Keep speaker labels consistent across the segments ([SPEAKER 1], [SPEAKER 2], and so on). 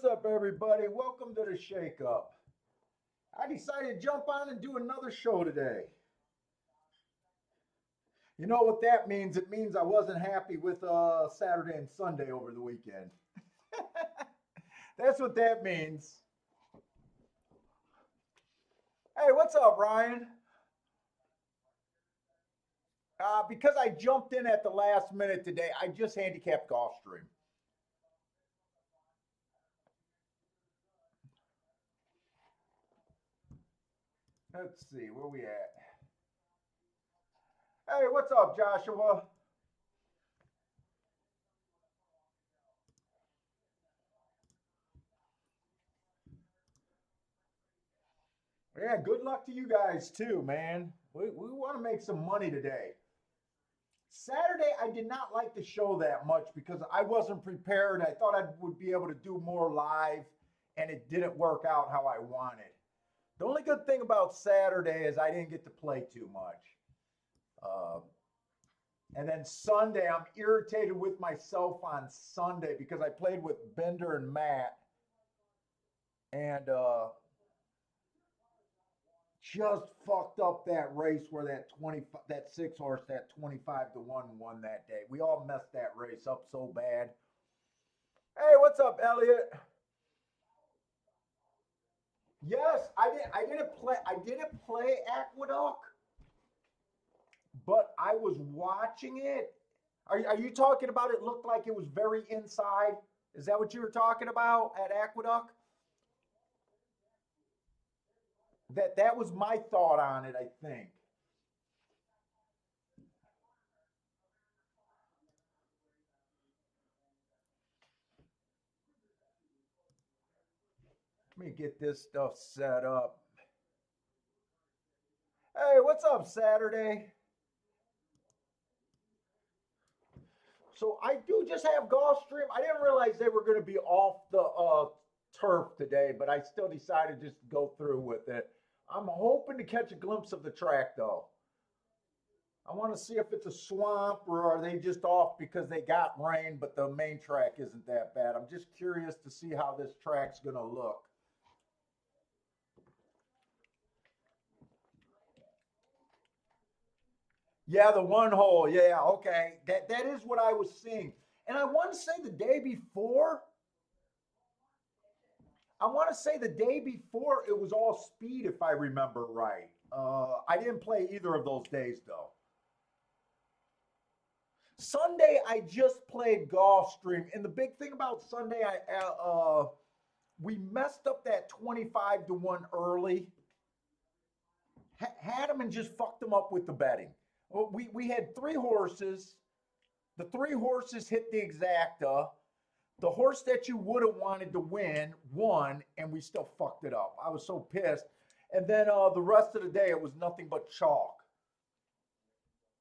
[SPEAKER 1] What's up, everybody? Welcome to the Shake Up. I decided to jump on and do another show today. You know what that means? It means I wasn't happy with Saturday and Sunday over the weekend. That's what that means. Hey, what's up, Ryan? Because I jumped in at the last minute today, I just handicapped Gulfstream. Let's see, where we at? Hey, what's up, Joshua? Yeah, good luck to you guys too, man. We want to make some money today. Saturday, I did not like the show that much because I wasn't prepared. I thought I would be able to do more live, and it didn't work out how I wanted. The only good thing about Saturday is I didn't get to play too much. Uh, and then Sunday, I'm irritated with myself on Sunday because I played with Bender and Matt, and just fucked up that race where that 6 horse, that 25-1 won that day. We all messed that race up so bad. Hey, what's up, Elliot? Yes, I didn't play Aqueduct, but I was watching it. Are you talking about it looked like it was very inside? Is that what you were talking about at Aqueduct? That was my thought on it, I think. Let me get this stuff set up. Hey, what's up, Saturday? So I do just have Gulfstream. I didn't realize they were going to be off the turf today, but I still decided just to go through with it. I'm hoping to catch a glimpse of the track, though. I want to see if it's a swamp or are they just off because they got rain, but the main track isn't that bad. I'm just curious to see how this track's going to look. Yeah, the one hole. Yeah, okay. That is what I was seeing. And I want to say the day before it was all speed if I remember right. I didn't play either of those days though. Sunday I just played Gulfstream, and the big thing about Sunday, we messed up that 25-1 early, had them and just fucked them up with the betting. Well, we had three horses. The three horses hit the exacta. The horse that you would have wanted to win won, and we still fucked it up. I was so pissed. And then the rest of the day, it was nothing but chalk.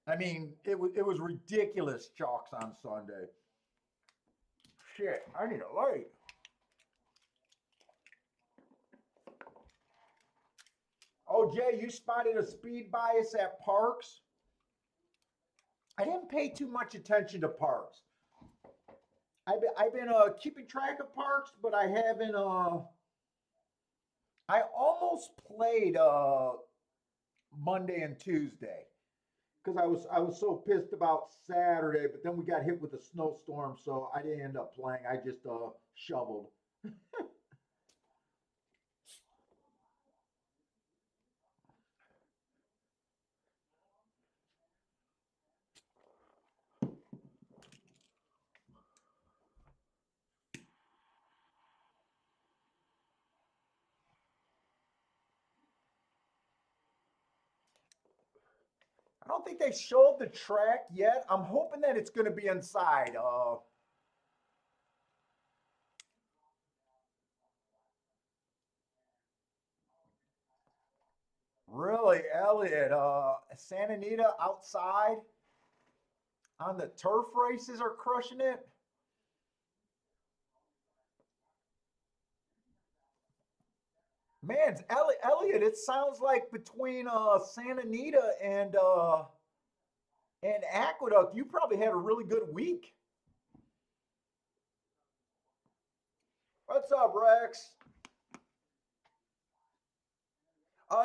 [SPEAKER 1] I mean, it was ridiculous chalks on Sunday. Shit, I need a light. Oh, Jay, you spotted a speed bias at Parks? I didn't pay too much attention to Parks. I've been keeping track of Parks, but I haven't. I almost played Monday and Tuesday because I was so pissed about Saturday, but then we got hit with a snowstorm, so I didn't end up playing. I just shoveled. I don't think they showed the track yet. I'm hoping that it's going to be inside. Really, Elliot? Santa Anita outside on the turf races are crushing it. Man, Elliot, it sounds like between Santa Anita and Aqueduct, you probably had a really good week. What's up, Rex?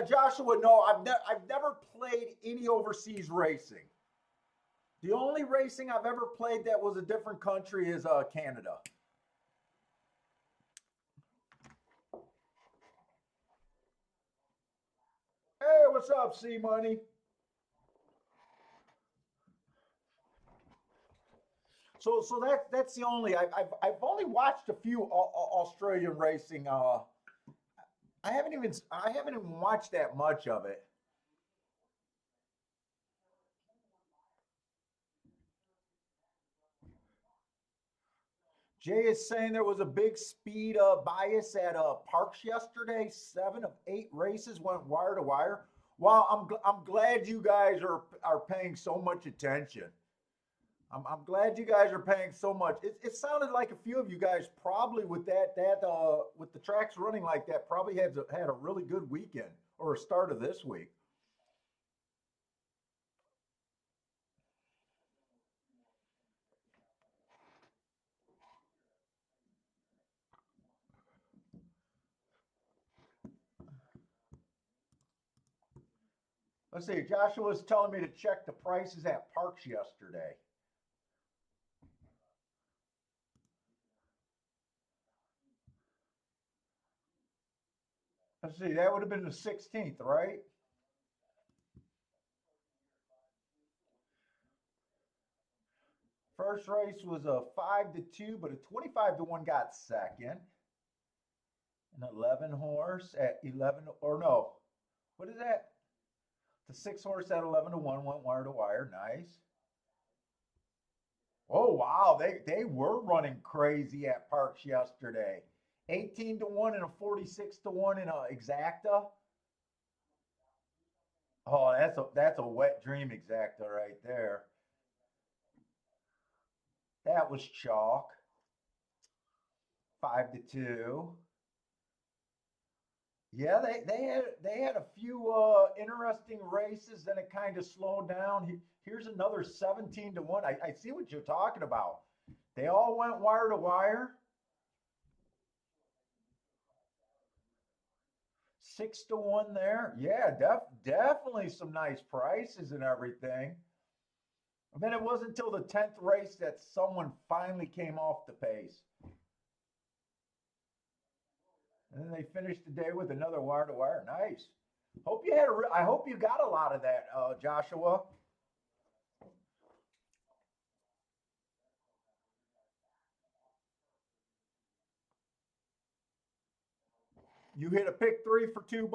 [SPEAKER 1] Joshua, no, I've never played any overseas racing. The only racing I've ever played that was a different country is Canada. Hey, what's up, C Money? So that's the only I've only watched a few Australian racing. I haven't even watched that much of it. Jay is saying there was a big speed bias at Parks yesterday. 7 of 8 races went wire to wire. Wow, I'm glad you guys are paying so much attention. I'm glad you guys are paying so much. It sounded like a few of you guys probably with with the tracks running like that probably had a really good weekend or a start of this week. Let's see. Joshua was telling me to check the prices at Parks yesterday. Let's see. That would have been the 16th, right? First race was a 5-2, but a 25-1 got second. An 11 horse at 11, or no, what is that? The 6 horse at 11-1 went wire to wire. Nice. Oh wow, they were running crazy at Parks yesterday. 18-1 and a 46-1 in a exacta. Oh, that's a wet dream exacta right there. That was chalk. 5-2. Yeah, they had a few interesting races, then it kind of slowed down. Here's another 17-1. I see what you're talking about. They all went wire to wire. 6-1 there. Yeah, definitely some nice prices and everything. And then it wasn't until the 10th race that someone finally came off the pace. And then they finished the day with another wire to wire. Nice. I hope you got a lot of that, Joshua. You hit a pick three for $2.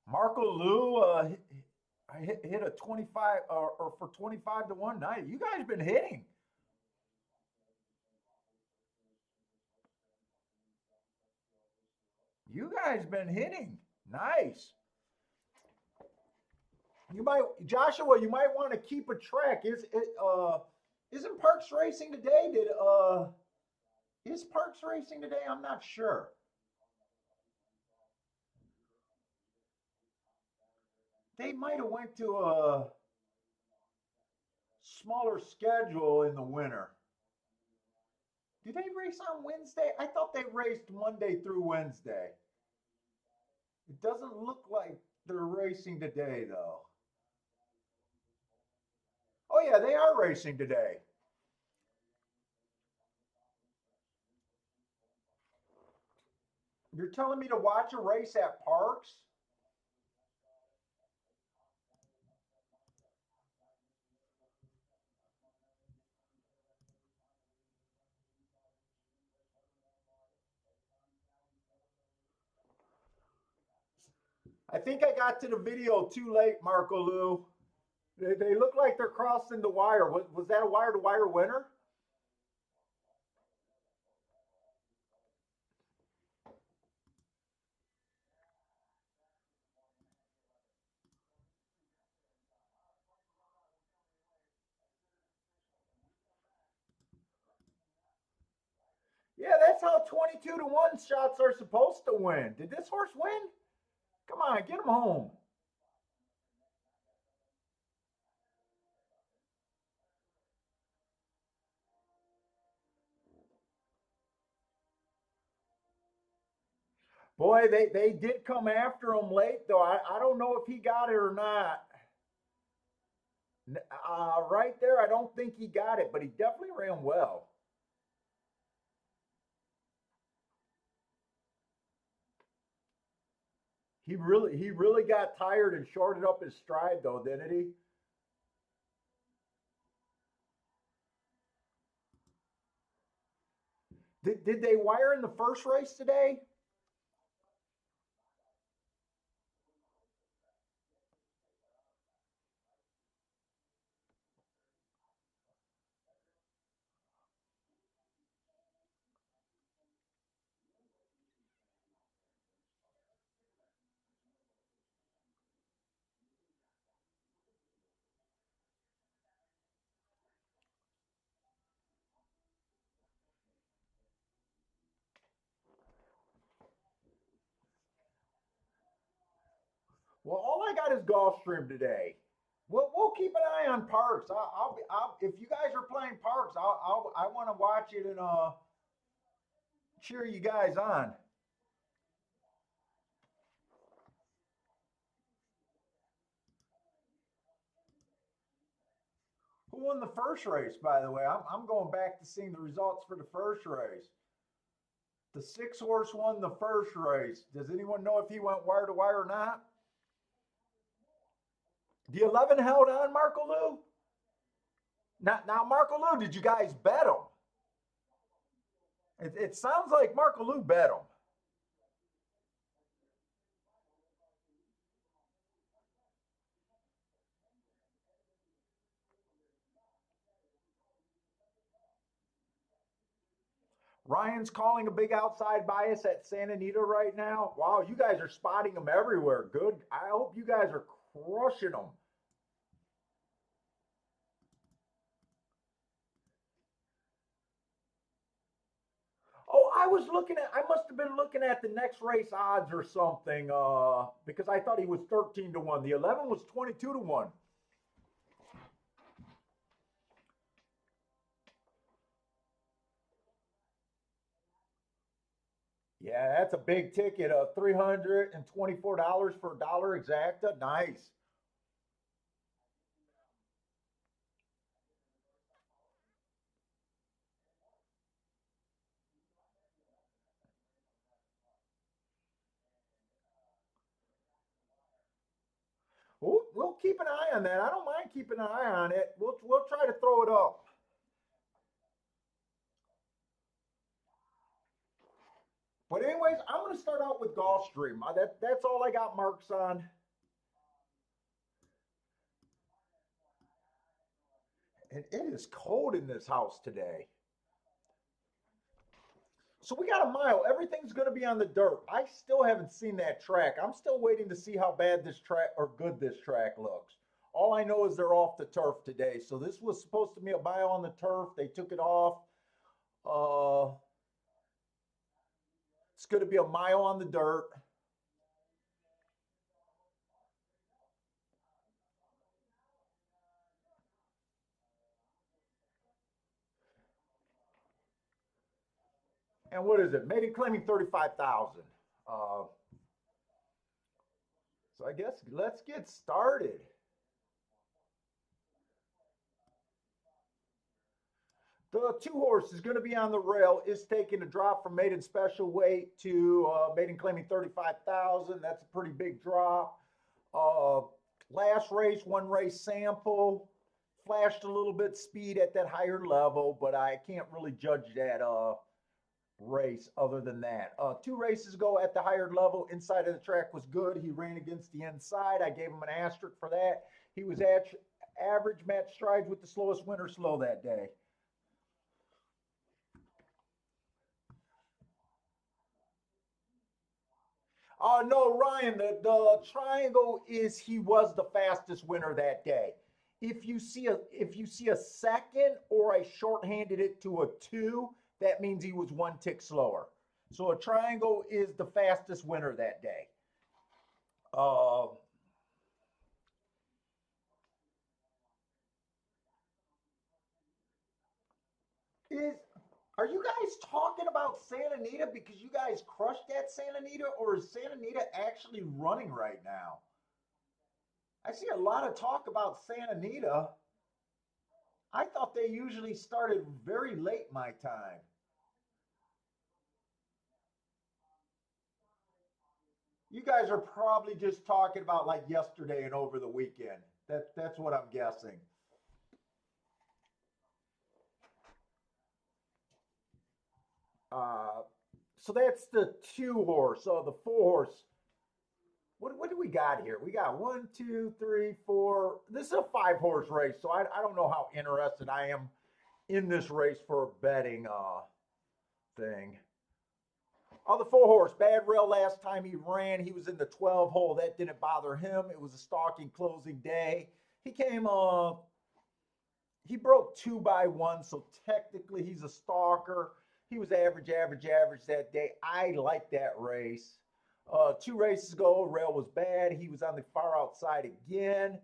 [SPEAKER 1] Marco Lou hit a 25 or for 25-1 night. You guys been hitting. You guys been hitting. Nice. You might Joshua, you might want to keep a track. Isn't Parks racing today? Did Is Parks racing today? I'm not sure. They might have went to a smaller schedule in the winter. Do they race on Wednesday? I thought they raced Monday through Wednesday. It doesn't look like they're racing today, though. Oh, yeah, they are racing today. You're telling me to watch a race at Parks? I think I got to the video too late, Marco Lou. They look like they're crossing the wire. Was that a wire to wire winner? Yeah, that's how 22-1 shots are supposed to win. Did this horse win? Come on, get him home. Boy, they did come after him late, though. I don't know if he got it or not. Right there, I don't think he got it, but he definitely ran well. He really got tired and shorted up his stride, though, didn't he? Did they wire in the first race today? Well, all I got is Gulfstream today. We'll keep an eye on Parks. If you guys are playing Parks, I want to watch it and cheer you guys on. Who won the first race, by the way? I'm going back to seeing the results for the first race. The six horse won the first race. Does anyone know if he went wire to wire or not? The 11 held on, Marco Lou? Now, Marco Lou, did you guys bet him? It sounds like Marco Lou bet him. Ryan's calling a big outside bias at Santa Anita right now. Wow, you guys are spotting them everywhere. Good. I hope you guys are crushing them. Oh, I must have been looking at the next race odds or something, because I thought he was 13 to 1. The 11 was 22 to 1. Yeah, that's a big ticket. $324 for a dollar exacta. Nice. We'll keep an eye on that. I don't mind keeping an eye on it. We'll try to throw it up. But anyways, I'm going to start out with Gulfstream. That's all I got marks on. And it is cold in this house today. So we got a mile. Everything's going to be on the dirt. I still haven't seen that track. I'm still waiting to see how bad this track or good this track looks. All I know is they're off the turf today. So this was supposed to be a mile on the turf. They took it off. Uh, it's going to be a mile on the dirt. And what is it? Made it claiming 35,000. Uh, so I guess let's get started. The two horse is going to be on the rail. Is taking a drop from maiden special weight to maiden claiming 35,000. That's a pretty big drop. Uh, Last race, one race sample, flashed a little bit speed at that higher level, but I can't really judge that race other than that. Two races ago at the higher level, inside of the track was good. He ran against the inside. I gave him an asterisk for that. He was at average match strides with the slowest winner slow that day. No, Ryan, the triangle is he was the fastest winner that day. If you see a second or I shorthanded it to a two, that means he was one tick slower. So a triangle is the fastest winner that day. Uh, is Are you guys talking about Santa Anita because you guys crushed that Santa Anita, or is Santa Anita actually running right now? I see a lot of talk about Santa Anita. I thought they usually started very late my time. You guys are probably just talking about like yesterday and over the weekend. That's what I'm guessing. Uh, so that's the two horse. So the four horse. What do we got here? We got one, two, three, four. This is a five horse race, so I don't know how interested I am in this race for a betting thing. Oh, the four horse, bad rail last time he ran. He was in the 12 hole. That didn't bother him. It was a stalking closing day. He came he broke 2 by 1, so technically he's a stalker. He was average, average, average that day. I like that race. 2 races ago, rail was bad. He was on the far outside again.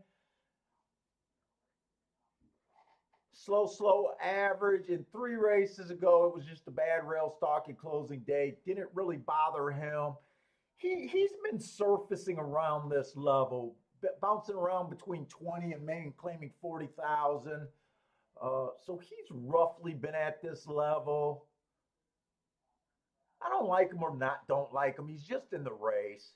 [SPEAKER 1] Slow, slow, average. And 3 races ago, it was just a bad rail stalking closing day. Didn't really bother him. He's been surfacing around this level, bouncing around between 20 and maybe claiming 40,000. So he's roughly been at this level. I don't like him or not don't like him. He's just in the race.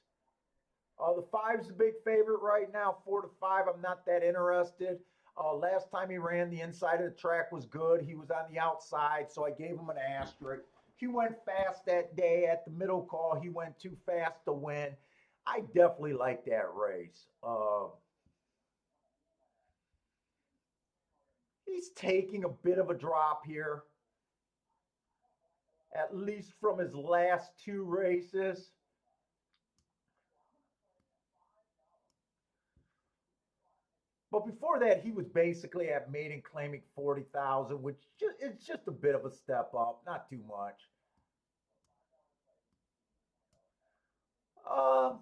[SPEAKER 1] The five's a big favorite right now. 4 to 5. I'm not that interested. Last time he ran, the inside of the track was good. He was on the outside, so I gave him an asterisk. He went fast that day at the middle call. He went too fast to win. I definitely like that race. He's taking a bit of a drop here, at least from his last 2 races. But before that, he was basically at maiden claiming 40,000, which it's just a bit of a step up, not too much. Uh,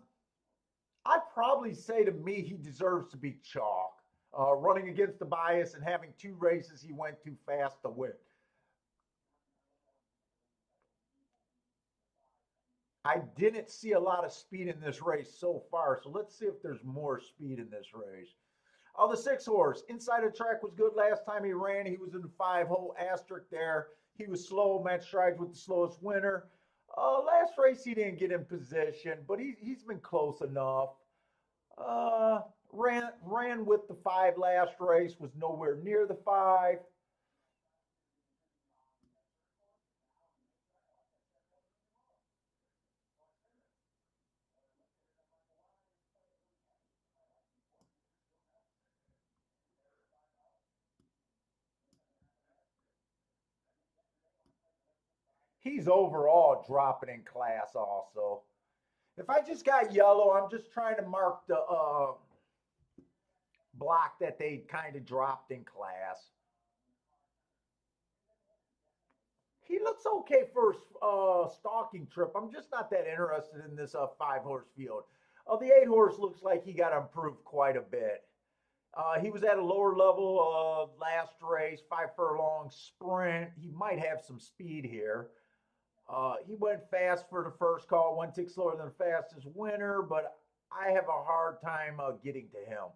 [SPEAKER 1] I'd probably say to me he deserves to be chalk. Running against the bias and having 2 races, he went too fast to win. I didn't see a lot of speed in this race so far, so let's see if there's more speed in this race. Oh, the 6 horse. Inside the track was good last time he ran. He was in the 5 hole asterisk there. He was slow, match strides with the slowest winner. Last race he didn't get in position, but he's been close enough. Uh, ran with the 5 last race, was nowhere near the 5. He's overall dropping in class also. If I just got yellow, I'm just trying to mark the block that they kind of dropped in class. He looks okay for a stalking trip. I'm just not that interested in this 5 horse field. The 8 horse looks like he got to improve quite a bit. He was at a lower level last race, 5 furlong sprint. He might have some speed here. He went fast for the first call, 1 tick slower than the fastest winner, but I have a hard time getting to him.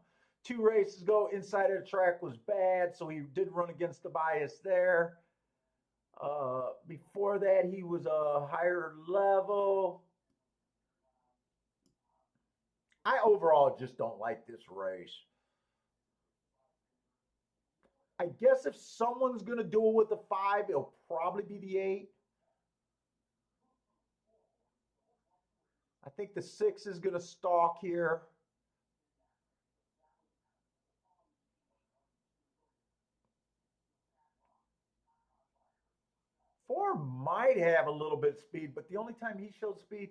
[SPEAKER 1] 2 races ago, inside of the track was bad, so he did run against the bias there. Before that, he was a higher level. I overall just don't like this race. I guess if someone's going to do it with the 5, it'll probably be the 8. I think the 6 is going to stalk here. 4 might have a little bit of speed, but the only time he showed speed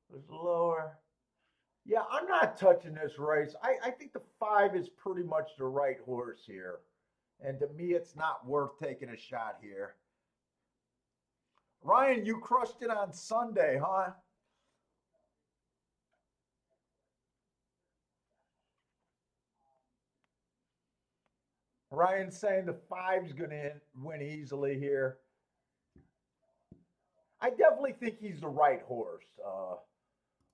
[SPEAKER 1] was lower. Yeah, I'm not touching this race. I think the 5 is pretty much the right horse here. And to me, it's not worth taking a shot here. Ryan, you crushed it on Sunday, huh? Ryan's saying the 5's going to win easily here. I definitely think he's the right horse,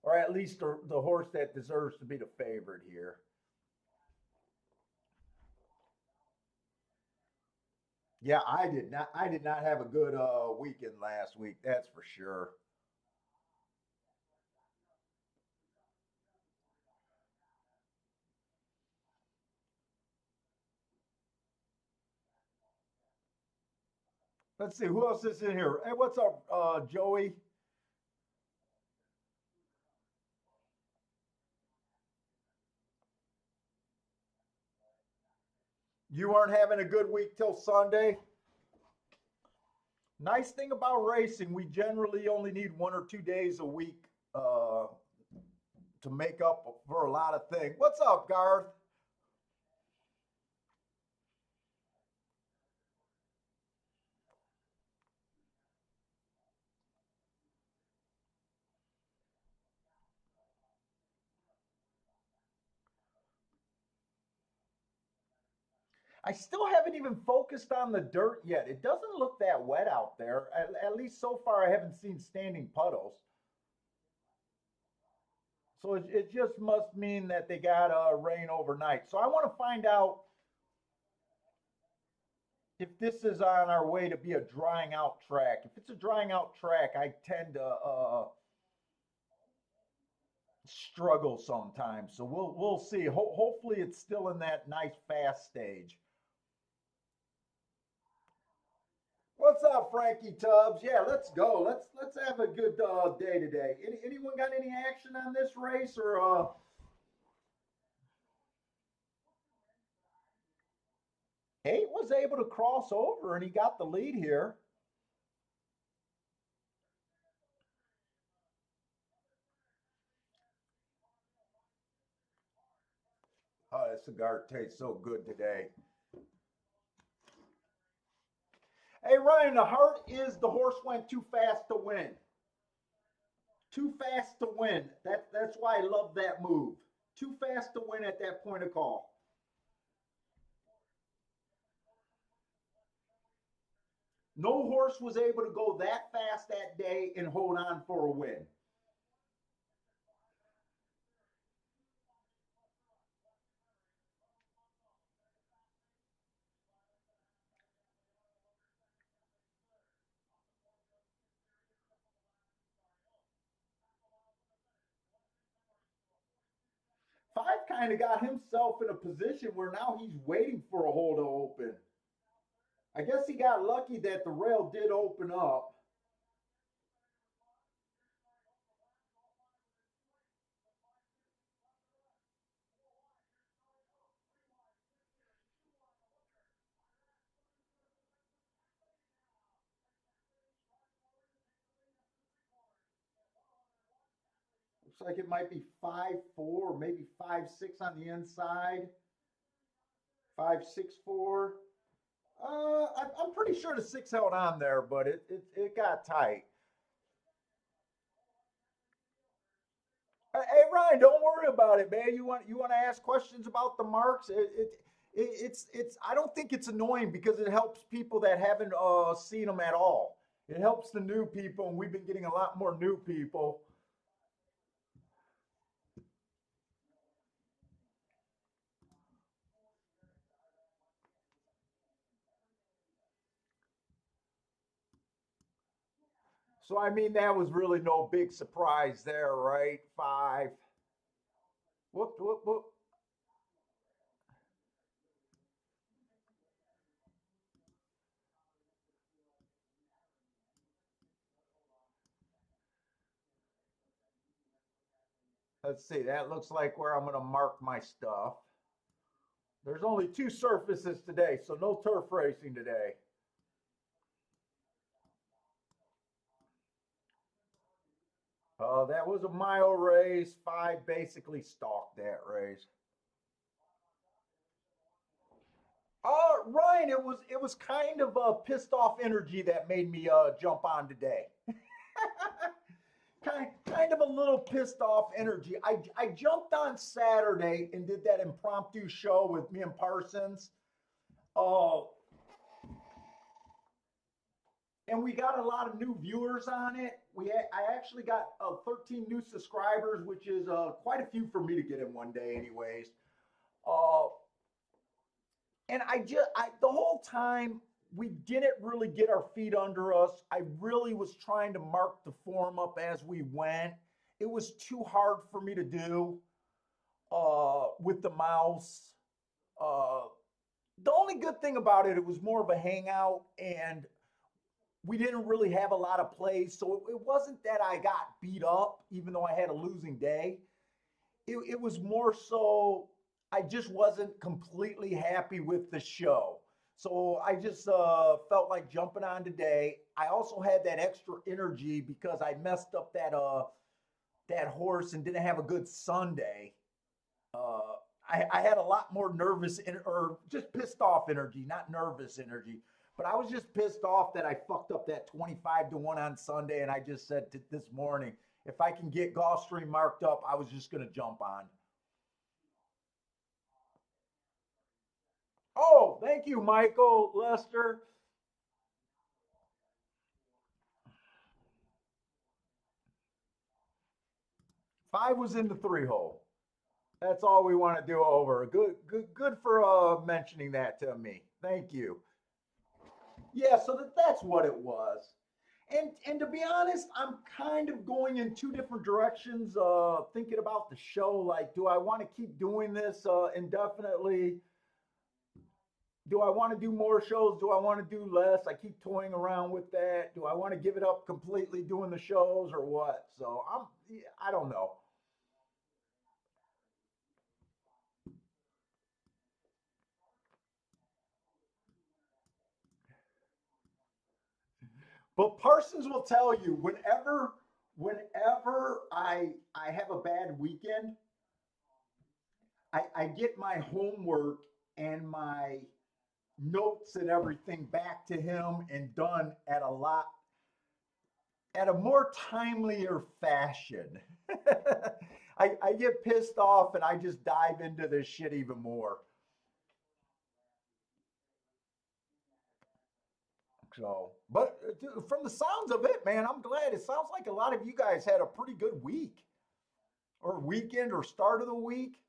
[SPEAKER 1] or at least the horse that deserves to be the favorite here. Yeah, I did not. I did not have a good weekend last week. That's for sure. Let's see who else is in here. Hey, what's up, Joey? You aren't having a good week till Sunday. Nice thing about racing, we generally only need 1 or 2 days a week uh, to make up for a lot of things. What's up, Garth? I still haven't even focused on the dirt yet. It doesn't look that wet out there. At least so far, I haven't seen standing puddles. So it just must mean that they got rain overnight. So I want to find out if this is on our way to be a drying out track. If it's a drying out track, I tend to struggle sometimes. So we'll see. Hopefully, it's still in that nice fast stage. What's up, Frankie Tubbs? Yeah, let's go. Let's have a good day today. Anyone got any action on this race or Eight was able to cross over and he got the lead here. Oh, that cigar tastes so good today. Hey Ryan, the heart is the horse went too fast to win. Too fast to win. That's why I love that move. Too fast to win at that point of call. No horse was able to go that fast that day and hold on for a win. 5 kind of got himself in a position where now he's waiting for a hole to open. I guess he got lucky that the rail did open up. Looks like it might be 5-4, maybe 5-6 on the inside. 5-6-4. I'm pretty sure the 6 held on there, but it got tight. Hey Ryan, don't worry about it, man. You want to ask questions about the marks? It's I don't think it's annoying because it helps people that haven't seen them at all. It helps the new people, and we've been getting a lot more new people. So I mean, that was really no big surprise there, right? 5. Whoop whoop whoop. Let's see. That looks like where I'm going to mark my stuff. There's only 2 surfaces today, so no turf racing today. That was a mile race. 5 basically stalked that race. Ryan, it was kind of a pissed off energy that made me jump on today. Kind of a little pissed off energy. I jumped on Saturday and did that impromptu show with me and Parsons. Uh, and we got a lot of new viewers on it. I actually got 13 new subscribers, which is quite a few for me to get in one day, anyways. Uh, and the whole time we didn't really get our feet under us. I really was trying to mark the form up as we went. It was too hard for me to do with the mouse. Uh, the only good thing about it, it was more of a hangout, and we didn't really have a lot of plays. So it wasn't that I got beat up, even though I had a losing day. It was more so I just wasn't completely happy with the show. So I just felt like jumping on today. I also had that extra energy because I messed up that horse and didn't have a good Sunday. Uh, I had a lot more nervous or just pissed off energy, not nervous energy. But I was just pissed off that I fucked up that 25-1 on Sunday, and I just said this morning, if I can get Gulfstream marked up, I was just going to jump on. Oh, thank you, Michael Lester. 5 was in the 3 hole. That's all we want to do over. Good for mentioning that to me. Thank you. Yeah, so that's what it was. And to be honest, I'm kind of going in two different directions. Thinking about the show, like, do I want to keep doing this indefinitely? Do I want to do more shows? Do I want to do less? I keep toying around with that. Do I want to give it up completely doing the shows or what? So I don't know. But Parsons will tell you whenever I have a bad weekend, I get my homework and my notes and everything back to him and done at a more timelier fashion. I get pissed off and I just dive into this shit even more. So, but from the sounds of it, man, I'm glad. It sounds like a lot of you guys had a pretty good week or weekend or start of the week.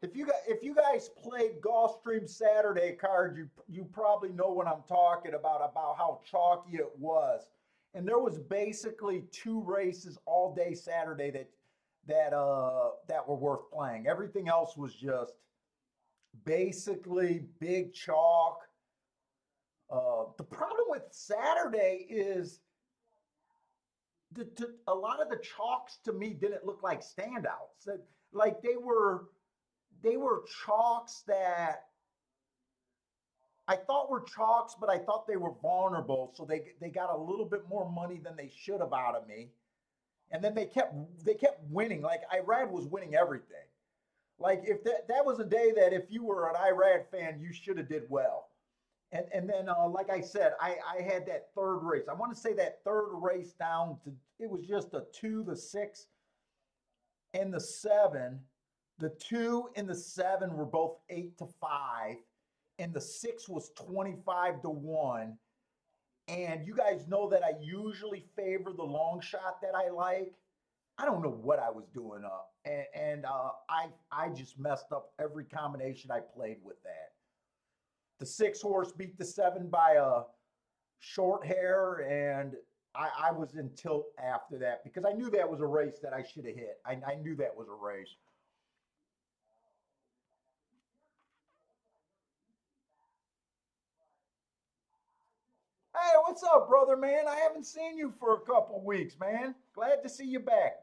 [SPEAKER 1] If you guys played Gulfstream Saturday cards, you probably know what I'm talking about how chalky it was. And there was basically 2 races all day Saturday that were worth playing. Everything else was just basically big chalk. The problem with Saturday is a lot of the chalks to me didn't look like standouts. Like they were chalks that I thought were chalks, but I thought they were vulnerable. So they got a little bit more money than they should have out of me. And then they kept winning. Like Irad was winning everything. Like if that was a day that if you were an Irad fan, you should have did well. And then like I said, I had that third race. I want to say that third race down to it was just a 2, the 6, and the 7. The 2 and the 7 were both 8-5, and the 6 was 25-1. And you guys know that I usually favor the long shot that I like. I don't know what I was doing up, and I just messed up every combination I played with that. The 6 horse beat the 7 by a short hair, and I was in tilt after that because I knew that was a race that I should have hit. I knew that was a race. Hey, what's up, brother, man? I haven't seen you for a couple weeks, man. Glad to see you back.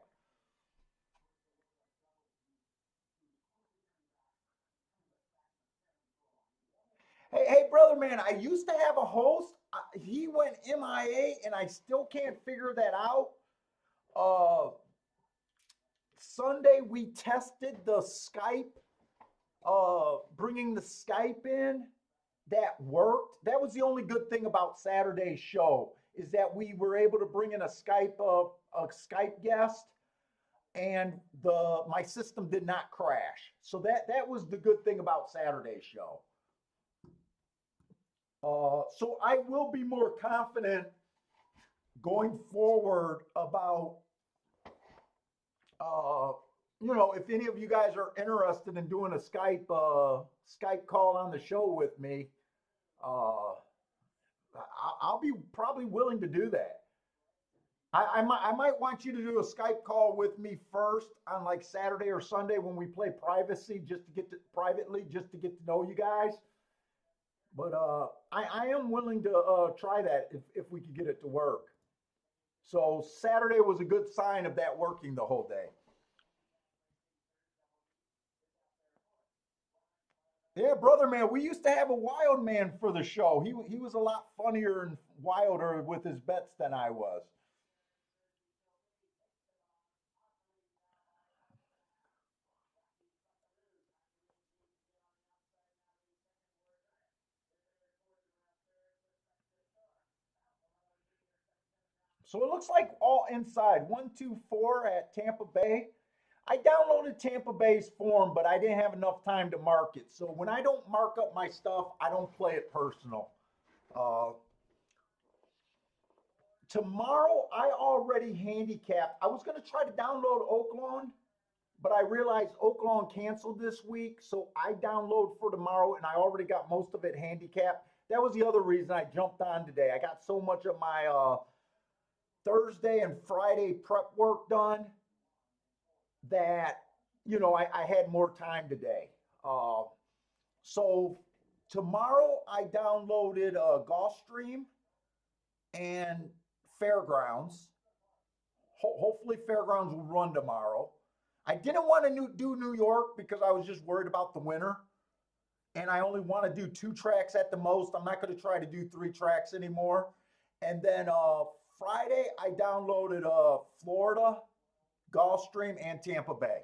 [SPEAKER 1] Hey, brother, man, I used to have a host. He went MIA, and I still can't figure that out. Uh, Sunday, we tested the Skype, bringing the Skype in. That worked. That was the only good thing about Saturday's show is that we were able to bring in a Skype guest, and the my system did not crash. So that was the good thing about Saturday's show. So I will be more confident going forward about, uh, if any of you guys are interested in doing a Skype call on the show with me, uh, I'll be probably willing to do that. I might want you to do a Skype call with me first on like Saturday or Sunday when we play privately, just to get to know you guys. But I am willing to try that if we could get it to work. So Saturday was a good sign of that working the whole day. Yeah, brother, man, we used to have a wild man for the show. He was a lot funnier and wilder with his bets than I was. So it looks like all inside 124 at Tampa Bay. I downloaded Tampa Bay's form, but I didn't have enough time to mark it. So when I don't mark up my stuff, I don't play it personal. Uh, Tomorrow, I already handicapped. I was going to try to download Oaklawn, but I realized Oaklawn canceled this week. So I download for tomorrow, and I already got most of it handicapped. That was the other reason I jumped on today. I got so much of my Thursday and Friday prep work done that I had more time today. Uh, so tomorrow I downloaded Gulfstream and Fairgrounds. Hopefully Fairgrounds will run tomorrow. I didn't want to do New York because I was just worried about the winter, and I only want to do two tracks at the most. I'm not going to try to do three tracks anymore. And then Friday I downloaded Florida, Gulfstream, and Tampa Bay.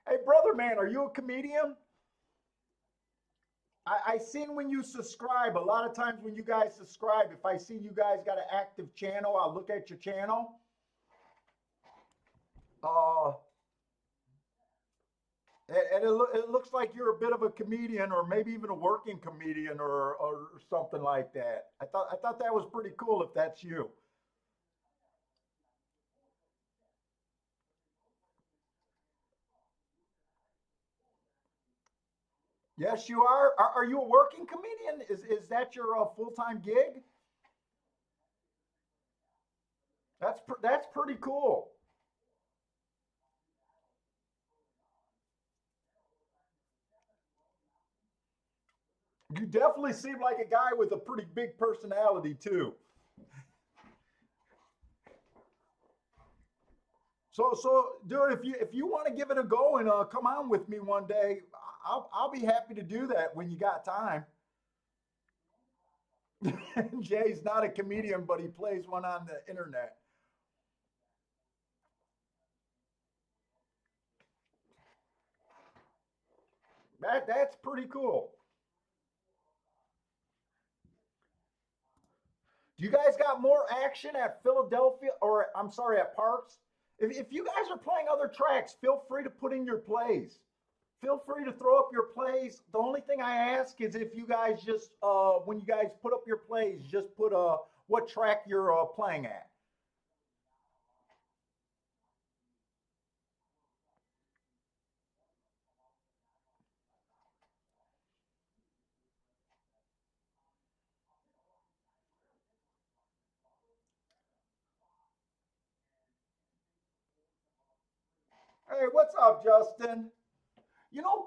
[SPEAKER 1] Hey, brother, man, are you a comedian? I seen when you subscribe. A lot of times when you guys subscribe, if I see you guys got an active channel, I'll look at your channel. Uh, and it looks like you're a bit of a comedian, or maybe even a working comedian, or something like that. I thought that was pretty cool if that's you. Yes, you are. Are you a working comedian? Is that your full time gig? That's pretty cool. You definitely seem like a guy with a pretty big personality too. So, dude, if you want to give it a go and come on with me one day, I'll be happy to do that when you got time. Jay's not a comedian, but he plays one on the internet. That's pretty cool. Do you guys got more action at Philadelphia, or I'm sorry, at Parks? If you guys are playing other tracks, feel free to put in your plays. Feel free to throw up your plays. The only thing I ask is if you guys just, when you guys put up your plays, just put what track you're playing at. Hey, what's up, Justin?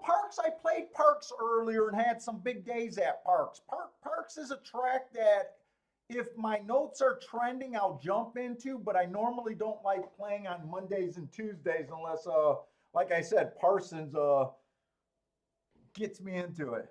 [SPEAKER 1] Parks, I played Parks earlier and had some big days at Parks. Parks is a track that if my notes are trending, I'll jump into, but I normally don't like playing on Mondays and Tuesdays unless, like I said, Parsons gets me into it.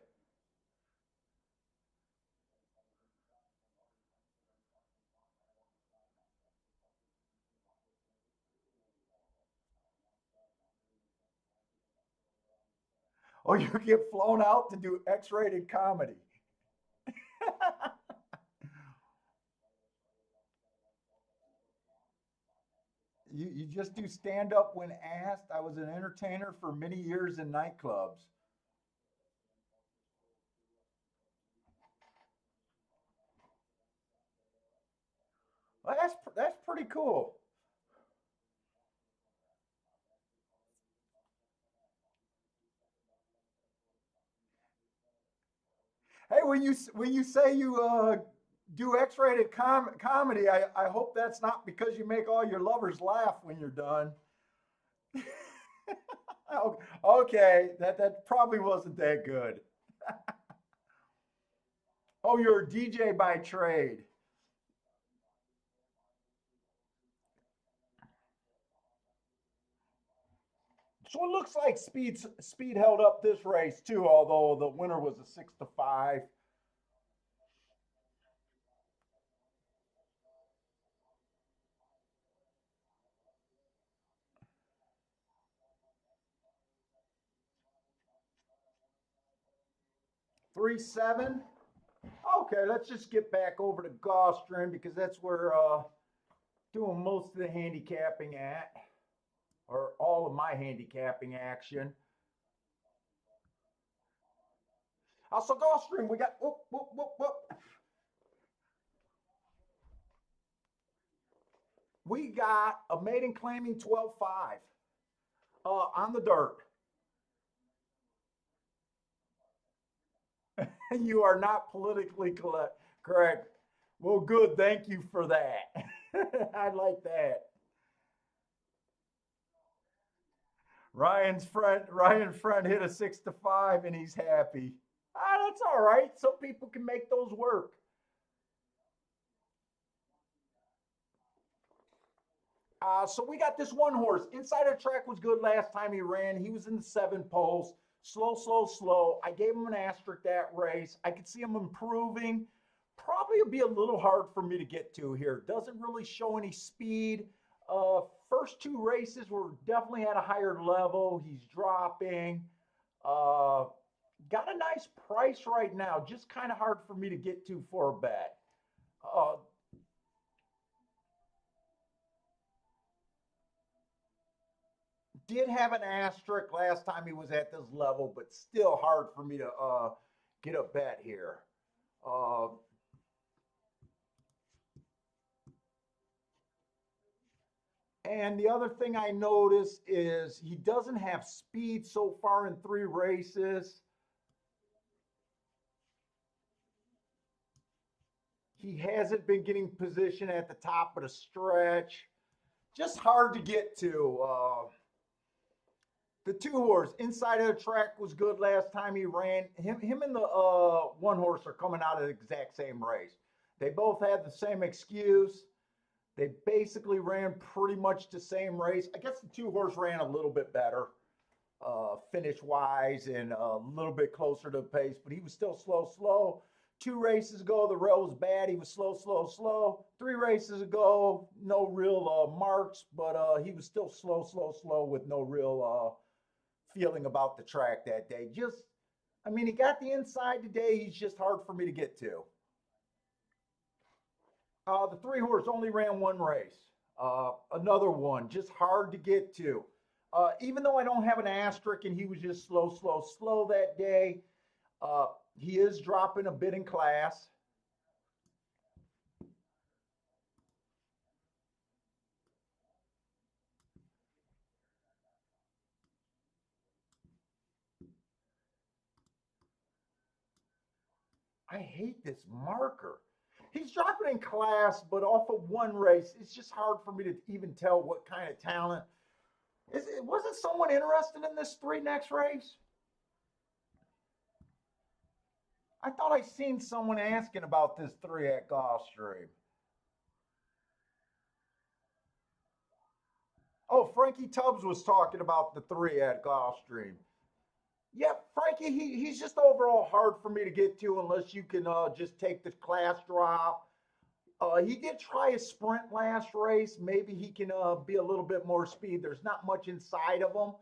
[SPEAKER 1] Oh, you get flown out to do X-rated comedy. You just do stand up when asked. I was an entertainer for many years in nightclubs. Well, that's pretty cool. Hey, when you say you do X-rated comedy, I hope that's not because you make all your lovers laugh when you're done. Okay, that probably wasn't that good. Oh, you're a DJ by trade. So it looks like speed held up this race too, although the winner was a 6-5. 3-7. Okay, let's just get back over to Gulfstream because that's where doing most of the handicapping at, or all of my handicapping action. Also, Gulfstream, we got whoop, whoop, whoop, whoop. We got a maiden claiming 12-5 on the dirt. You are not politically correct. Well, good. Thank you for that. I like that. Ryan friend hit a 6-5 and he's happy. Ah, that's all right. Some people can make those work. So we got this one horse. Inside the track was good last time he ran. He was in the 7 poles. Slow, slow, slow. I gave him an asterisk that race. I could see him improving. Probably will be a little hard for me to get to here. Doesn't really show any speed. First 2 races were definitely at a higher level. He's dropping. Uh, got a nice price right now. Just kind of hard for me to get to for a bet. Uh, did have an asterisk last time he was at this level, but still hard for me to get a bet here. Uh, and the other thing I noticed is he doesn't have speed so far in 3 races. He hasn't been getting position at the top of the stretch. Just hard to get to. The 2 horse inside of the track was good last time he ran. Him and the 1 horse are coming out of the exact same race. They both had the same excuse. They basically ran pretty much the same race. I guess the 2 horse ran a little bit better, finish wise, and a little bit closer to the pace, but he was still slow, slow. 2 races ago, the rail was bad. He was slow, slow, slow. 3 races ago, no real marks, but he was still slow, slow, slow with no real feeling about the track that day. Just, I mean, he got the inside today. He's just hard for me to get to. The 3 horse only ran 1 race. Another one, just hard to get to. Even though I don't have an asterisk and he was just slow, slow, slow that day, uh, he is dropping a bit in class. I hate this marker. He's dropping in class, but off of 1 race, it's just hard for me to even tell what kind of talent. Wasn't someone interested in this 3 next race? I thought I seen someone asking about this 3 at Gulfstream. Oh, Frankie Tubbs was talking about the 3 at Gulfstream. Yeah, Frankie, he's just overall hard for me to get to unless you can just take the class drop. He did try a sprint last race. Maybe he can be a little bit more speed. There's not much inside of him.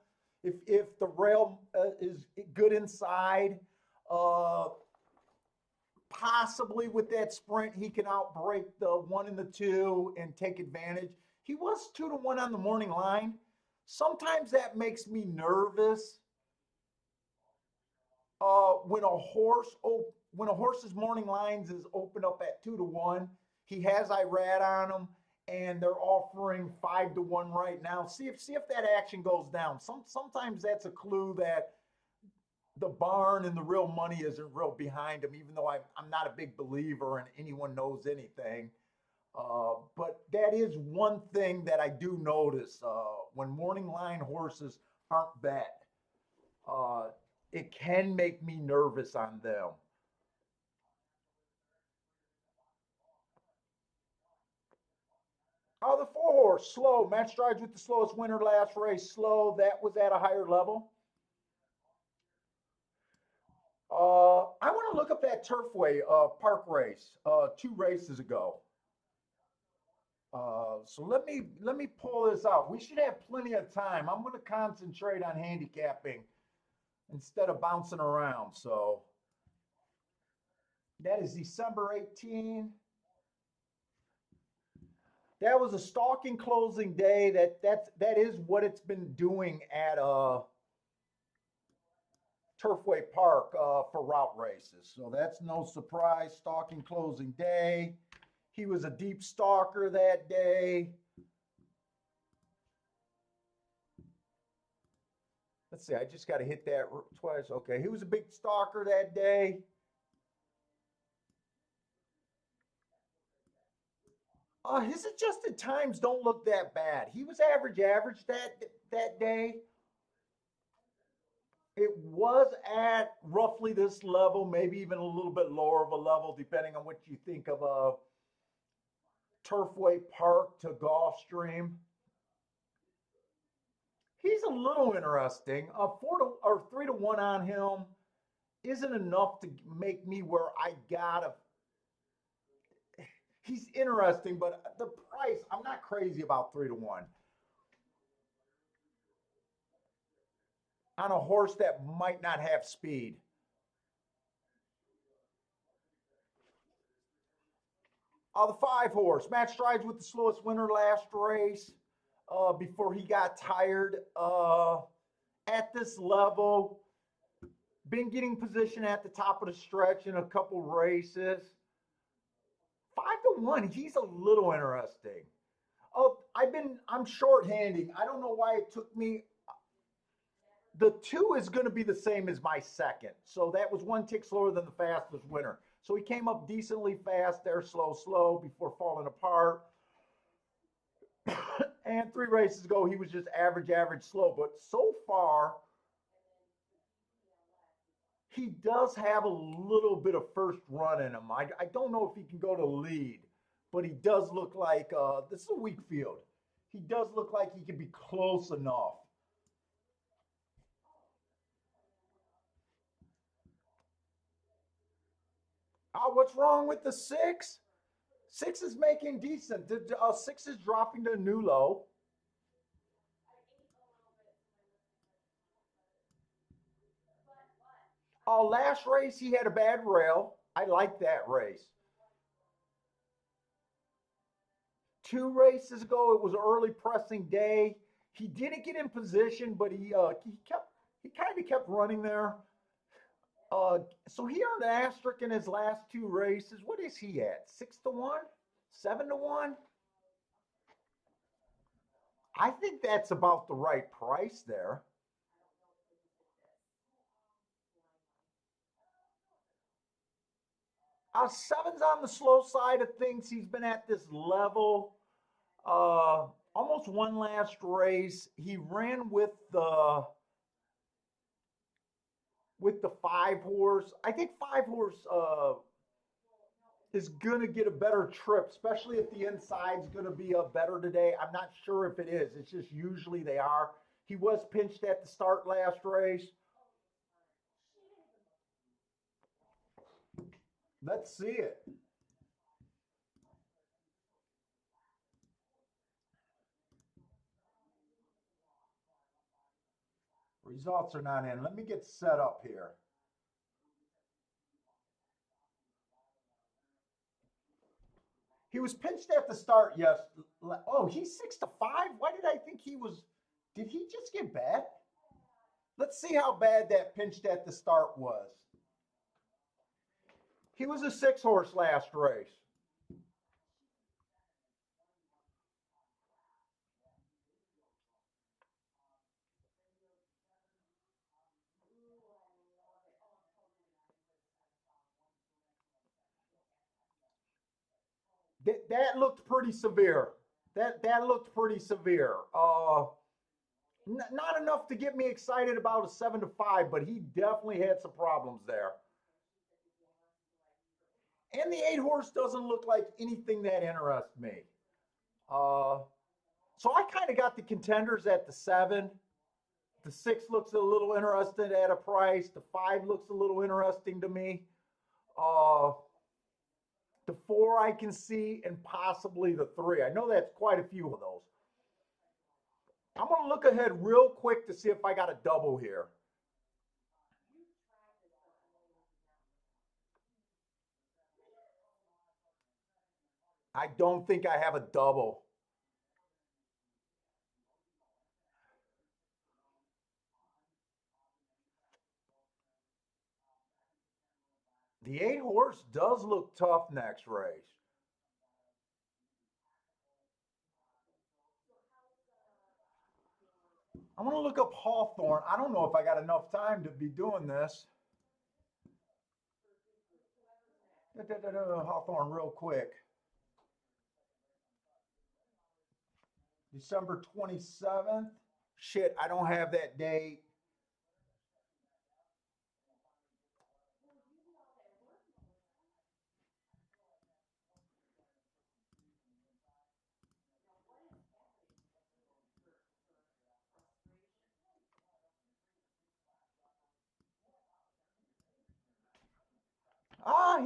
[SPEAKER 1] If the rail is good inside, uh, possibly with that sprint, he can outbreak the 1 and the 2 and take advantage. He was 2-1 on the morning line. Sometimes that makes me nervous. When when a horse's morning lines is open up at 2-1, he has Irad on him, and they're offering 5-1 right now. See if that action goes down. Sometimes that's a clue that the barn and the real money isn't real behind him. Even though I'm not a big believer in anyone knows anything. But that is one thing that I do notice when morning line horses aren't bet. Uh, it can make me nervous on them. Oh, the 4 horse, slow. Match strides with the slowest winner last race, slow. That was at a higher level. I want to look up that Turfway Park race 2 races ago. So let me pull this out. We should have plenty of time. I'm going to concentrate on handicapping instead of bouncing around. So that is December 18. That was a stalking closing day. That is what it's been doing at Turfway Park for route races. So that's no surprise. Stalking closing day. He was a deep stalker that day. Let's see, I just got to hit that twice. Okay, he was a big stalker that day. His adjusted times don't look that bad. He was average that day. It was at roughly this level, maybe even a little bit lower of a level, depending on what you think of Turfway Park to Gulfstream. He's a little interesting. 3-1 on him isn't enough to make me where I gotta. He's interesting, but the price, I'm not crazy about 3-1 on a horse that might not have speed. The 5 horse, match strides with the slowest winner last race before he got tired. At this level, been getting position at the top of the stretch in a couple races. 5-1, he's a little interesting. Oh, I'm short-handing. I don't know why it took me. The 2 is going to be the same as my second. So that was 1 tick slower than the fastest winner. So he came up decently fast there, slow, before falling apart. And 3 races ago, he was just average, slow. But so far, he does have a little bit of first run in him. I don't know if he can go to lead, but he does look like this is a weak field. He does look like he can be close enough. What's wrong with the 6? 6 is making decent. The 6 is dropping to a new low. Last race he had a bad rail. I like that race. 2 races ago, it was an early pressing day. He didn't get in position, but he kind of kept running there. So he earned an asterisk in his last 2 races. What is he at? 6-1, 7-1. I think that's about the right price there. Seven's on the slow side of things. He's been at this level. Almost won last race. He ran with the 5 horse. I think 5 horse is gonna get a better trip, especially if the inside's gonna be better today. I'm not sure if it is. It's just usually they are. He was pinched at the start last race. Let's see it. Results are not in. Let me get set up here. He was pinched at the start. Yes. Oh, he's 6-5. Why did I think he was? Did he just get bad? Let's see how bad that pinched at the start was. He was a 6-horse last race. That looked pretty severe. That looked pretty severe. Not enough to get me excited about a 7-5, but he definitely had some problems there. And the 8-horse doesn't look like anything that interests me. Uh, so I kind of got the contenders at the 7. The 6 looks a little interesting at a price. The 5 looks a little interesting to me. Uh, the 4 I can see, and possibly the 3. I know that's quite a few of those. I'm going to look ahead real quick to see if I got a double here. I don't think I have a double. The 8-horse does look tough next race. I'm going to look up Hawthorne. I don't know if I got enough time to be doing this. Hawthorne, real quick. December 27th. Shit, I don't have that date.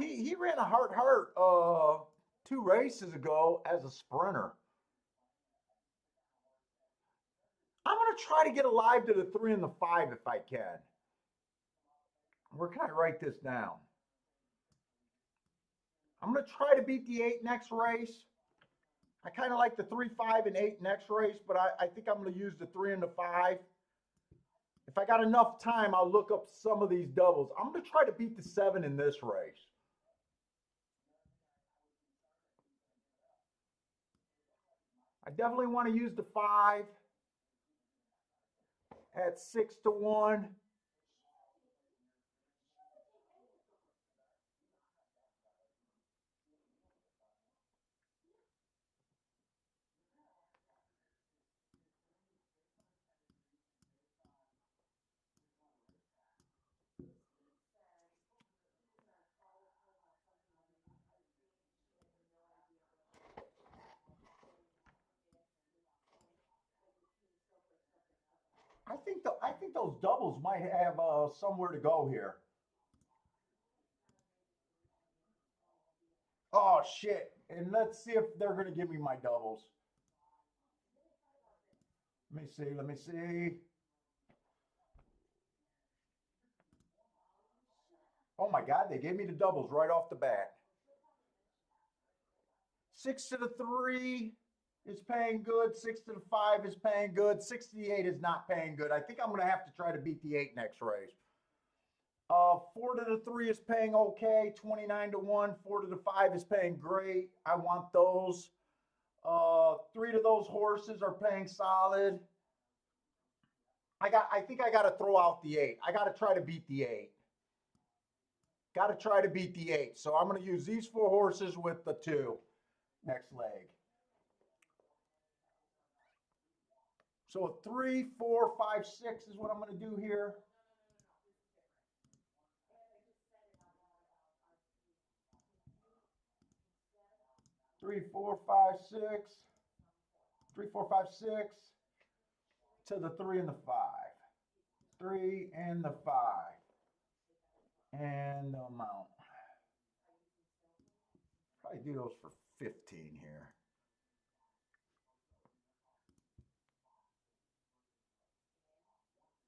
[SPEAKER 1] He ran a heart 2 races ago as a sprinter. I'm gonna try to get alive to the 3 and the 5 if I can. Where can I write this down? I'm gonna try to beat the 8 next race. I kind of like the 3, 5, and 8 next race, but I think I'm gonna use the 3 and the 5. If I got enough time, I'll look up some of these doubles. I'm gonna try to beat the 7 in this race. I definitely want to use the 5 at 6-1. I think those doubles might have somewhere to go here. Oh shit! And let's see if they're gonna give me my doubles. Let me see. Let me see. Oh my god! They gave me the doubles right off the bat. 6 to the 3 is paying good. 6 to the 5 is paying good. 6 to the 8 is not paying good. I think I'm gonna have to try to beat the 8 next race. 4 to the 3 is paying okay. 29-1. 4 to the 5 is paying great. I want those. 3 to those horses are paying solid. I think I got to throw out the 8. I got to try to beat the 8. Got to try to beat the 8. So I'm going to use these 4 horses with the 2 next leg. So a 3, 4, 5, 6 is what I'm going to do here. Three, four, five, six. 3, 4, 5, 6 to the 3 and the 5. 3 and the 5. And the amount. Probably do those for 15 here.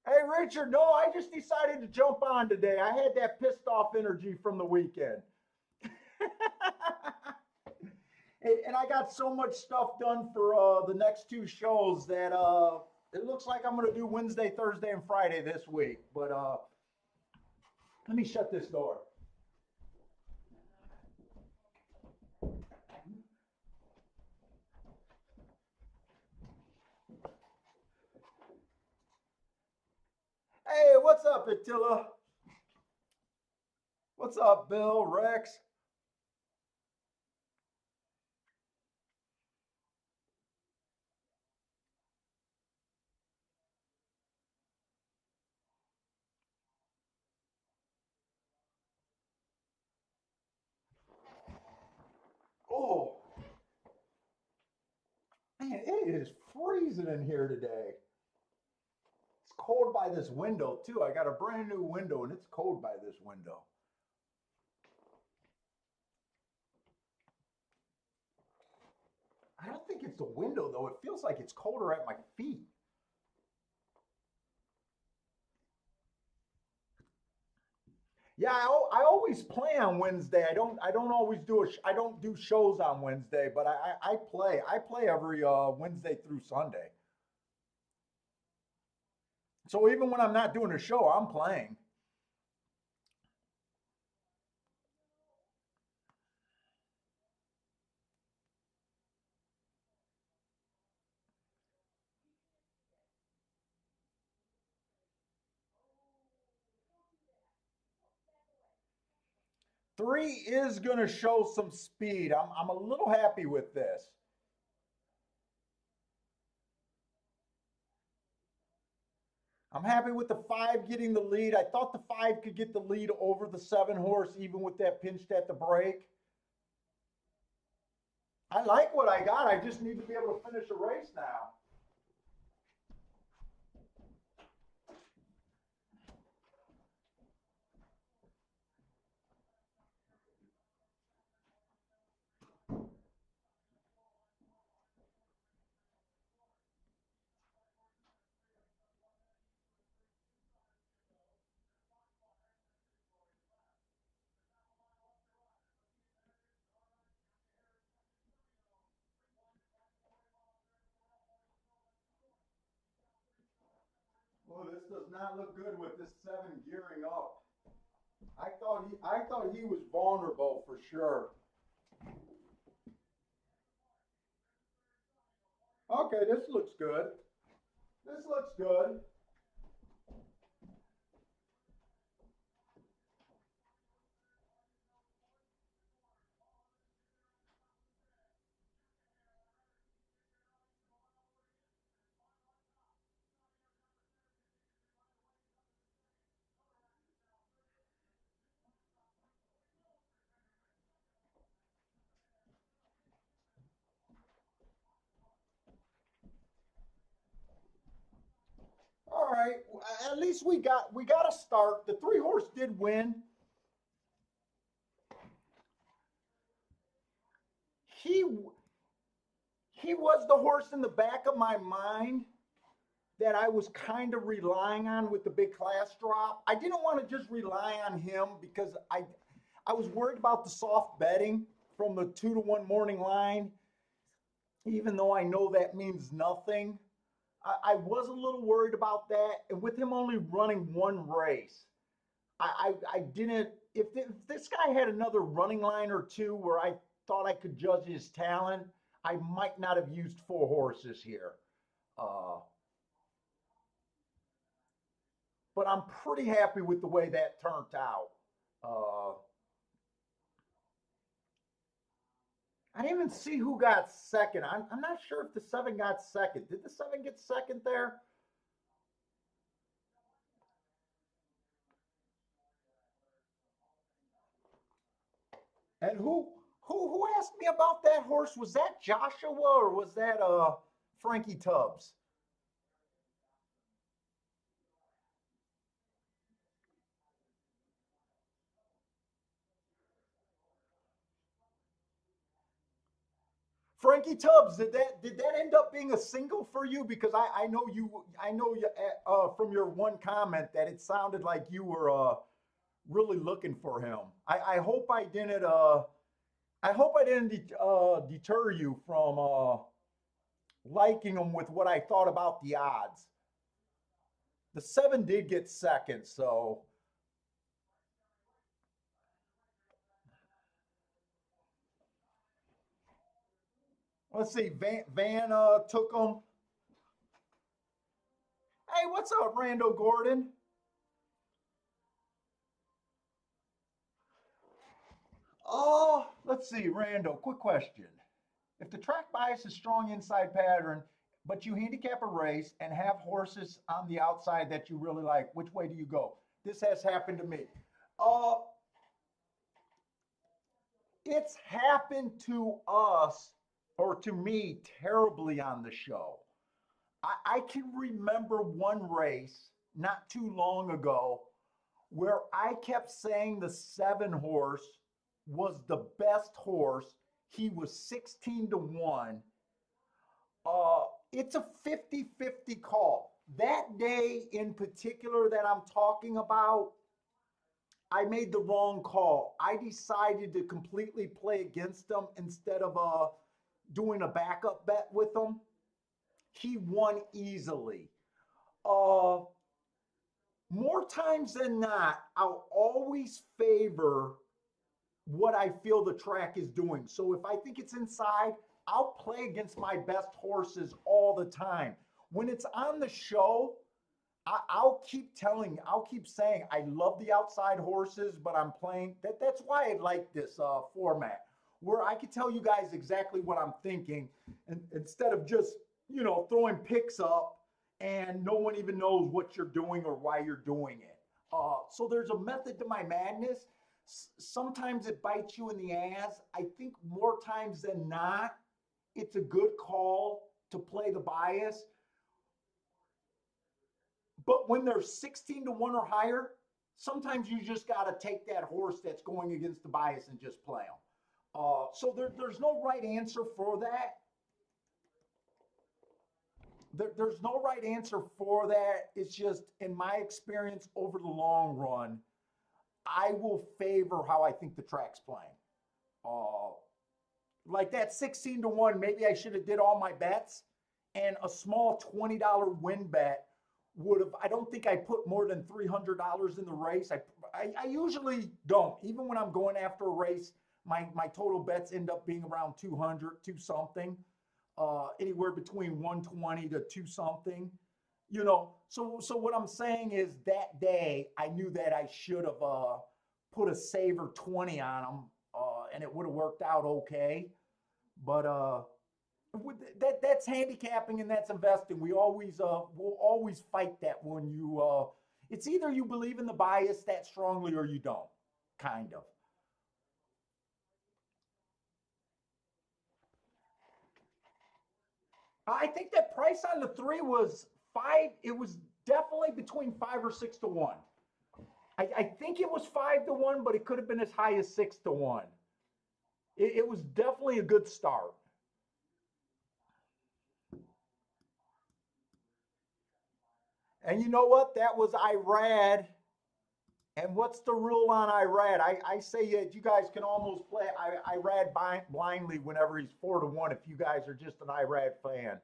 [SPEAKER 1] Hey, Richard, no, I just decided to jump on today. I had that pissed off energy from the weekend. And I got so much stuff done for the next two shows that it looks like I'm going to do Wednesday, Thursday, and Friday this week. But let me shut this door. Hey, what's up, Attila? What's up, Bill, Rex? Oh, man, it is freezing in here today. It's cold by this window, too. I got a brand new window, and it's cold by this window. I don't think it's the window, though. It feels like it's colder at my feet. Yeah, I always play on Wednesday. I don't always do I don't do shows on Wednesday, but I play. I play every Wednesday through Sunday. So even when I'm not doing a show, I'm playing. Three is going to show some speed. I'm a little happy with this. I'm happy with the five getting the lead. I thought the five could get the lead over the seven horse, even with that pinched at the break. I like what I got. I just need to be able to finish a race now. Well, this does not look good with this seven gearing up. I thought he was vulnerable for sure. Okay, this looks good. This looks good. All right. At least we got a start. The three horse did win. He he was the horse in the back of my mind that I was kind of relying on with the big class drop. I didn't want to just rely on him because I was worried about the soft betting from the 2-to-1 morning line, even though I know that means nothing. I was a little worried about that. And with him only running one race, I didn't. If this guy had another running line or two where I thought I could judge his talent, I might not have used four horses here. Uh, but I'm pretty happy with the way that turned out. Uh, I didn't even see who got second. I'm not sure if the seven got second. Did the seven get second there? And who asked me about that horse? Was that Joshua or was that Frankie Tubbs? Frankie Tubbs, did that end up being a single for you? Because I know you from your one comment that it sounded like you were really looking for him. I hope I didn't I hope I didn't deter you from liking them with what I thought about the odds. The 7 did get second, so let's see. Van took them. Hey, what's up, Rando Gordon? Oh, let's see, Rando. Quick question. If the track bias is strong inside pattern, but you handicap a race and have horses on the outside that you really like, which way do you go? This has happened to me. Uh, it's happened to us or to me terribly on the show. I can remember one race not too long ago where I kept saying the 7 horse was the best horse. He was 16 to 1. It's a 50-50 call. That day in particular that I'm talking about, I made the wrong call. I decided to completely play against him instead of doing a backup bet with him. He won easily. Uh, More times than not, I'll always favor what I feel the track is doing. So if I think it's inside, I'll play against my best horses all the time. When it's on the show, I'll keep saying, I love the outside horses, but I'm playing. That's why I like this format, where I can tell you guys exactly what I'm thinking, and instead of just throwing picks up and no one even knows what you're doing or why you're doing it. So there's a method to my madness. Sometimes it bites you in the ass. I think more times than not, it's a good call to play the bias. But when they're 16 to 1 or higher, sometimes you just got to take that horse that's going against the bias and just play them. So there's no right answer for that. There's no right answer for that. It's just, in my experience, over the long run, I will favor how I think the track's playing. Uh, like that 16 to 1, maybe I should have did all my bets, and a small $20 win bet would have, I don't think I put more than $300 in the race. I usually don't. Even when I'm going after a race, my total bets end up being around 200, two something, anywhere between 120 to two something. So what I'm saying is that day I knew that I should have put a saver 20 on them, and it would have worked out okay. But that's handicapping and that's investing. We'll always fight that when it's either you believe in the bias that strongly or you don't, kind of. I think that price on the 3 was 5. It was definitely between 5 or 6 to 1. I think it was 5 to 1, but it could have been as high as 6 to 1. It was definitely a good start. And you know what? That was Irad. And what's the rule on Irad? I say you guys can almost play Irad blindly whenever he's 4 to 1 if you guys are just an Irad fan.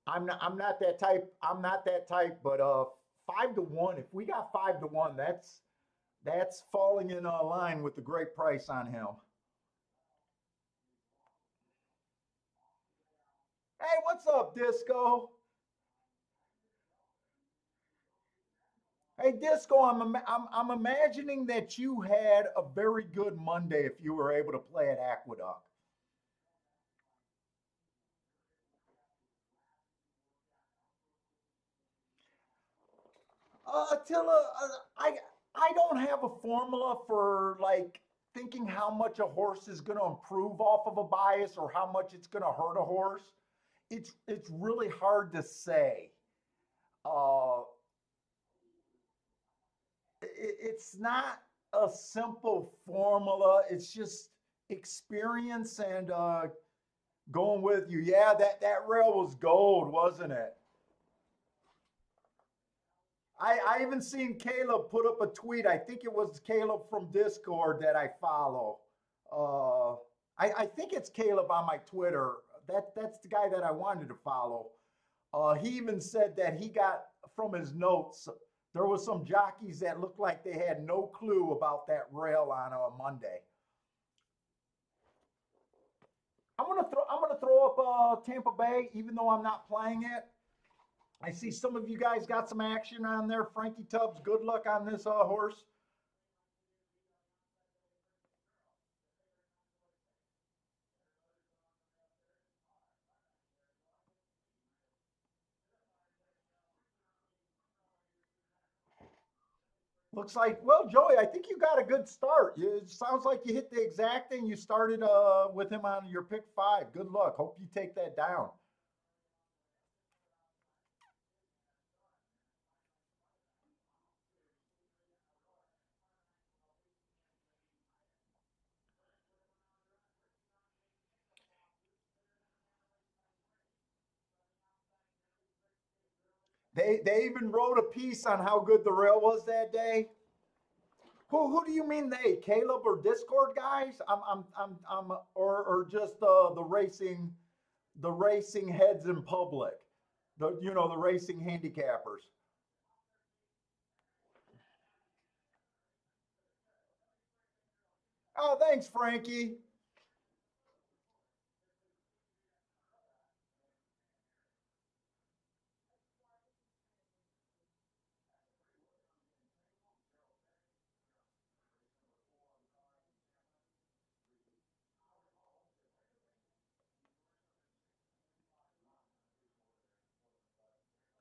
[SPEAKER 1] I'm not that type. I'm not that type, but 5 to 1. If we got 5 to 1, that's falling in line with the great price on him. Hey, what's up, Disco? Hey, Disco, I'm imagining that you had a very good Monday if you were able to play at Aqueduct. Attila, I don't have a formula for like thinking how much a horse is going to improve off of a bias or how much it's going to hurt a horse. It's really hard to say. Uh, it's not a simple formula. It's just experience and going with you. Yeah, that rail was gold, wasn't it? I even seen Caleb put up a tweet. I think it was Caleb from Discord that I follow. Uh, I think it's Caleb on my Twitter. That's the guy that I wanted to follow. He even said that he got from his notes there was some jockeys that looked like they had no clue about that rail on a Monday. I'm gonna throw up Tampa Bay, even though I'm not playing it. I see some of you guys got some action on there. Frankie Tubbs, good luck on this horse. Looks like, well, Joey, I think you got a good start. It sounds like you hit the exact thing. You started with him on your pick five. Good luck. Hope you take that down. They even wrote a piece on how good the rail was that day. Who do you mean they? Caleb or Discord guys? I'm or just the racing heads in public. The racing handicappers. Oh, thanks, Frankie.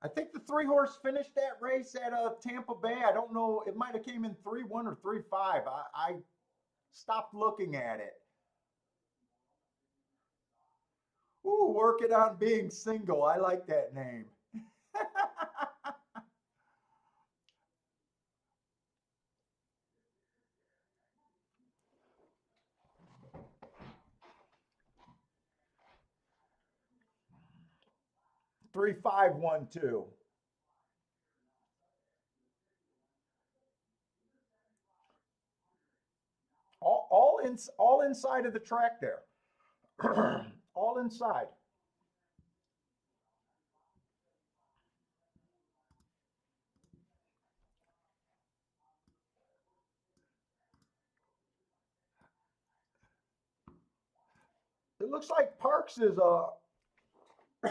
[SPEAKER 1] I think the three horse finished that race at Tampa Bay. I don't know. It might have came in 3-1 or 3-5. I stopped looking at it. Ooh, working on being single. I like that name. 3-5-1-2. All inside of the track there. All inside. It looks like Parks is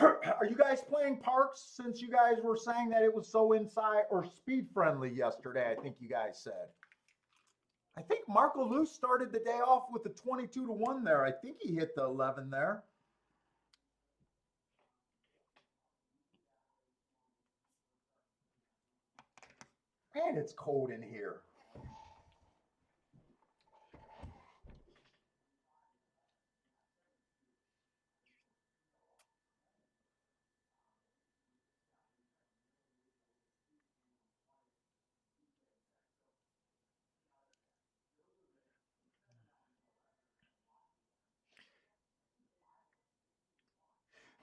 [SPEAKER 1] are you guys playing Parks since you guys were saying that it was so inside or speed friendly yesterday? I think you guys said. I think Marco Luce started the day off with the 22-1 there. I think he hit the 11 there. Man, it's cold in here.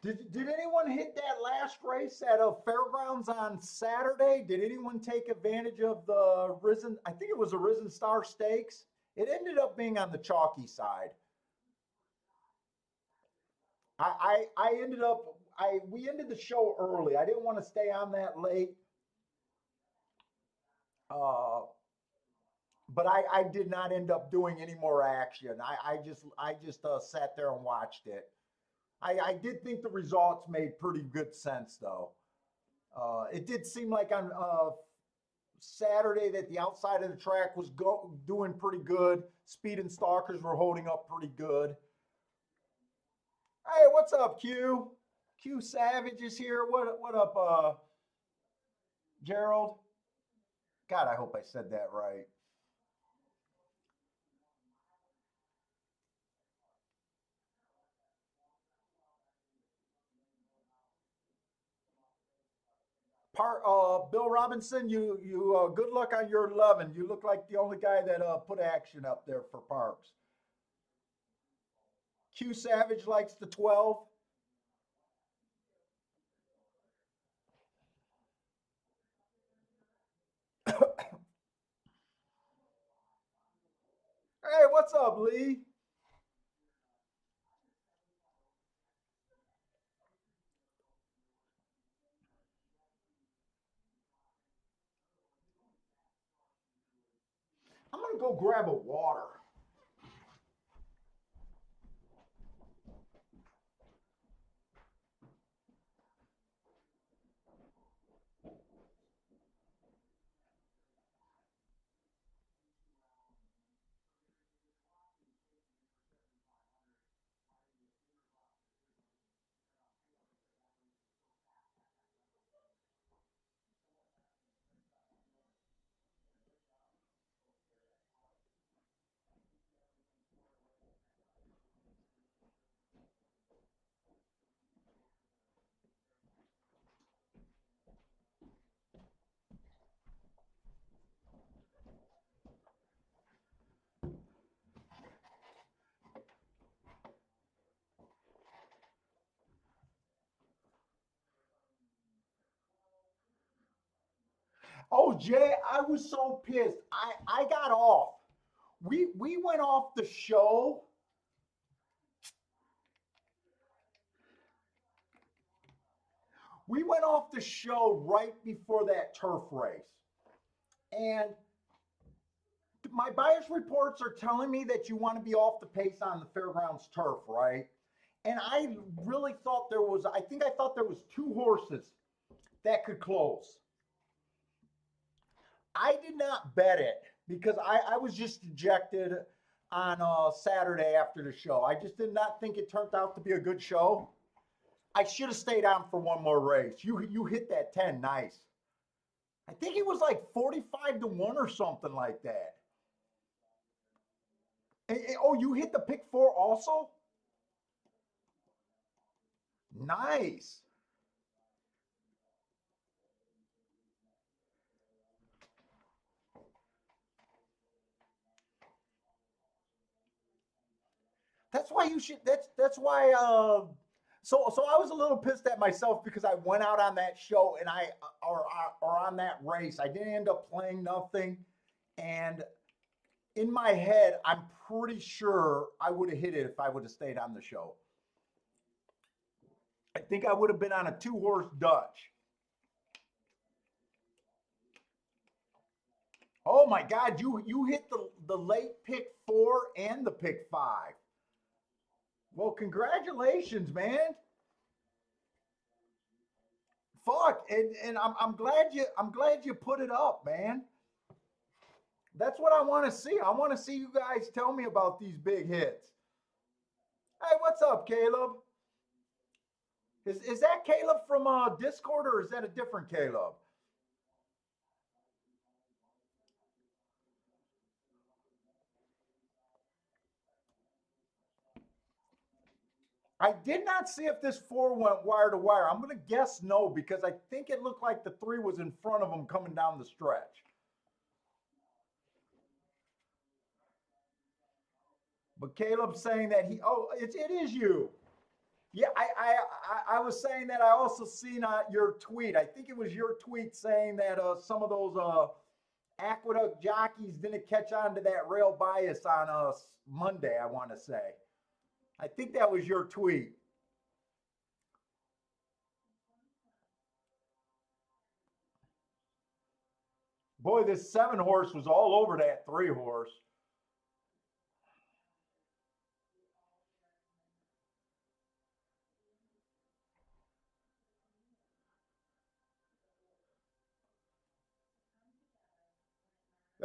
[SPEAKER 1] Did anyone hit that last race at a fairgrounds on Saturday? Did anyone take advantage of the Risen? I think it was a Risen Star Stakes. It ended up being on the chalky side. I ended up I we ended the show early. I didn't want to stay on that late. Uh, but I did not end up doing any more action. I just sat there and watched it. I did think the results made pretty good sense though. It did seem like on Saturday that the outside of the track was doing pretty good. Speed and Stalkers were holding up pretty good. Hey, what's up, Q? Q Savage is here. What up, Gerald? God, I hope I said that right. Bill Robinson, you good luck on your 11. You look like the only guy that put action up there for Parks. Q Savage likes the 12. Hey, what's up, Lee? gonna go grab a water. Oh, Jay, I was so pissed. I got off. We went off the show. We went off the show right before that turf race. And my bias reports are telling me that you want to be off the pace on the fairgrounds turf, right? And I really thought there was, I think I thought there was two horses that could close. I did not bet it because I was just dejected on Saturday after the show. I just did not think it turned out to be a good show. I should have stayed on for one more race. You hit that 10 nice. I think it was like 45 to 1 or something like that. Oh, you hit the pick four also? Nice. That's why you should. That's why. So I was a little pissed at myself because I went out on that show and or on that race. I didn't end up playing nothing, and in my head, I'm pretty sure I would have hit it if I would have stayed on the show. I think I would have been on a two horse Dutch. Oh my God, you hit the late pick four and the pick five. Well, congratulations, man. Fuck, and I'm glad you put it up, man. That's what I want to see. I want to see you guys tell me about these big hits. Hey, what's up, Caleb? Is that Caleb from Discord or is that a different Caleb? I did not see if this four went wire to wire. I'm going to guess no because I think it looked like the three was in front of him coming down the stretch. But Caleb's saying that it is you. Yeah, I was saying that I also seen your tweet. I think it was your tweet saying that some of those aqueduct jockeys didn't catch on to that rail bias on Monday. I want to say. I think that was your tweet. Boy, this seven horse was all over that three horse.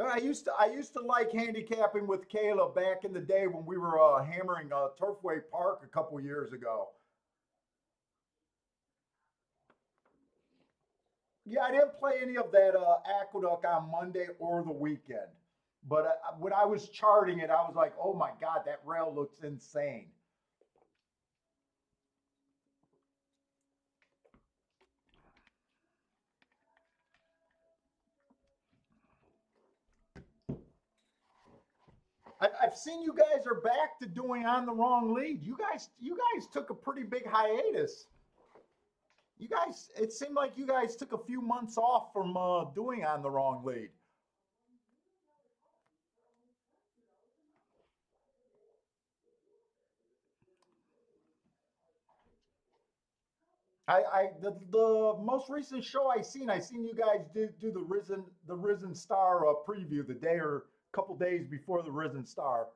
[SPEAKER 1] I used to like handicapping with Caleb back in the day when we were hammering Turfway Park a couple years ago. Yeah, I didn't play any of that Aqueduct on Monday or the weekend. But when I was charting it, I was like, oh my God, that rail looks insane. I've seen you guys are back to doing on the wrong lead. You guys took a pretty big hiatus. You guys, it seemed like you guys took a few months off from doing on the wrong lead. The most recent show I seen you guys do the Risen Star preview the day or couple days before the Risen Star.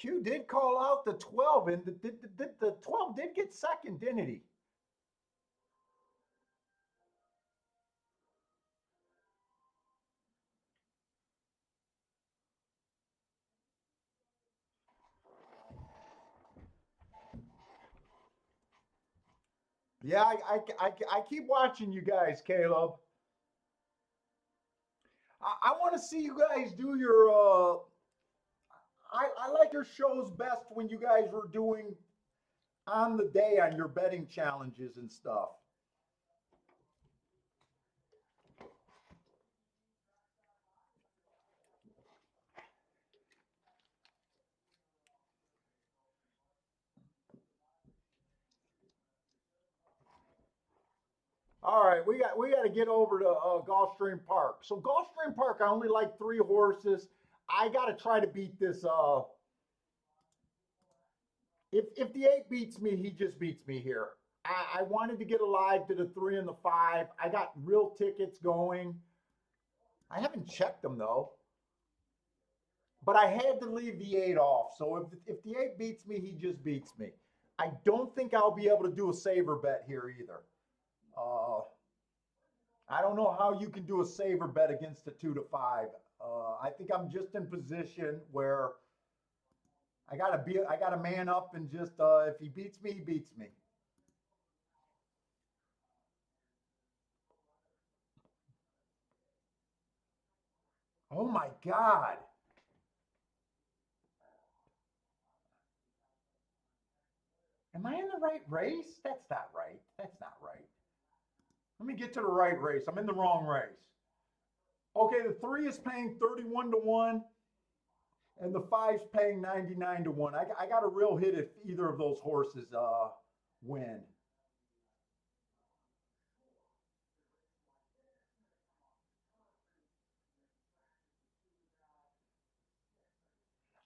[SPEAKER 1] Q did call out the 12, and the 12 did get second, didn't he? Yeah, I keep watching you guys, Caleb. I want to see you guys do your. I like your shows best when you guys were doing on the day on your betting challenges and stuff. All right, we got to get over to Gulfstream Park. So Gulfstream Park, I only like three horses. I got to try to beat this. If the eight beats me, he just beats me here. I wanted to get alive to the three and the five. I got real tickets going. I haven't checked them though, but I had to leave the eight off. So if the eight beats me, he just beats me. I don't think I'll be able to do a saver bet here either. Uh, I don't know how you can do a saver bet against a 2 to 5. I think I'm just in position where I gotta man up and just if he beats me, he beats me. Oh my God. Am I in the right race? That's not right. That's not right. Let me get to the right race. I'm in the wrong race. Okay, the three is paying 31 to 1, and the five's paying 99 to 1. I got a real hit if either of those horses win.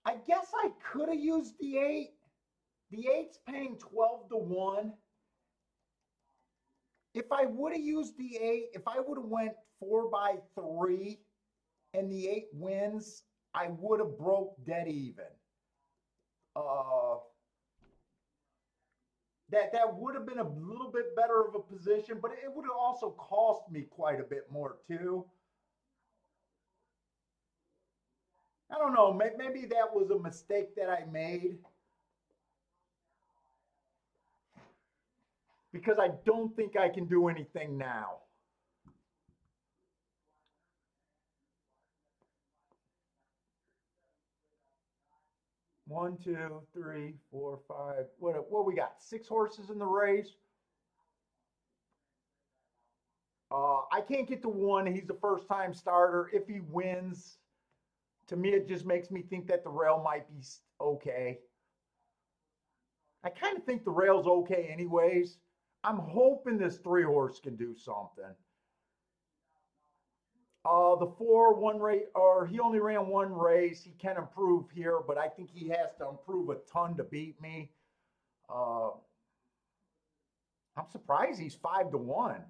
[SPEAKER 1] I guess I could have used the eight. The eight's paying 12 to 1. If I would have used the eight, if I would have went 4 by 3 and the eight wins, I would have broke dead even. Uh, that would have been a little bit better of a position, but it would have also cost me quite a bit more too. I don't know. Maybe that was a mistake that I made because I don't think I can do anything now. 1, 2, 3, 4, 5. What we got? 6 horses in the race. I can't get to one. He's a first time starter. If he wins, to me, it just makes me think that the rail might be okay. I kind of think the rail's okay, anyways. I'm hoping this three horse can do something. The four, one race, or he only ran one race. He can improve here, but I think he has to improve a ton to beat me. Uh, I'm surprised he's 5 to 1.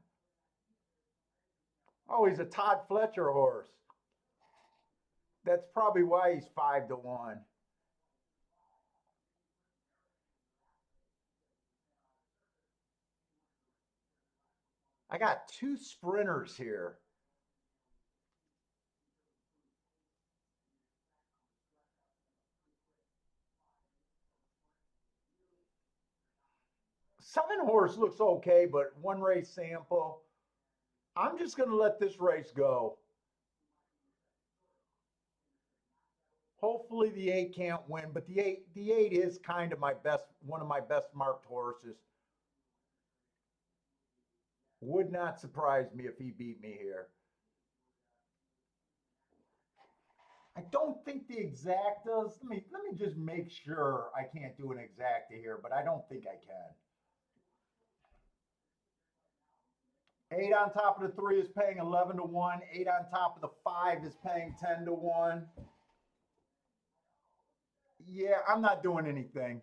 [SPEAKER 1] Oh, he's a Todd Fletcher horse. That's probably why he's 5 to 1. I got two sprinters here. Seven horse looks okay, but one race sample. I'm just going to let this race go. Hopefully the eight can't win, but the eight is kind of my best, one of my best marked horses. Would not surprise me if he beat me here. I don't think the exactas. Let me just make sure I can't do an exacta here, but I don't think I can. Eight on top of the three is paying 11 to 1. Eight on top of the five is paying 10 to 1. Yeah, I'm not doing anything.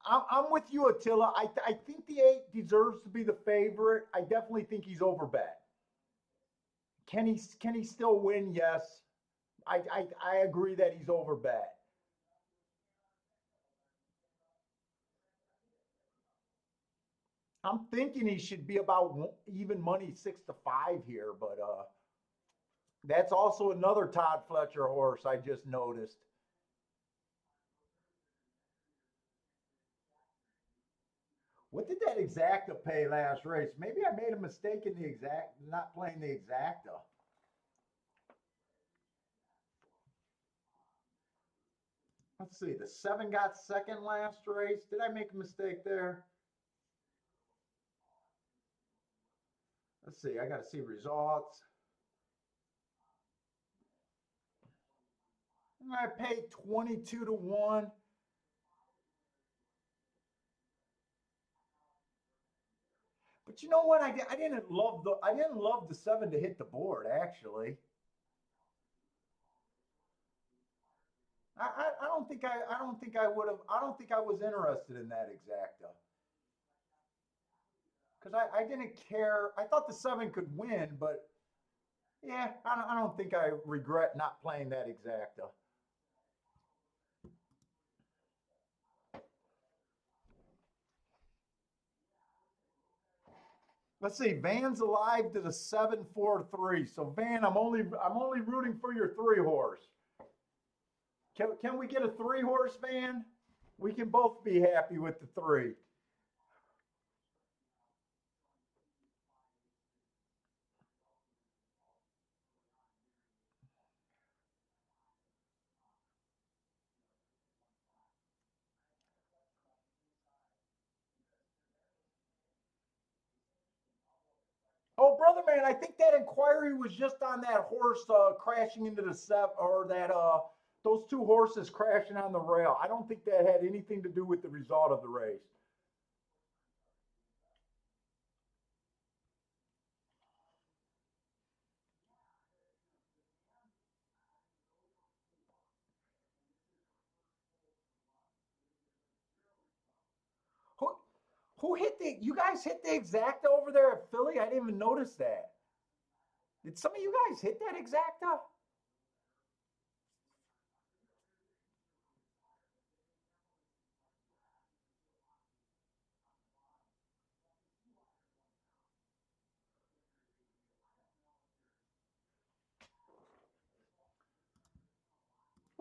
[SPEAKER 1] I'm with you, Attila. I think the eight deserves to be the favorite. I definitely think he's overbet. Can he still win? Yes. I agree that he's overbet. I'm thinking he should be about even money 6 to 5 here, but that's also another Todd Fletcher horse I just noticed. What did that exacta pay last race? Maybe I made a mistake in the exact, not playing the exacta. Let's see. The seven got second last race. Did I make a mistake there? Let's see. I got to see results. I paid 22 to 1. But you know what? I didn't love the seven to hit the board actually. I don't think I would have I don't think I was interested in that exacta. Because I didn't care. I thought the seven could win, but yeah, I don't think I regret not playing that exacta. Let's see. Van's alive to the 7-4-3. So Van, I'm only rooting for your three horse. Can we get a three horse, Van? We can both be happy with the three. Oh, brother man, I think that inquiry was just on that horse crashing into the seven, or that those two horses crashing on the rail. I don't think that had anything to do with the result of the race. Who who hit the? You guys hit the exacta over there at Philly? I didn't even notice that. Did some of you guys hit that exacta?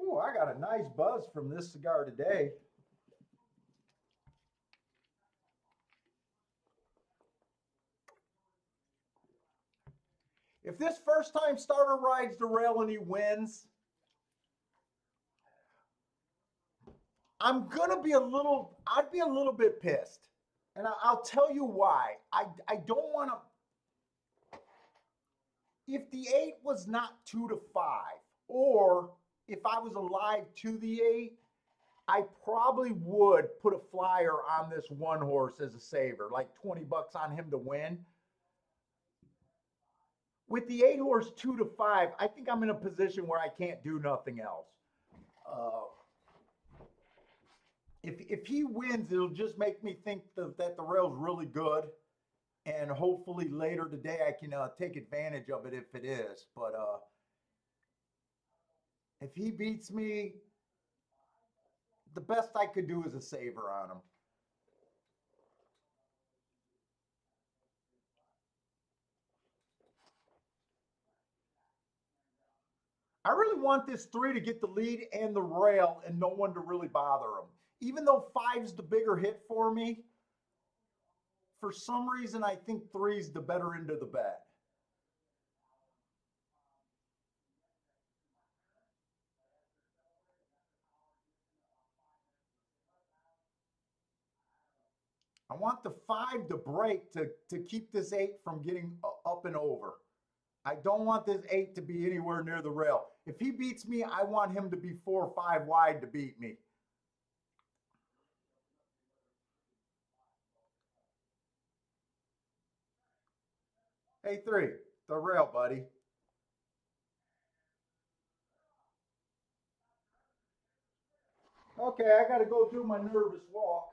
[SPEAKER 1] Oh, I got a nice buzz from this cigar today. If this first time starter rides the rail and he wins, I'd be a little bit pissed. And I'll tell you why. I don't want to, if the eight was not 2 to 5, or if I was alive to the eight, I probably would put a flyer on this one horse as a saver, like 20 bucks on him to win. With the eight horse 2 to 5, I think I'm in a position where I can't do nothing else. Uh, if he wins, it'll just make me think that the rail's really good, and hopefully later today I can take advantage of it if it is. But if he beats me, the best I could do is a saver on him. I really want this three to get the lead and the rail and no one to really bother him. Even though five's the bigger hit for me, for some reason I think three's the better end of the bet. I want the five to break to keep this eight from getting up and over. I don't want this 8 to be anywhere near the rail. If he beats me, I want him to be 4 or 5 wide to beat me. Hey, 3, the rail, buddy. Okay, I got to go do my nervous walk.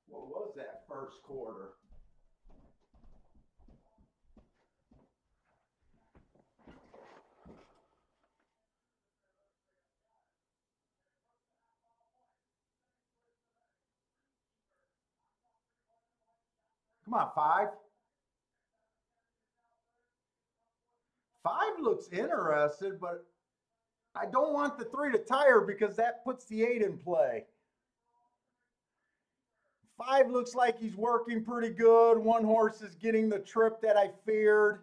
[SPEAKER 1] What was that first quarter? Come on, 5. 5 looks interested, but I don't want the 3 to tire because that puts the 8 in play. 5 looks like he's working pretty good. One horse is getting the trip that I feared.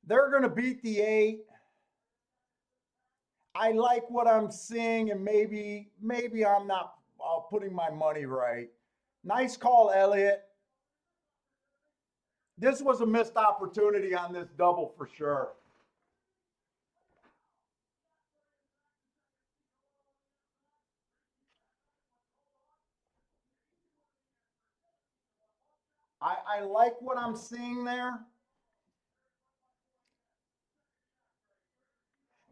[SPEAKER 1] They're going to beat the 8. I like what I'm seeing, and maybe I'm not putting my money right. Nice call, Elliot. This was a missed opportunity on this double for sure. I like what I'm seeing there.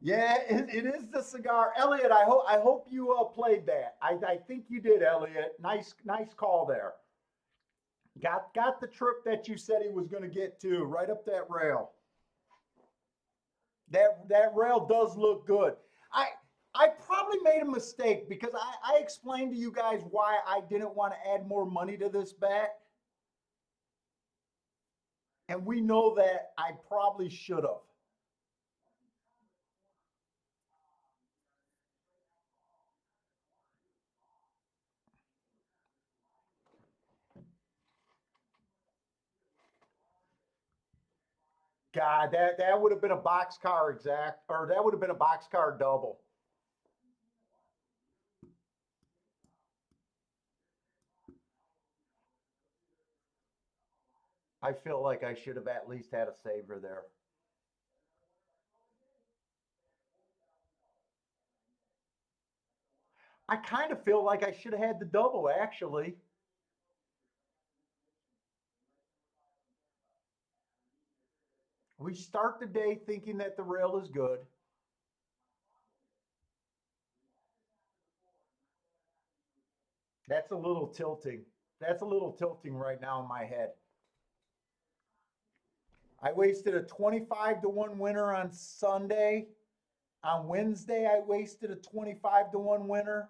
[SPEAKER 1] Yeah, it is the cigar, Elliot. I hope you played that. I think you did, Elliot. Nice call there. Got the trip that you said he was going to get to, right up that rail. That rail does look good. I I probably made a mistake because I explained to you guys why I didn't want to add more money to this bet, and we know that I probably should have. God, that would have been a boxcar exact, or that would have been a boxcar double. I feel like I should have at least had a saver there. I kind of feel like I should have had the double actually. We start the day thinking that the rail is good. That's a little tilting. That's a little tilting right now in my head. I wasted a 25 to 1 winner on Sunday. On Wednesday, I wasted a 25 to 1 winner.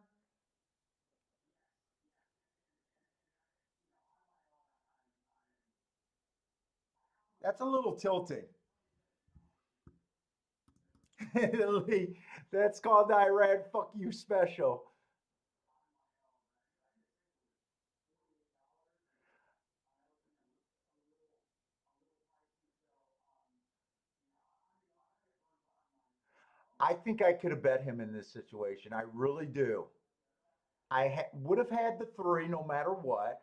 [SPEAKER 1] That's a little tilting. That's called Irad Fuck You Special. I think I could have bet him in this situation. I really do. Would have had the 3 no matter what.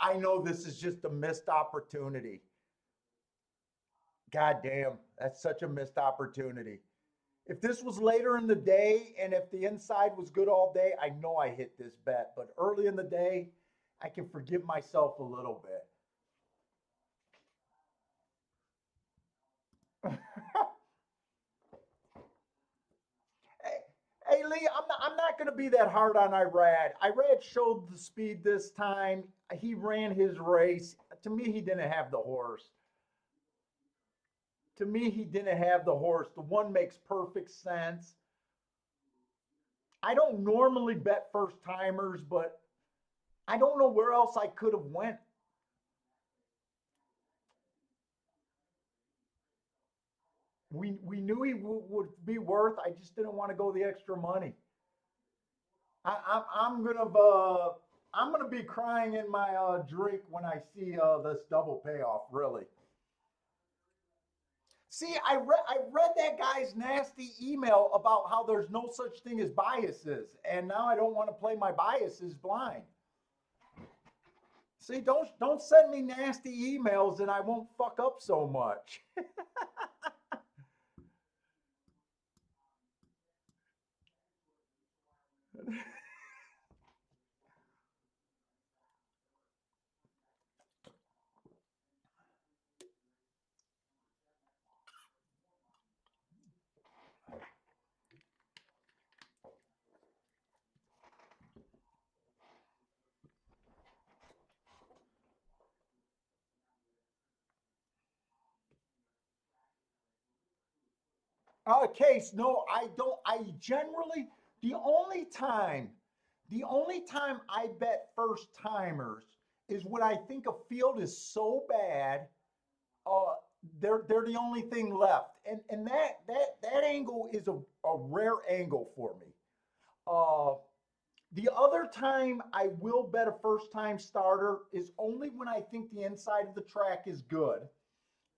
[SPEAKER 1] I know this is just a missed opportunity. God damn, that's such a missed opportunity. If this was later in the day and if the inside was good all day, I know I hit this bet. But early in the day, I can forgive myself a little bit. Hey, hey, Lee, I'm not going to be that hard on Irad. Irad showed the speed this time. He ran his race. To me, he didn't have the horse. To me, he didn't have the horse. The one makes perfect sense. I don't normally bet first timers, but I don't know where else I could have went. We knew he would be worth. I just didn't want to go the extra money. I'm gonna I'm gonna be crying in my drink when I see this double payoff. Really. See, I read that guy's nasty email about how there's no such thing as biases, and now I don't want to play my biases blind. See, don't send me nasty emails, and I won't fuck up so much. Case, no, I don't. I generally the only time, the only time I bet first timers is when I think a field is so bad, uh, they're the only thing left, and that angle is a rare angle for me. Uh, the other time I will bet a first time starter is only when I think the inside of the track is good,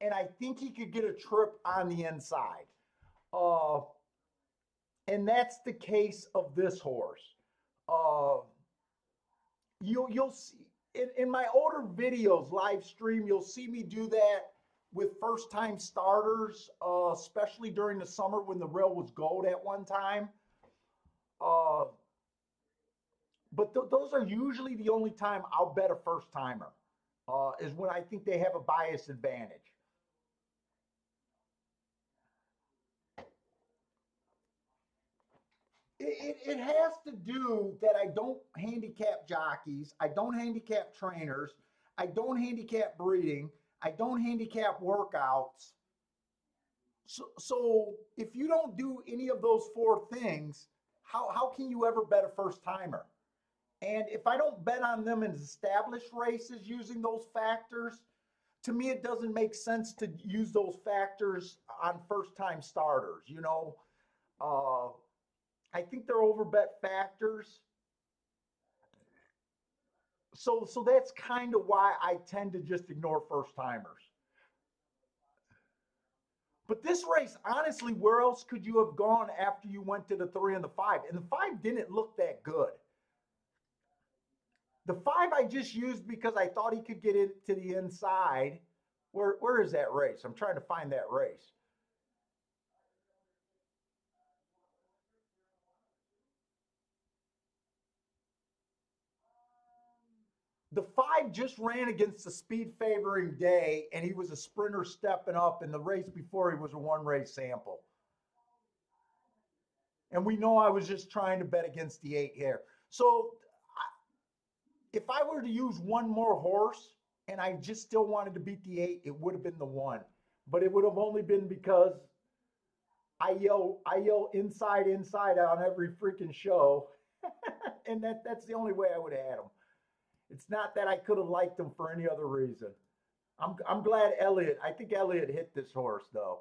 [SPEAKER 1] and I think he could get a trip on the inside. Uh, and that's the case of this horse. Uh, you'll see in my older videos, live stream, you'll see me do that with first time starters, especially during the summer when the rail was gold at one time. Uh, but those are usually the only time I'll bet a first timer. Is when I think they have a bias advantage. It has to do that I don't handicap jockeys, I don't handicap trainers, I don't handicap breeding, I don't handicap workouts. So if you don't do any of those four things, how can you ever bet a first timer? And if I don't bet on them in established races using those factors, to me it doesn't make sense to use those factors on first time starters. Uh, I think they're overbet factors. So that's kind of why I tend to just ignore first timers. But this race, honestly, where else could you have gone after you went to the three and the five? And the five didn't look that good. The five I just used because I thought he could get it to the inside. Where is that race? I'm trying to find that race. The five just ran against the speed favoring day, and he was a sprinter stepping up. In the race before, he was a one race sample. And we know I was just trying to bet against the eight here. So if I were to use one more horse and I just still wanted to beat the eight, it would have been the one. But it would have only been because I yell inside, inside on every freaking show. And that's the only way I would have had him. It's not that I could have liked him for any other reason. I'm glad Elliott. I think Elliott hit this horse though.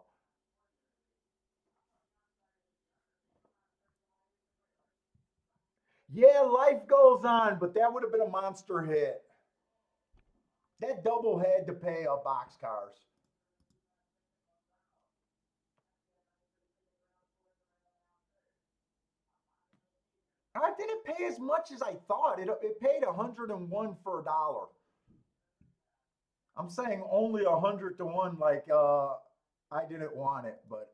[SPEAKER 1] Yeah, life goes on, but that would have been a monster hit. That double had to pay boxcars. I didn't pay as much as I thought. It paid 101 for a dollar. I'm saying only 100 to 1, like I didn't want it, but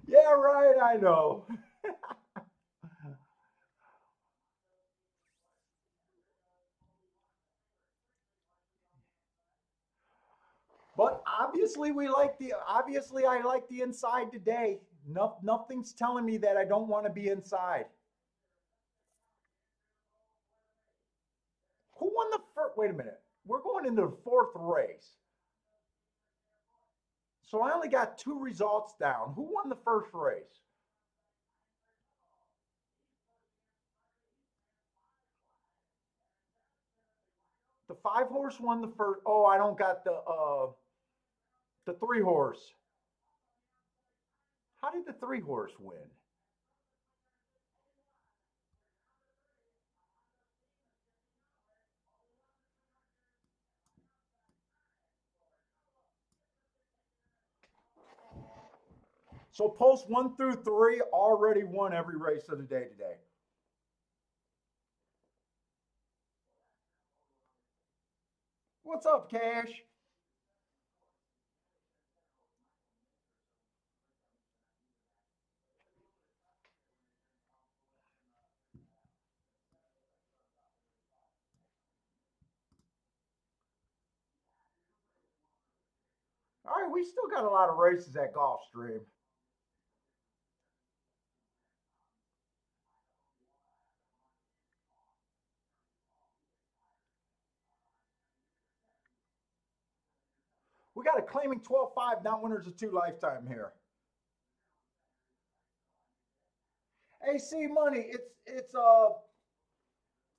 [SPEAKER 1] yeah, right. I know. But obviously I like the inside today. No, nothing's telling me that I don't want to be inside. Who won the first? Wait a minute. We're going into the fourth race. So I only got two results down. Who won the first race? The 5-horse won the first. Oh, I don't got the 3-horse. How did the 3-horse win? So post 1 through 3 already won every race of the day today. What's up, Cash? All right, we still got a lot of races at Gulfstream. We got a claiming 12-5, not winners of 2 lifetime here. AC money, it's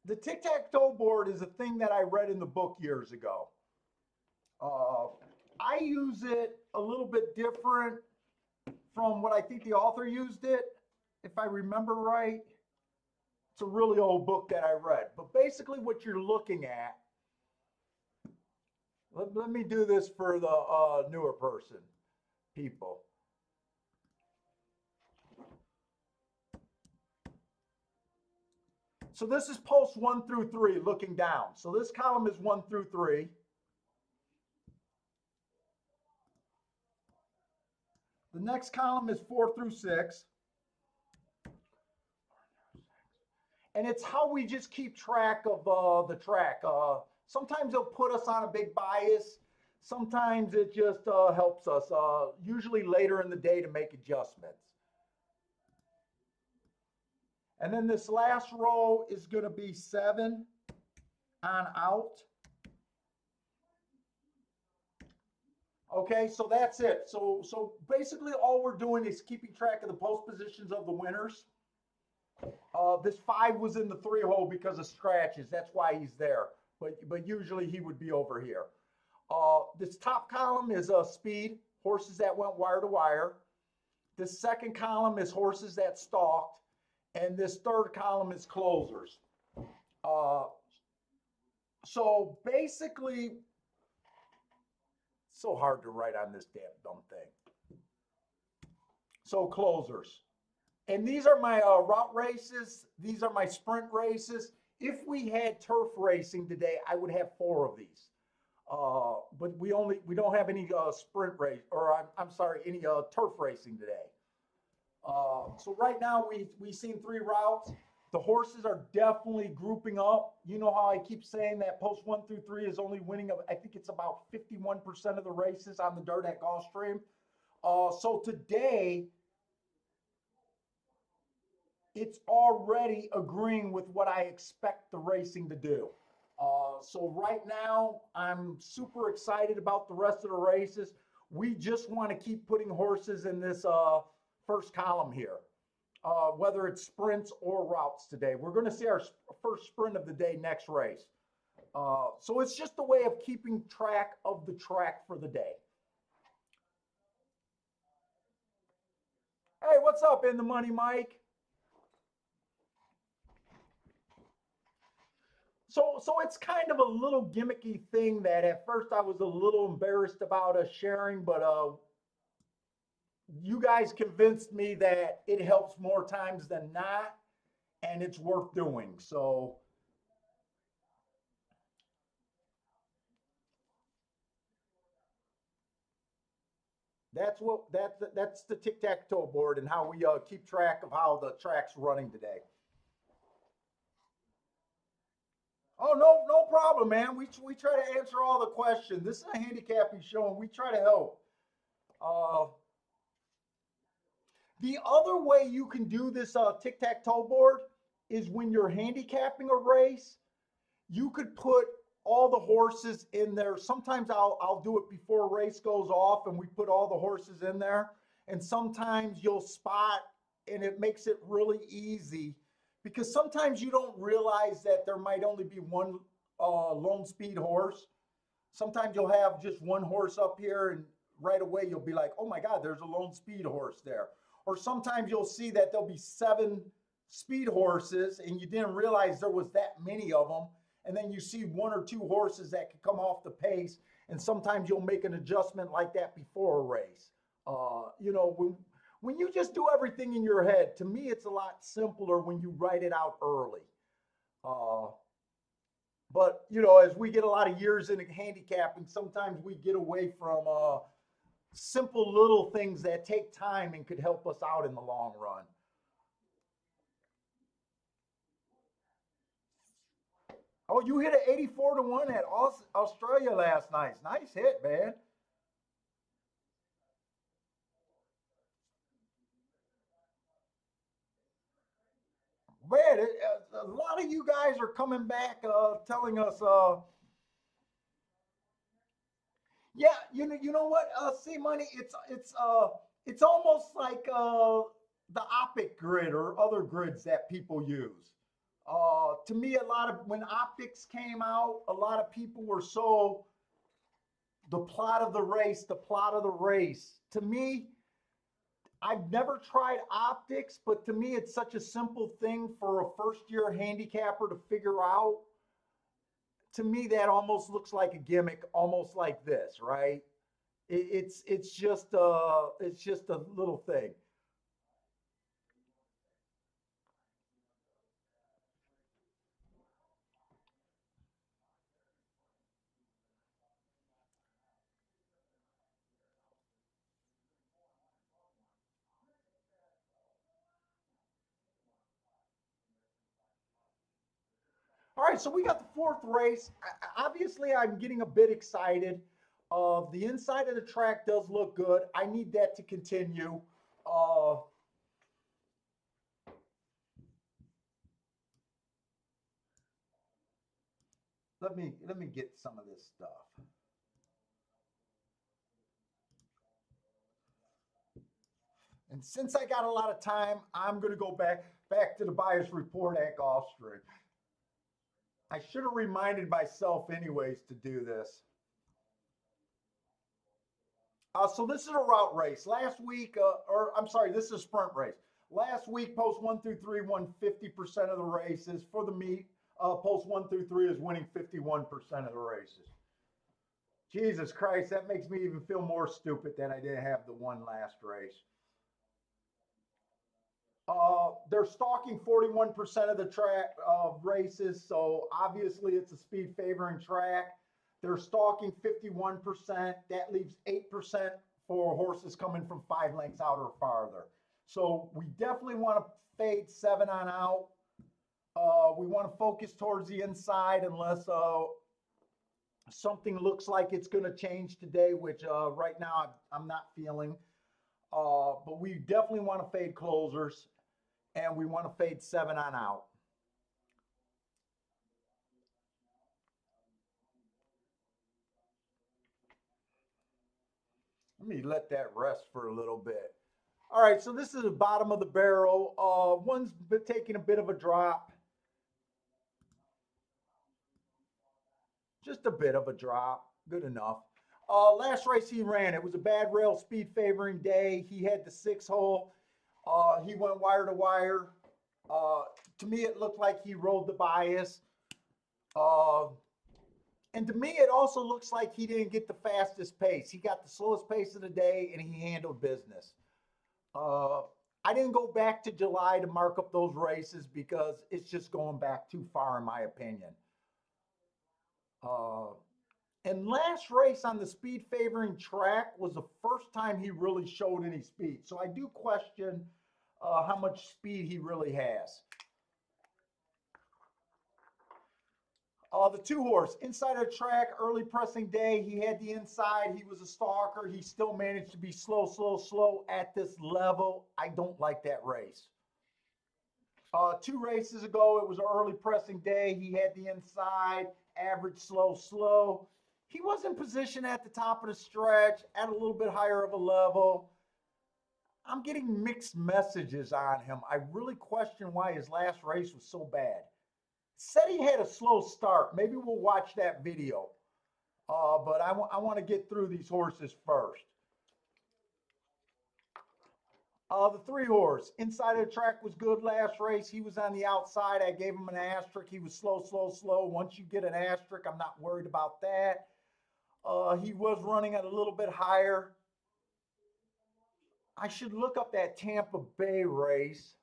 [SPEAKER 1] the tic tac toe board is a thing that I read in the book years ago. Uh, I use it a little bit different from what I think the author used it, if I remember right. It's a really old book that I read. But basically, what you're looking at, let me do this for the newer person, people. So this is post 1 through 3 looking down. So this column is 1 through 3. The next column is 4 through 6. And it's how we just keep track of the track. Sometimes they'll put us on a big bias. Sometimes it just helps us, usually later in the day, to make adjustments. And then this last row is going to be 7 on out. Okay, so that's it. So basically all we're doing is keeping track of the post positions of the winners. This 5 was in the 3 hole because of scratches. That's why he's there. But usually he would be over here. This top column is speed, horses that went wire to wire. This second column is horses that stalked. And this third column is closers. So basically, it's so hard to write on this damn dumb thing. So closers. And these are my route races. These are my sprint races. If we had turf racing today, I would have 4 of these. But we don't have any sprint race, or I'm sorry, any turf racing today. So right now we've seen 3 routes. The horses are definitely grouping up. You know how I keep saying that post 1 through 3 is only winning, I think it's about 51% of the races on the dirt at Gulfstream. So today, it's already agreeing with what I expect the racing to do. So right now, I'm super excited about the rest of the races. We just want to keep putting horses in this first column here, whether it's sprints or routes today. We're going to see our first sprint of the day next race. So it's just a way of keeping track of the track for the day. Hey, what's up, In the Money, Mike? So it's kind of a little gimmicky thing that at first I was a little embarrassed about us sharing, but you guys convinced me that it helps more times than not, and it's worth doing. So that's the tic tac toe board and how we keep track of how the track's running today. Oh, no problem, man. We try to answer all the questions. This is a handicapping show, and we try to help. Uh, the other way you can do this tic tac toe board is when you're handicapping a race, you could put all the horses in there. Sometimes I'll do it before a race goes off, and we put all the horses in there. And sometimes you'll spot, and it makes it really easy because sometimes you don't realize that there might only be one lone speed horse. Sometimes you'll have just one horse up here, and right away you'll be like, oh my God, there's a lone speed horse there. Or sometimes you'll see that there'll be 7 speed horses and you didn't realize there was that many of them. And then you see 1 or 2 horses that can come off the pace. And sometimes you'll make an adjustment like that before a race. When you just do everything in your head, to me, it's a lot simpler when you write it out early. Uh, but as we get a lot of years into handicapping, sometimes we get away from simple little things that take time and could help us out in the long run. Oh, you hit an 84 to 1 at Australia last night. Nice hit, man. Man, a lot of you guys are coming back telling us, yeah, you know what? See, money. It's almost like the Optic grid or other grids that people use. To me, a lot of when optics came out, a lot of people were so the plot of the race, the plot of the race. To me, I've never tried optics, but to me, it's such a simple thing for a first year handicapper to figure out. To me, that almost looks like a gimmick, almost like this, right? It's just a little thing. All right, so we got the 4th race. Obviously, I'm getting a bit excited. The inside of the track does look good. I need that to continue. Uh, let me get some of this stuff. And since I got a lot of time, I'm going to go back to the buyer's report at Gulfstream. I should have reminded myself anyways to do this. So this is a route race. Last week, or I'm sorry, this is a sprint race. Last week, post 1 through 3 won 50% of the races. For the meet, post 1 through 3 is winning 51% of the races. Jesus Christ, that makes me even feel more stupid that I didn't have the one last race. They're stalking 41% of the track races, so obviously it's a speed favoring track. They're stalking 51%. That leaves 8% for horses coming from 5 lengths out or farther. So we definitely want to fade 7 on out. We want to focus towards the inside unless something looks like it's going to change today, which right now I'm not feeling. But we definitely want to fade closers and we want to fade 7 on out. Let me let that rest for a little bit. All right, so this is the bottom of the barrel. One's been taking a bit of a drop, just a bit of a drop, good enough. Last race he ran, it was a bad rail speed favoring day. He had the 6 hole. He went wire to wire. Uh, to me, it looked like he rode the bias. Uh, and to me, it also looks like he didn't get the fastest pace. He got the slowest pace of the day, and he handled business. Uh, I didn't go back to July to mark up those races because it's just going back too far, in my opinion. Uh, and last race on the speed favoring track was the first time he really showed any speed. So I do question how much speed he really has. The 2 horse inside of the track, early pressing day. He had the inside. He was a stalker. He still managed to be slow, slow, slow at this level. I don't like that race. 2 races ago, it was an early pressing day. He had the inside, average, slow, slow. He was in position at the top of the stretch, at a little bit higher of a level. I'm getting mixed messages on him. I really question why his last race was so bad. Said he had a slow start. Maybe we'll watch that video. But I want to get through these horses first. The 3 horse inside of the track was good last race. He was on the outside. I gave him an asterisk. He was slow, slow, slow. Once you get an asterisk, I'm not worried about that. He was running at a little bit higher. I should look up that Tampa Bay race.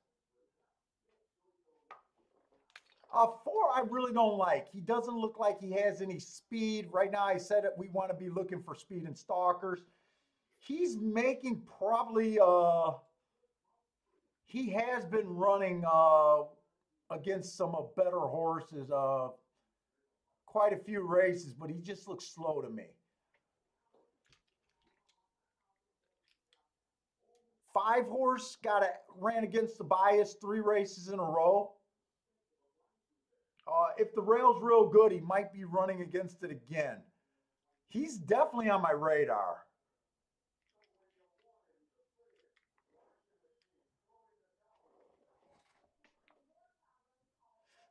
[SPEAKER 1] 4, I really don't like. He doesn't look like he has any speed. Right now, I said it, we want to be looking for speed and stalkers. He's making probably, he has been running against some better horses quite a few races, but he just looks slow to me. 5 horse ran against the bias 3 races in a row. If the rail's real good, he might be running against it again. He's definitely on my radar.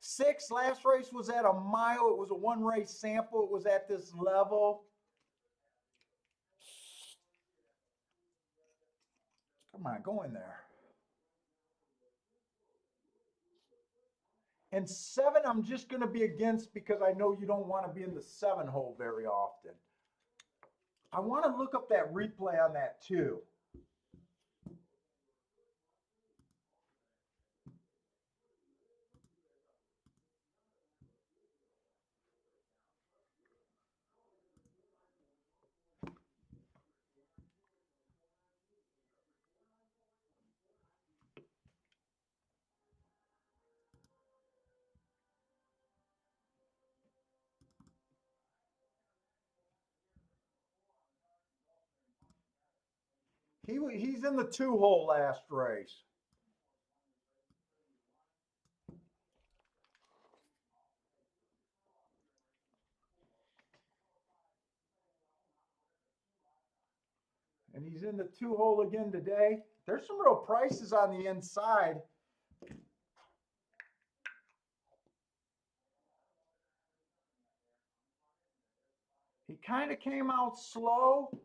[SPEAKER 1] 6, last race was at a mile. It was a 1 race sample. It was at this level. Come on, go in there. And 7, I'm just going to be against because I know you don't want to be in the 7 hole very often. I want to look up that replay on that too. He's in the 2 hole last race. And he's in the 2 hole again today. There's some real prices on the inside. He kind of came out slow.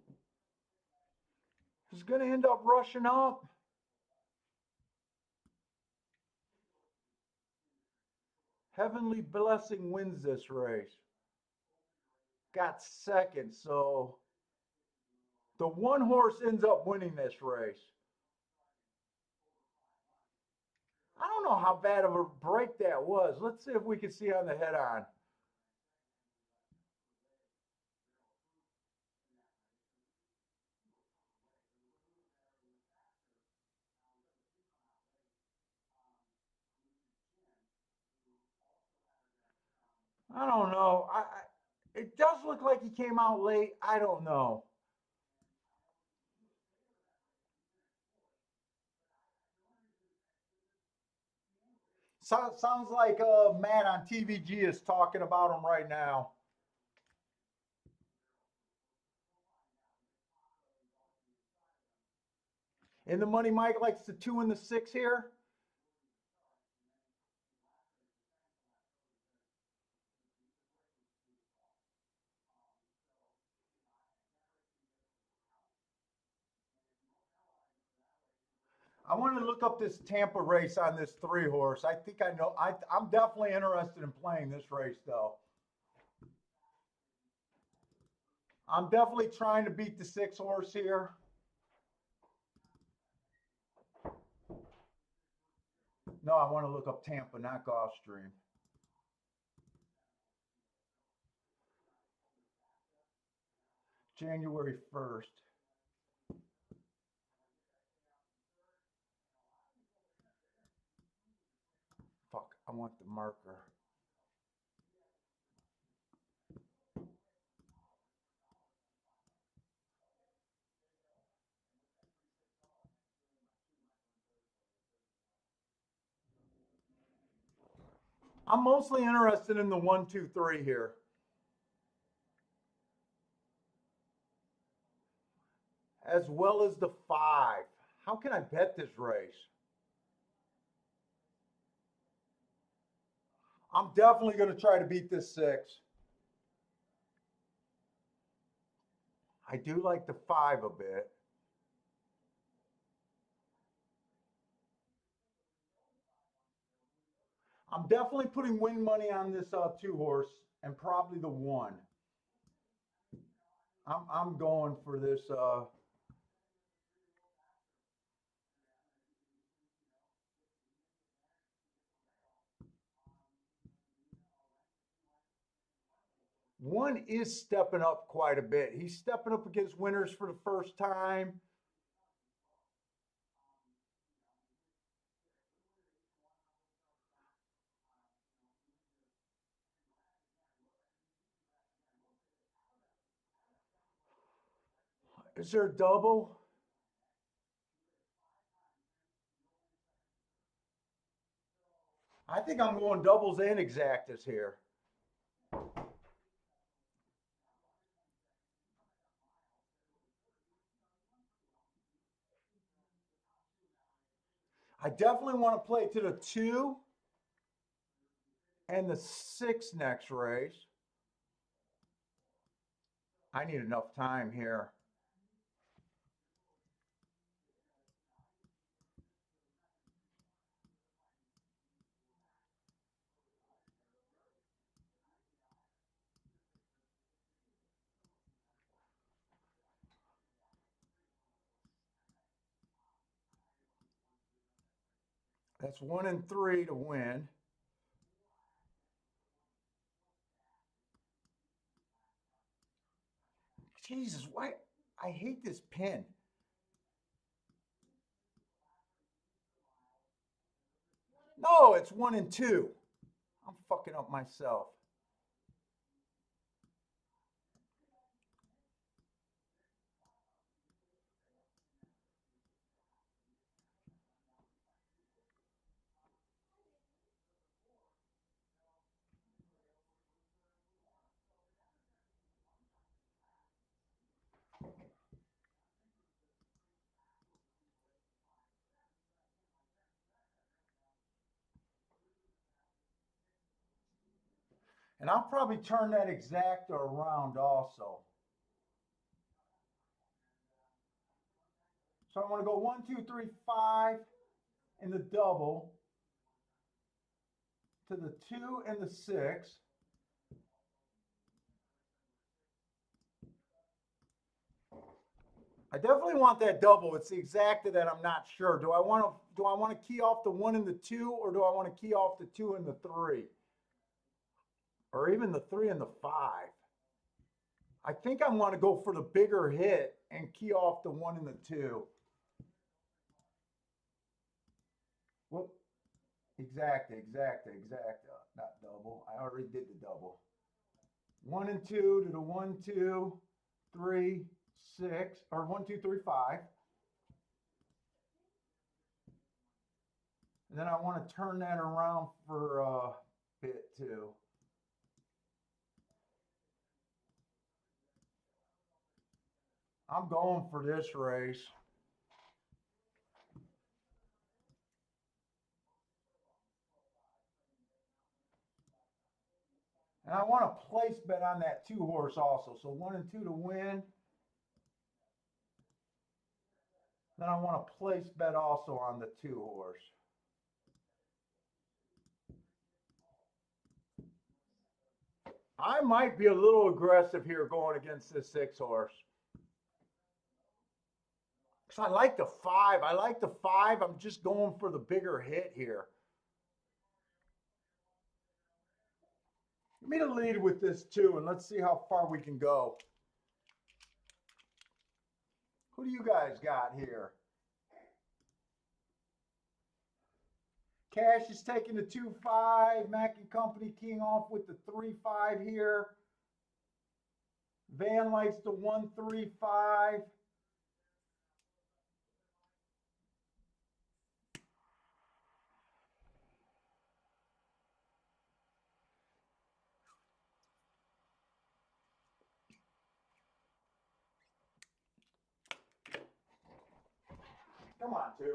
[SPEAKER 1] He's going to end up rushing up. Heavenly Blessing wins this race. Got second, so the 1 horse ends up winning this race. I don't know how bad of a break that was. Let's see if we can see on the head on. I don't know. It does look like he came out late. I don't know. Sounds like Matt on TVG is talking about him right now. In the money, Mike likes the 2 and the 6 here. I want to look up this Tampa race on this 3 horse. I think I know. I'm definitely interested in playing this race, though. I'm definitely trying to beat the 6 horse here. No, I want to look up Tampa, not Gulfstream. January 1st. Fuck, I want the marker. I'm mostly interested in the 1, 2, 3 here. As well as the 5. How can I bet this race? I'm definitely going to try to beat this 6. I do like the 5 a bit. I'm definitely putting win money on this 2 horse and probably the 1. I'm going for this. One is stepping up quite a bit. He's stepping up against winners for the first time. Is there a double? I think I'm going doubles and exactas here. I definitely want to play to the 2 and the 6 next race. I need enough time here. That's 1 and 3 to win. Jesus, why? I hate this pin. No, it's 1 and 2. I'm fucking up myself. And I'll probably turn that exacta around also. So I want to go 1, 2, 3, 5 in the double to the 2 and the 6. I definitely want that double. It's the exacta that I'm not sure. Do I want to key off the 1 and the 2, or do I want to key off the 2 and the 3? Or even the 3 and the 5? I think I want to go for the bigger hit and key off the 1 and the 2. Well, exacta. Not double. I already did the double. 1 and 2 to the 1, 2, 3, 6, or 1, 2, 3, 5. And then I want to turn that around for a bit too. I'm going for this race. And I want to place bet on that 2 horse also. So 1 and 2 to win. Then I want to place bet also on the 2 horse. I might be a little aggressive here going against this 6 horse. Because I like the 5. I like the 5. I'm just going for the bigger hit here. Give me the lead with this 2, and let's see how far we can go. Who do you guys got here? Cash is taking the 2-5. Mac and Company keying off with the 3-5 here. Van likes the 1-3-5. Come on, 2.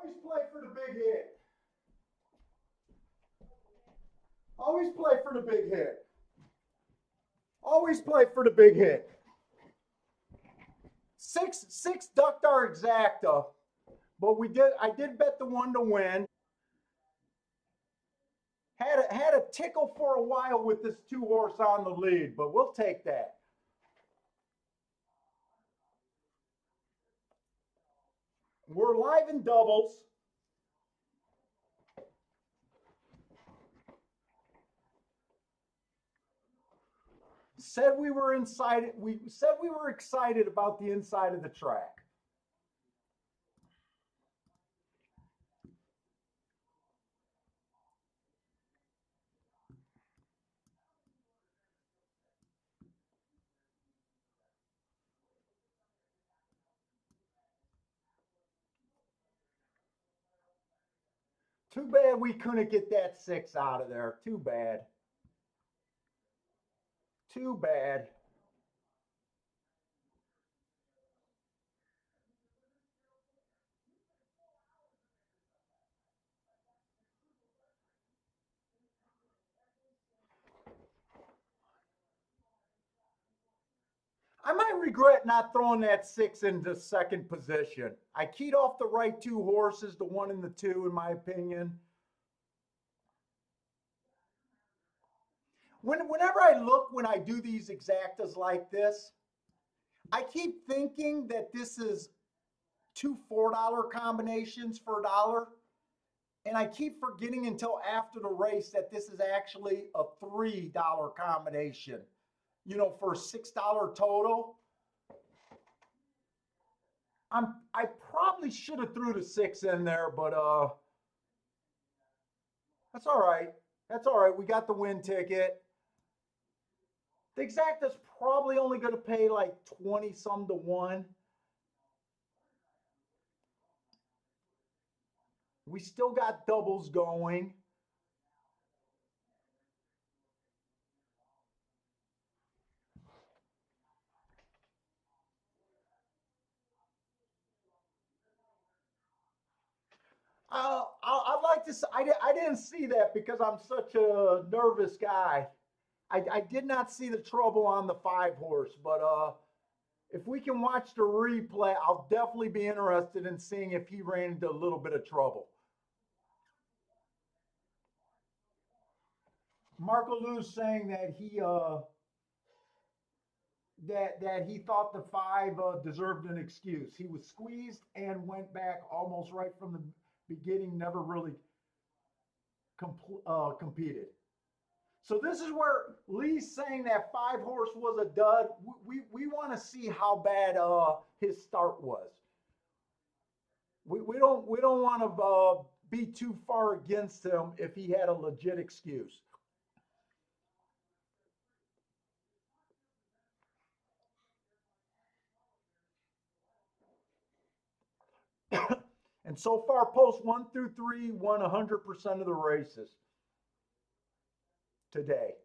[SPEAKER 1] Always play for the big hit. Always play for the big hit. Always play for the big hit. Six ducked our exacta, but I did bet the one to win. Had a tickle for a while with this 2-horse on the lead, but we'll take that. We're live in doubles. Said we were inside. We said we were excited about the inside of the track. Too bad we couldn't get that 6 out of there. Too bad. Too bad. I might regret not throwing that 6 into second position. I keyed off the right 2 horses, the 1 and the 2, in my opinion. Whenever I look, when I do these exactas like this, I keep thinking that this is 2 $4 combinations for $1. And I keep forgetting until after the race that this is actually a $3 combination, for a $6 total. I probably should have threw the 6 in there, but that's all right. That's all right. We got the win ticket. The exacta's probably only going to pay like 20 some to 1. We still got doubles going. I'd like to. I didn't see that because I'm such a nervous guy. I did not see the trouble on the 5-horse, but if we can watch the replay, I'll definitely be interested in seeing if he ran into a little bit of trouble. Marco Lou's saying that he thought the 5 deserved an excuse. He was squeezed and went back almost right from the beginning. Never really competed. So this is where Lee's saying that 5-horse was a dud. We want to see how bad his start was. We don't want to be too far against him if he had a legit excuse. And so far, post 1 through 3 won 100% of the races today.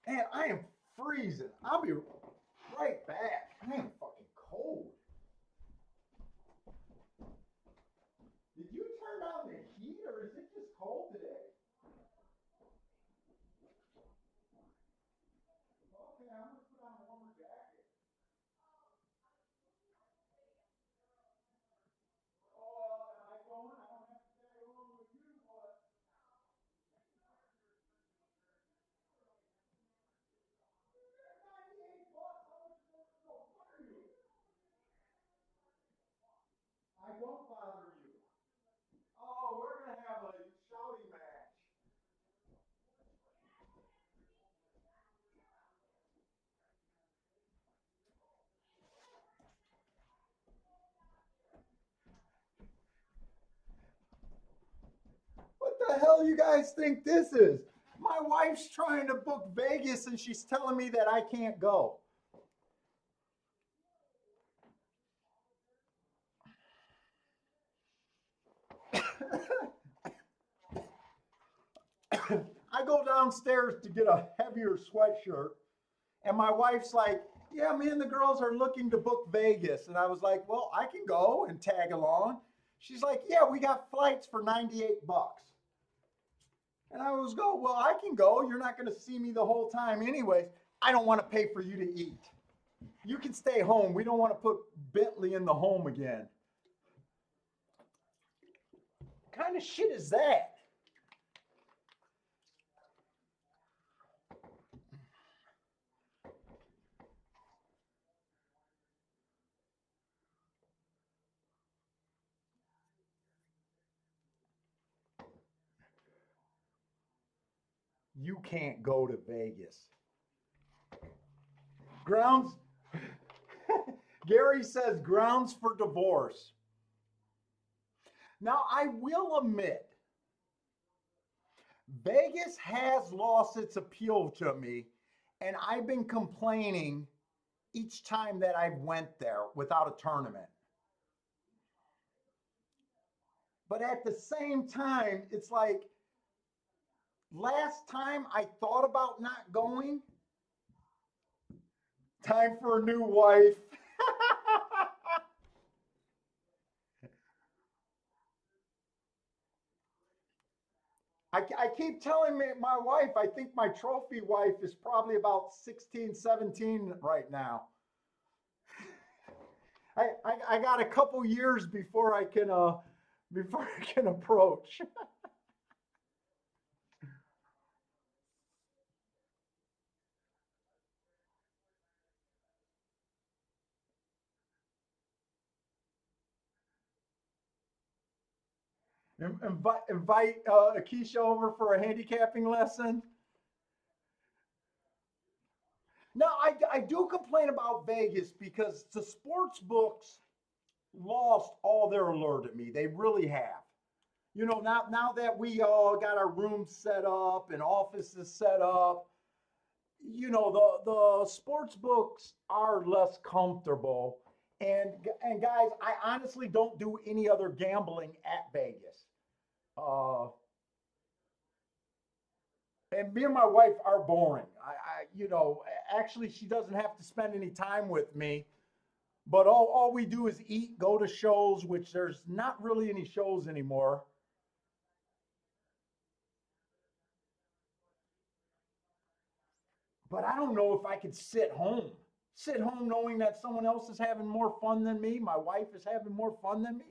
[SPEAKER 1] Man, I am freezing. I'll be right back. I am fucking cold. Did you turn on the heat or is it just cold today? Okay, I'm gonna put on a warmer jacket. Oh, am I going? I don't have to tag along with you, but $98. How much more? No, fuck you. I won't bother you. Oh, we're gonna have a shouting match. What the hell you guys think this is? My wife's trying to book Vegas and she's telling me that I can't go. I go downstairs to get a heavier sweatshirt, and my wife's like, Yeah, me and the girls are looking to book Vegas. And I was like, well, I can go and tag along. She's like, yeah, we got flights for 98 bucks. And I was go, well, I can go. You're not going to see me the whole time anyways. I don't want to pay for you to eat. You can stay home. We don't want to put Bentley in the home again. What kind of shit is that? You can't go to Vegas. Grounds. Gary says grounds for divorce. Now, I will admit, Vegas has lost its appeal to me, and I've been complaining each time that I went there without a tournament. But at the same time, it's like last time I thought about not going, time for a new wife. I keep telling my wife, I think my trophy wife is probably about 16, 17 right now. I got a couple years before I can approach. Invite Akeisha over for a handicapping lesson. Now, I do complain about Vegas because the sports books lost all their allure to me. They really have. You know, now that we all got our rooms set up and offices set up, you know, the sports books are less comfortable. And guys, I honestly don't do any other gambling at Vegas. Uh, and me and my wife are boring. You know, actually, she doesn't have to spend any time with me. But all we do is eat, go to shows, which there's not really any shows anymore. But I don't know if I could sit home knowing that someone else is having more fun than me. My wife is having more fun than me.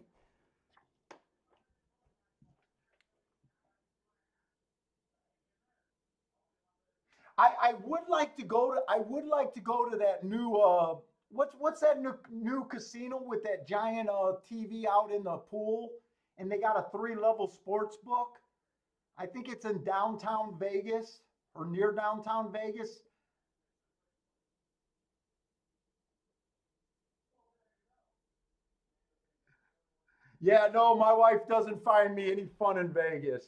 [SPEAKER 1] I would like to go to. I would like to go to that new. What's that new casino with that giant TV out in the pool, and they got a three-level sports book. I think it's in downtown Vegas or near downtown Vegas. Yeah, no, my wife doesn't find me any fun in Vegas.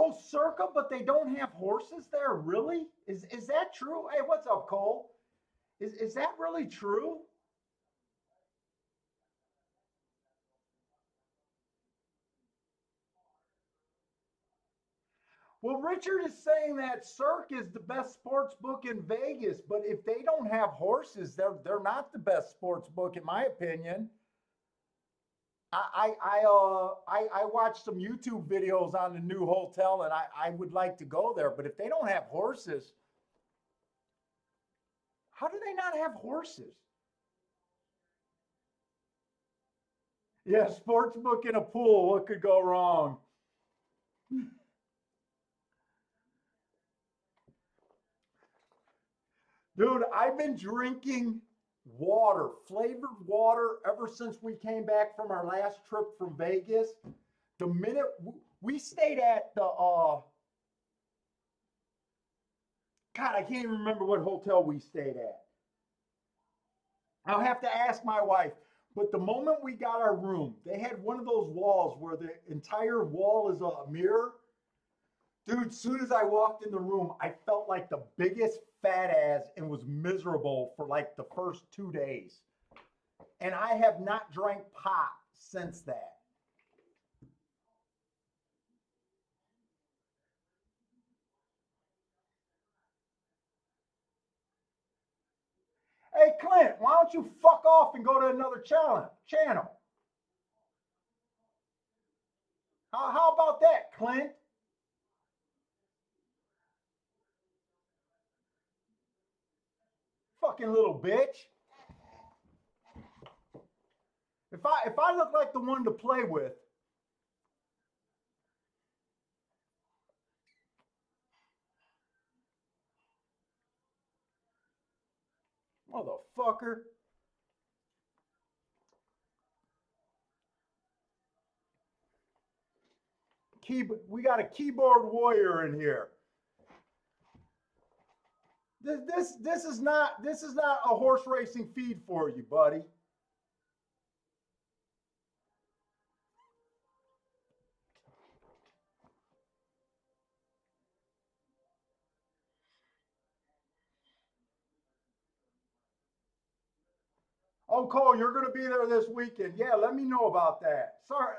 [SPEAKER 1] Oh, Circa, but they don't have horses there, really? Is that true? Hey, what's up, Cole? Is that really true? Well, Richard is saying that Cirque is the best sports book in Vegas, but if they don't have horses, they're not the best sports book in my opinion. I watched some YouTube videos on the new hotel, and I would like to go there, but if they don't have horses, how do they not have horses? Yeah, sports book in a pool. What could go wrong? Dude, I've been drinking water, flavored water, ever since we came back from our last trip from Vegas. The minute we stayed at the, God, I can't even remember what hotel we stayed at. I'll have to ask my wife. But the moment we got our room, they had one of those walls where the entire wall is a mirror. Dude, as soon as I walked in the room, I felt like the biggest fat ass and was miserable for like the first 2 days. and I have not drank pop since that. Hey, Clint, why don't you fuck off and go to another channel? How about that, Clint? Fucking little bitch. If I look like the one to play with, motherfucker. We got a keyboard warrior in here. This is not a horse racing feed for you, buddy. Oh, Cole, you're going to be there this weekend. Yeah, let me know about that. Sorry.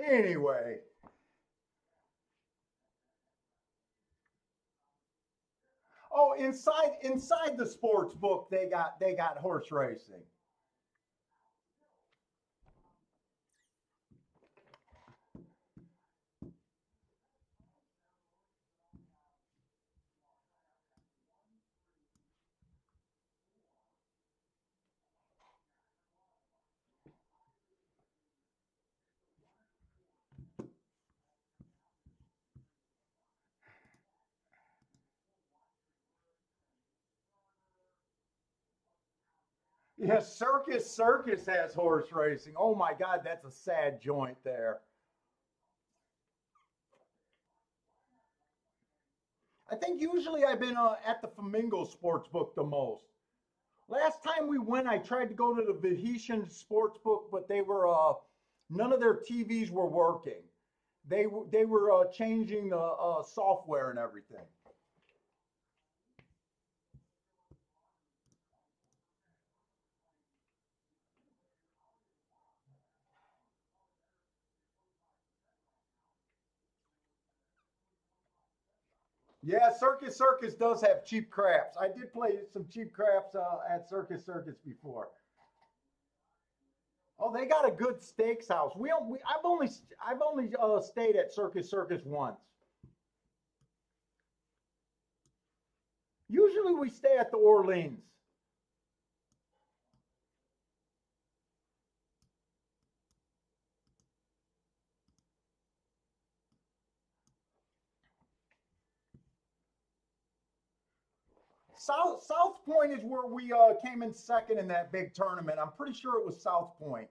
[SPEAKER 1] Anyway. Oh, inside the sports book, they got horse racing. Yeah, Circus has horse racing. Oh my God, that's a sad joint there. I think usually I've been at the Flamingo Sports Book the most. Last time we went, I tried to go to the Venetian Sports Book, but they were none of their TVs were working. They were changing the software and everything. Yeah, Circus does have cheap craps. I did play some cheap craps at Circus before. Oh, they got a good steakhouse. I've only stayed at Circus once. Usually we stay at the Orleans. South Point is where we came in second in that big tournament. I'm pretty sure it was South Point.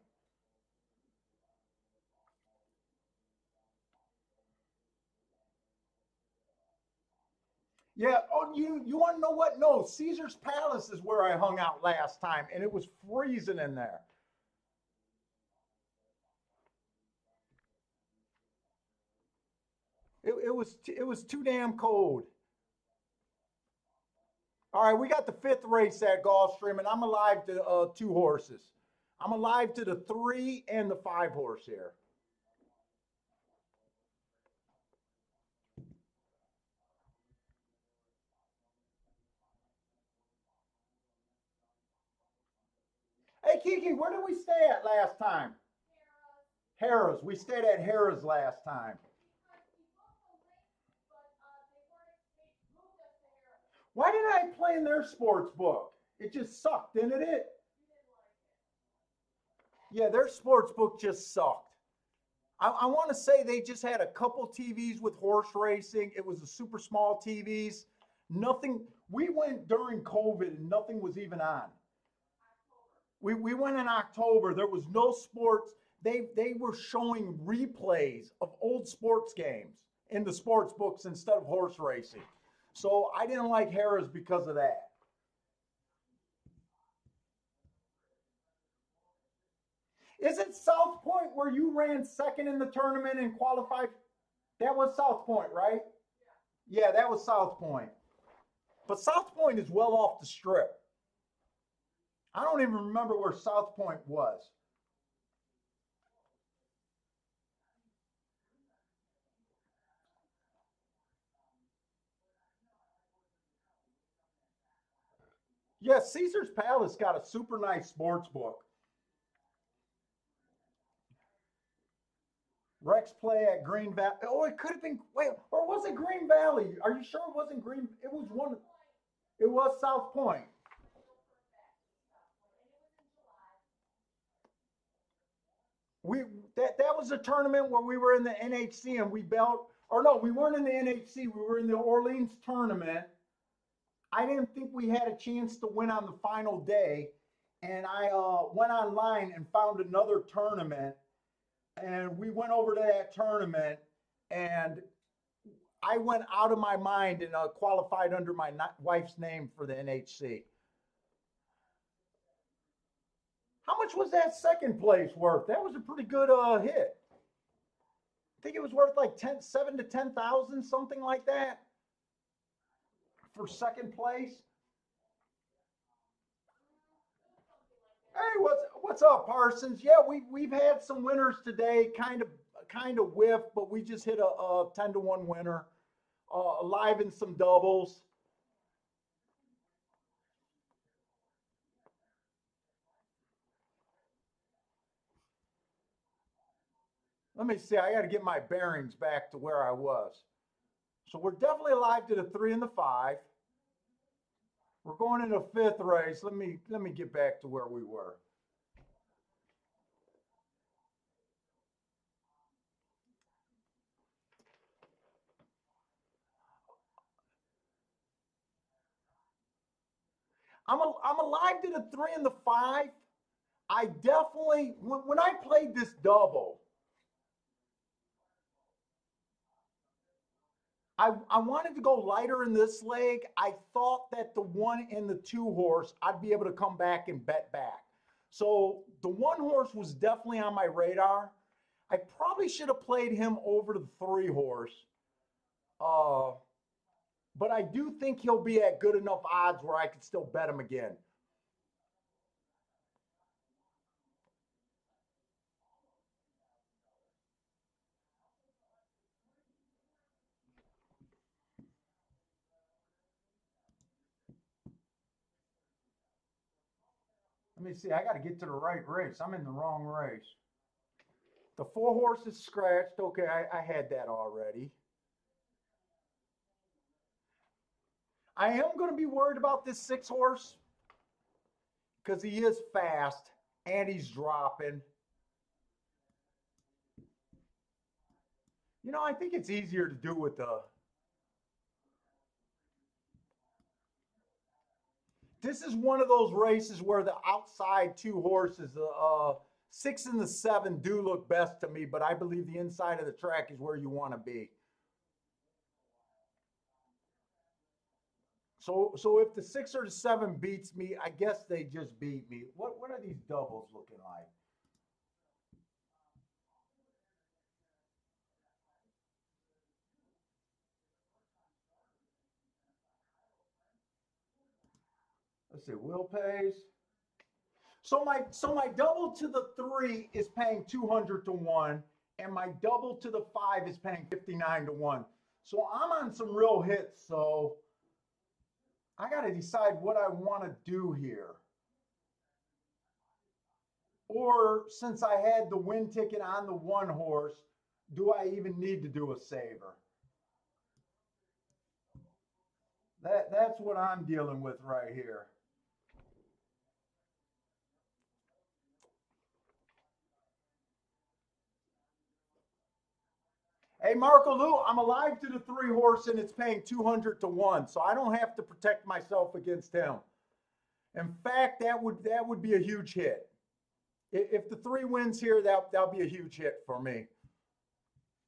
[SPEAKER 1] Yeah. Oh, you want to know what? No, Caesar's Palace is where I hung out last time, and it was freezing in there. It was too damn cold. All right, we got the fifth race at Gulfstream, and I'm alive to two horses. I'm alive to the three and the five horse here. Hey, Kiki, where did we stay at last time? Harrah's. We stayed at Harrah's last time. Why did I play in their sports book? It just sucked, didn't it? Yeah, their sports book just sucked. I want to say they just had a couple TVs with horse racing. It was the super small TVs. Nothing. We went during COVID and nothing was even on. We went in October. There was no sports. They were showing replays of old sports games in the sports books instead of horse racing. So I didn't like Harrah's because of that. Is it South Point where you ran second in the tournament and qualified? That was South Point, right? Yeah, that was South Point. But South Point is well off the strip. I don't even remember where South Point was. Yeah, Caesar's Palace got a super nice sports book. Rex play at Green Valley. Oh, it could have been. Wait, or was it Green Valley? Are you sure it wasn't Green? It was one. It was South Point. We that was a tournament where we were in the NHC and we belt. Or no, we weren't in the NHC. We were in the Orleans tournament. I didn't think we had a chance to win on the final day, and I went online and found another tournament, and we went over to that tournament, and I went out of my mind and qualified under my wife's name for the NHC. How much was that second place worth? That was a pretty good hit. I think it was worth like 7 to 10,000, something like that, for second place. Hey, what's up, Parsons? Yeah, we've had some winners today, kind of whiff, but we just hit a 10 to 1 winner, live in some doubles. Let me see. I got to get my bearings back to where I was. So we're definitely alive to the 3 and the 5. We're going into fifth race. Let me get back to where we were. I'm alive to the 3 and the 5. I definitely when I played this double, I wanted to go lighter in this leg. I thought that the 1 and the 2 horse, I'd be able to come back and bet back. So the 1 horse was definitely on my radar. I probably should have played him over to the 3 horse. Uh, but I do think he'll be at good enough odds where I could still bet him again. Let me see. I got to get to the right race. I'm in the wrong race. The 4 horse is scratched. Okay, I had that already. I am going to be worried about this 6 horse because he is fast and he's dropping. I think it's easier to do with the. This is one of those races where the outside 2 horses, the 6 and the 7, do look best to me, but I believe the inside of the track is where you want to be. So if the 6 or the 7 beats me, I guess they just beat me. What are these doubles looking like? Let's see, Will pays. So my double to the 3 is paying 200 to 1, and my double to the 5 is paying 59 to 1. So I'm on some real hits. So I got to decide what I want to do here. Or since I had the win ticket on the 1 horse, do I even need to do a saver? That's what I'm dealing with right here. Hey, Marco Lou, I'm alive to the 3 horse and it's paying 200 to 1, so I don't have to protect myself against him. In fact, that would be a huge hit. If the 3 wins here, that'll be a huge hit for me.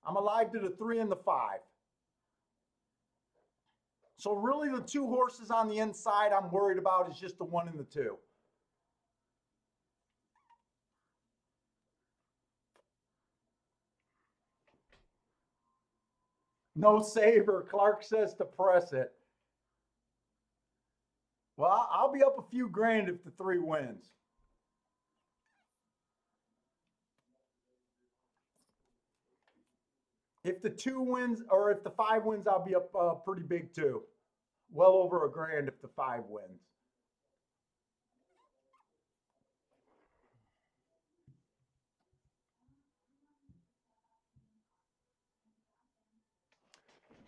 [SPEAKER 1] I'm alive to the 3 and the 5. So really the 2 horses on the inside I'm worried about is just the 1 and the 2. No saver. Clark says to press it. Well, I'll be up a few grand if the 3 wins. If the 2 wins, or if the 5 wins, I'll be up pretty big too. Well over a grand if the 5 wins.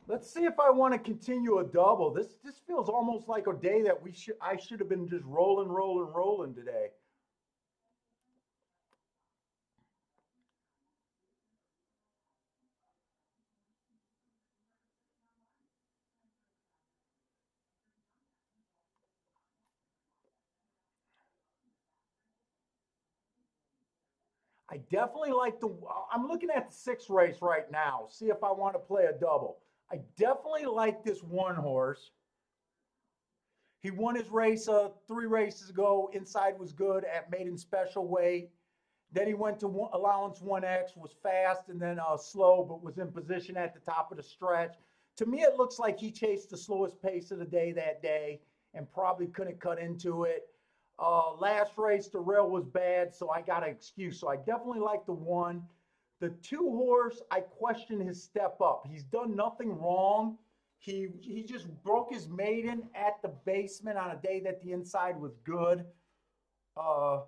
[SPEAKER 1] Let's see if I want to continue a double. This feels almost like a day that I should have been just rolling, rolling, rolling today. I definitely like the. I'm looking at the 6 race right now. See if I want to play a double. I definitely like this 1 horse. He won his race 3 races ago. Inside was good at maiden special weight. Then he went to allowance 1X, was fast and then slow, but was in position at the top of the stretch. To me, it looks like he chased the slowest pace of the day that day and probably couldn't cut into it. Last race, the rail was bad, so I got an excuse. So I definitely like the 1. The 2 horse, I question his step up. He's done nothing wrong. He just broke his maiden at the basement on a day that the inside was good. Uh,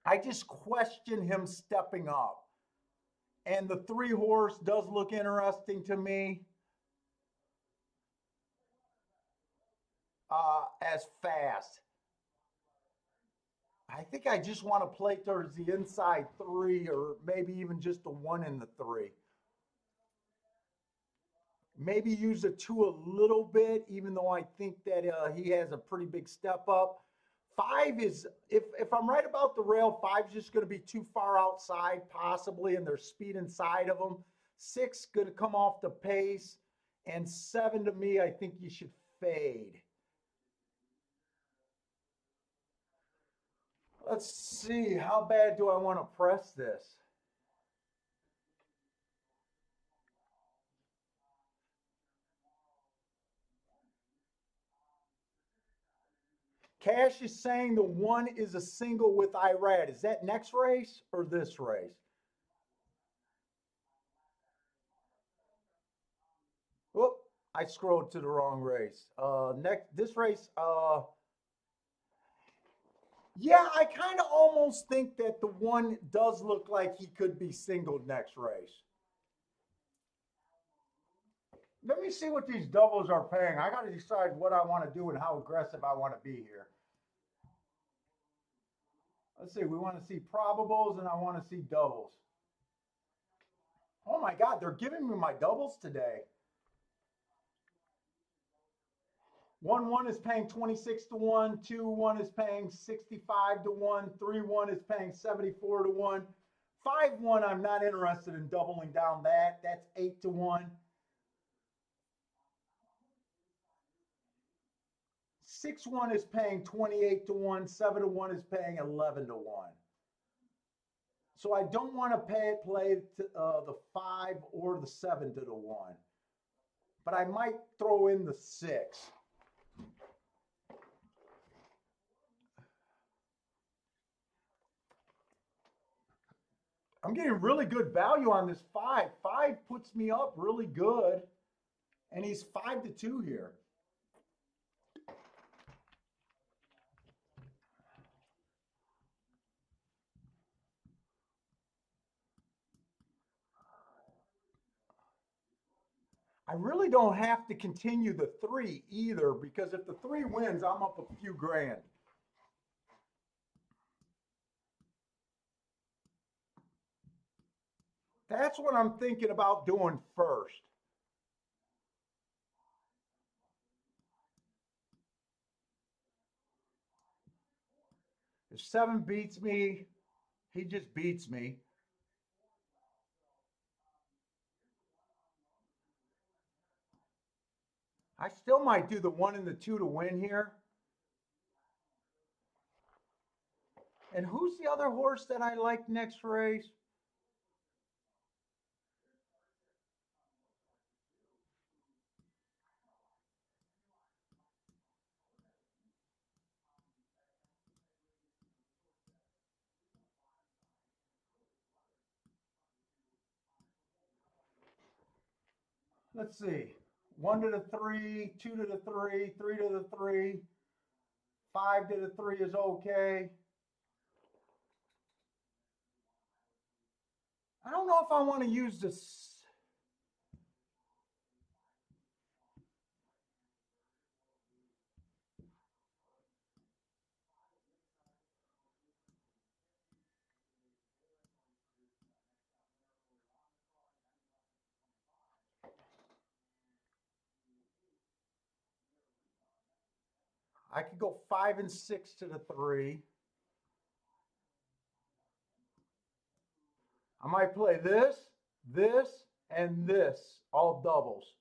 [SPEAKER 1] I just question him stepping up. And the 3 horse does look interesting to me as fast. I think I just want to play towards the inside 3 or maybe even just the 1 and the 3. Maybe use the 2 a little bit, even though I think that he has a pretty big step up. 5 is, if I'm right about the rail, 5's just going to be too far outside possibly, and there's speed inside of them. 6 going to come off the pace, and 7 to me, I think you should fade. Let's see, how bad do I want to press this? Cash is saying the 1 is a single with Irad. Is that next race or this race? Whoop, I scrolled to the wrong race. This race, yeah, I kind of almost think that the 1 does look like he could be singled next race. Let me see what these doubles are paying. I got to decide what I want to do and how aggressive I want to be here. Let's see. We want to see probables and I want to see doubles. Oh my God, they're giving me my doubles today. 1-1 is paying 26 to 1. 2-1 is paying 65 to 1. 3-1 is paying 74 to 1. 5-1, I'm not interested in doubling down that. That's 8 to 1. 6-1 is paying 28 to 1. 7 to 1 is paying 11 to 1. So I don't want to play the 5 or the 7 to the 1. But I might throw in the 6. I'm getting really good value on this 5. 5 puts me up really good. And he's 5 to 2 here. I really don't have to continue the 3 either, because if the 3 wins, I'm up a few grand. That's what I'm thinking about doing first. If 7 beats me, he just beats me. I still might do the 1 and the 2 to win here. And who's the other horse that I like next race? Let's see. 1 to the 3, 2 to the 3, 3 to the 3, 5 to the 3 is okay. I don't know if I want to use this. I could go 5 and 6 to the 3. I might play this, this, and this, all doubles.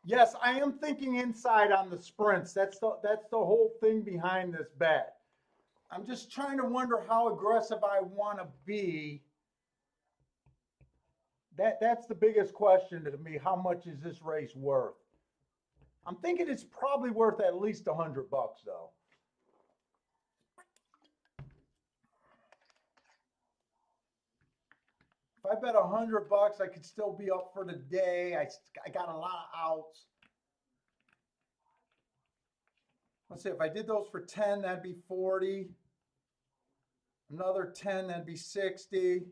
[SPEAKER 1] Yes, I am thinking inside on the sprints. That's the whole thing behind this bet. I'm just trying to wonder how aggressive I want to be. That's the biggest question to me. How much is this race worth? I'm thinking it's probably worth at least $100 though. If I bet $100, I could still be up for the day. I got a lot of outs. Let's see, if I did those for 10, that'd be 40. Another 10, that'd be 60.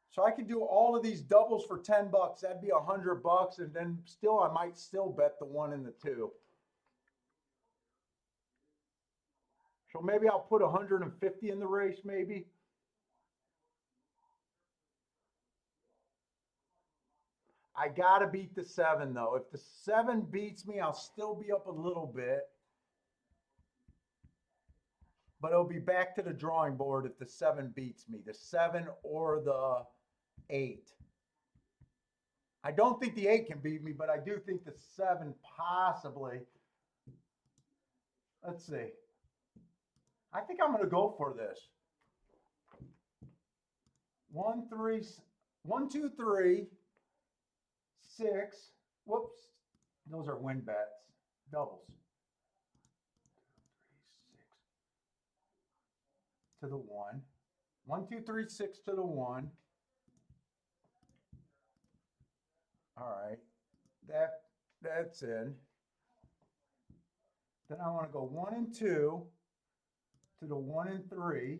[SPEAKER 1] So I could do all of these doubles for $10. That'd be $100, and then still I might still bet the 1 and the 2. So maybe I'll put 150 in the race, maybe. I gotta beat the 7 though. If the 7 beats me, I'll still be up a little bit. But it'll be back to the drawing board if the 7 beats me. The 7 or the 8. I don't think the 8 can beat me, but I do think the 7 possibly. Let's see. I think I'm going to go for this. 1, 3, 1, 2, 3, 6. Whoops. Those are win bets. Doubles. 2, 3, 6 to the 1. 1, 2, 3, 6 to the 1. All right. That's in. Then I want to go 1 and 2 to the 1 and 3.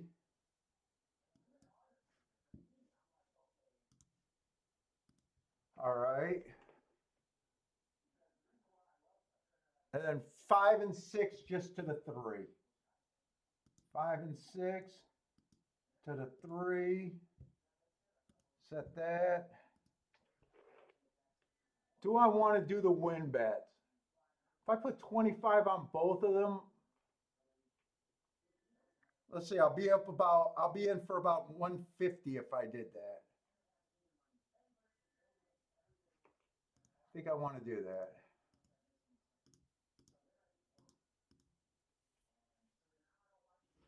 [SPEAKER 1] All right. And then 5 and 6 just to the 3. 5 and 6 to the 3. Set that. Do I want to do the win bets? If I put 25 on both of them, let's see, I'll be in for about 150 if I did that. I think I want to do that.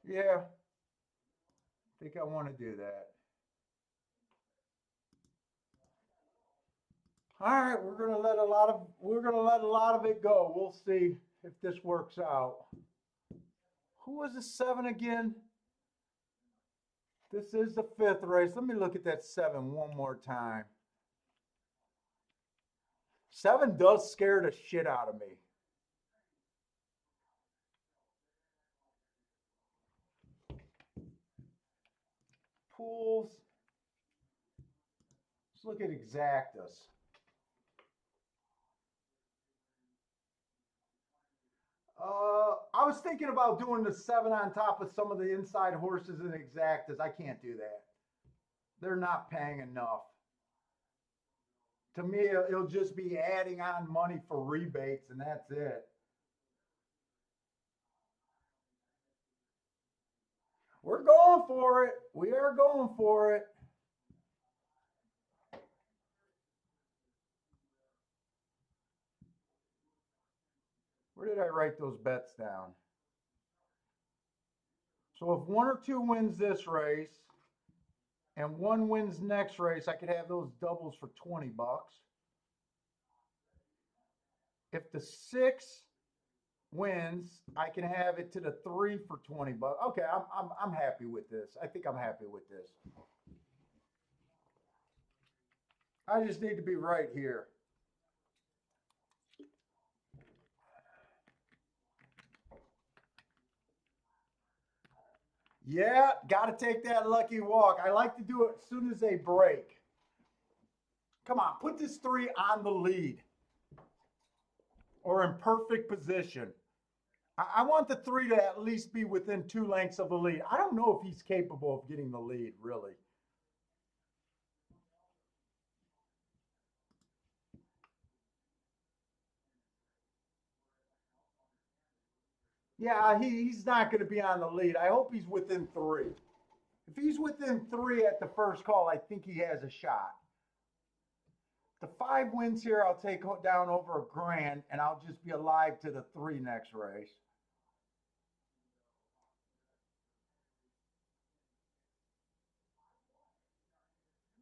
[SPEAKER 1] Yeah. I think I want to do that. All right, we're gonna let a lot of it go. We'll see if this works out. Who was the 7 again? This is the 5th race. Let me look at that 7 one more time. 7 does scare the shit out of me. pools. Let's look at exactas. I was thinking about doing the 7 on top of some of the inside horses and exactas. I can't do that. They're not paying enough. To me, it'll just be adding on money for rebates, and that's it. We're going for it. We are going for it. Where did I write those bets down? So if 1 or 2 wins this race and 1 wins next race, I could have those doubles for 20 bucks. If the 6 wins, I can have it to the 3 for 20 bucks. Okay, I'm happy with this. I think I'm happy with this. I just need to be right here. Yeah, got to take that lucky walk. I like to do it as soon as they break. Come on, put this 3 on the lead or in perfect position. I want the 3 to at least be within 2 lengths of the lead. I don't know if he's capable of getting the lead, really. Yeah, he's not going to be on the lead. I hope he's within 3. If he's within 3 at the first call, I think he has a shot. The 5 wins here, I'll take down over $1,000, and I'll just be alive to the 3 next race.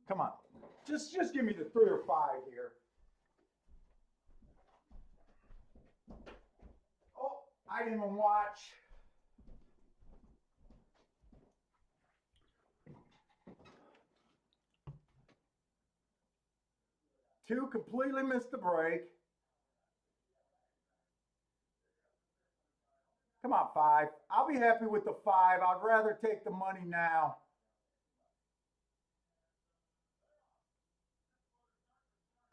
[SPEAKER 1] Come on, just give me the 3 or 5 here. Oh, I didn't even watch. Two completely missed the break. Come on, 5. I'll be happy with the 5. I'd rather take the money now.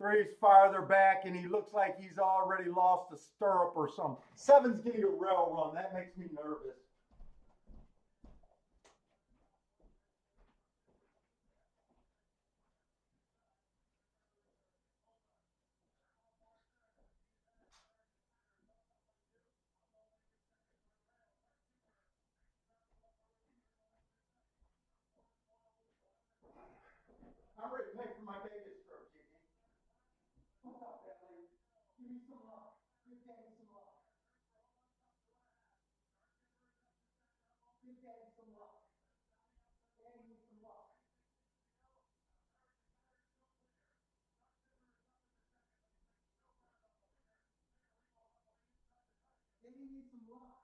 [SPEAKER 1] 3's farther back, and he looks like he's already lost a stirrup or something. 7's getting a rail run. That makes me nervous. I'm ready to pay for my Vegas trip, Jiggy. What's up, Ellie? Give me some luck. Give Danny some luck. Give Danny some luck. Danny needs some luck. Danny needs some luck.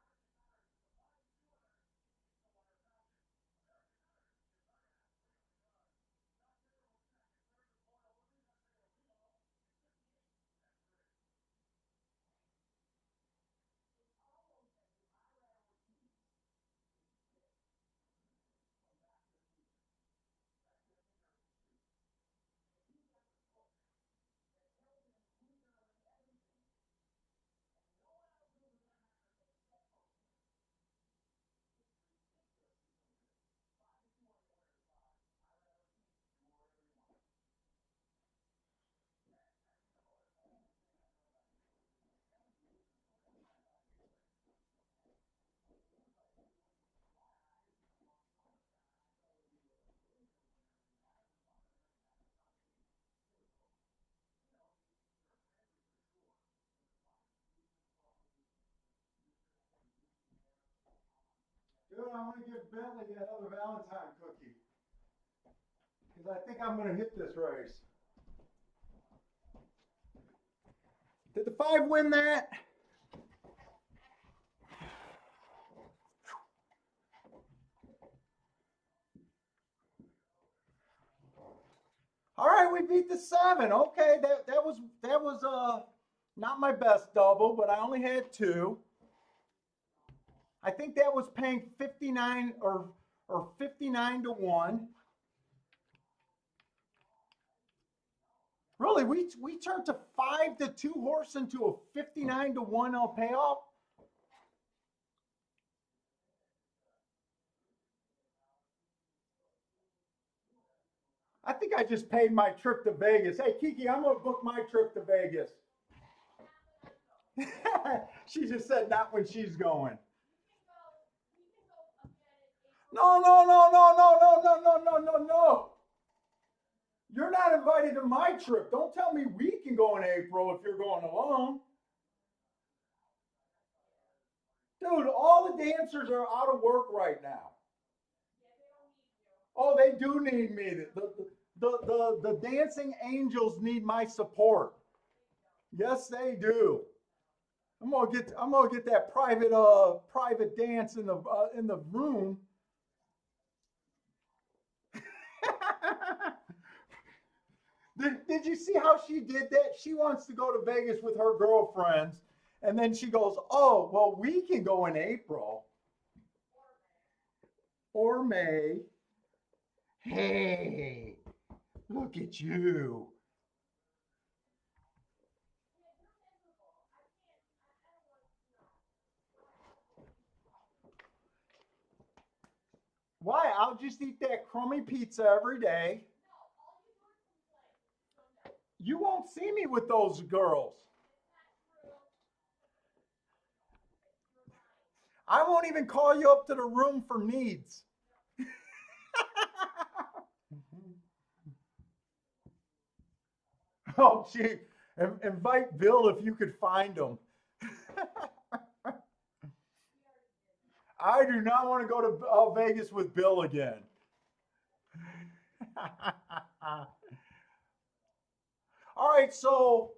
[SPEAKER 1] Dude, I want to give Bentley that other Valentine cookie. Because I think I'm going to hit this race. Did the 5 win that? All right, we beat the 7. Okay, that was not my best double, but I only had 2. I think that was paying 59 or 59 to 1. Really, we turned to 5-2 horse into a 59-1 payoff. I think I just paid my trip to Vegas. Hey, Kiki, I'm gonna book my trip to Vegas. She just said not when she's going. No, no, no, no, no, no, no, no, no, no, no. You're not invited to my trip. Don't tell me we can go in April if you're going alone. Dude, all the dancers are out of work right now. Oh, they do need me. The dancing angels need my support. Yes, they do. I'm gonna get that private dance in the room. Did you see how she did that? She wants to go to Vegas with her girlfriends, and then she goes, "Oh, well, we can go in April or May." Hey, look at you. Why? I'll just eat that crummy pizza every day. You won't see me with those girls. I won't even call you up to the room for needs. Oh, gee. Invite Bill if you could find him. I do not want to go to Vegas with Bill again. All right, so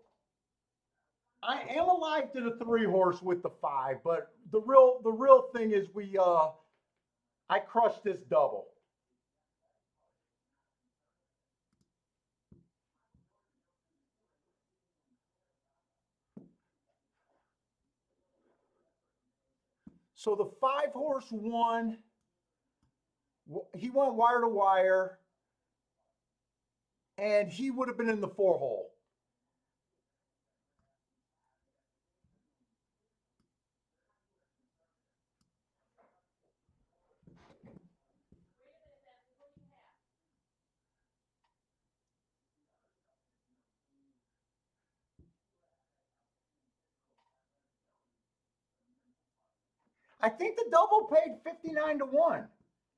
[SPEAKER 1] I am alive to the three horse with the five, but the real thing is I crushed this double. So the five horse won. He went wire to wire, and he would have been in the four hole. I think the double paid 59-1.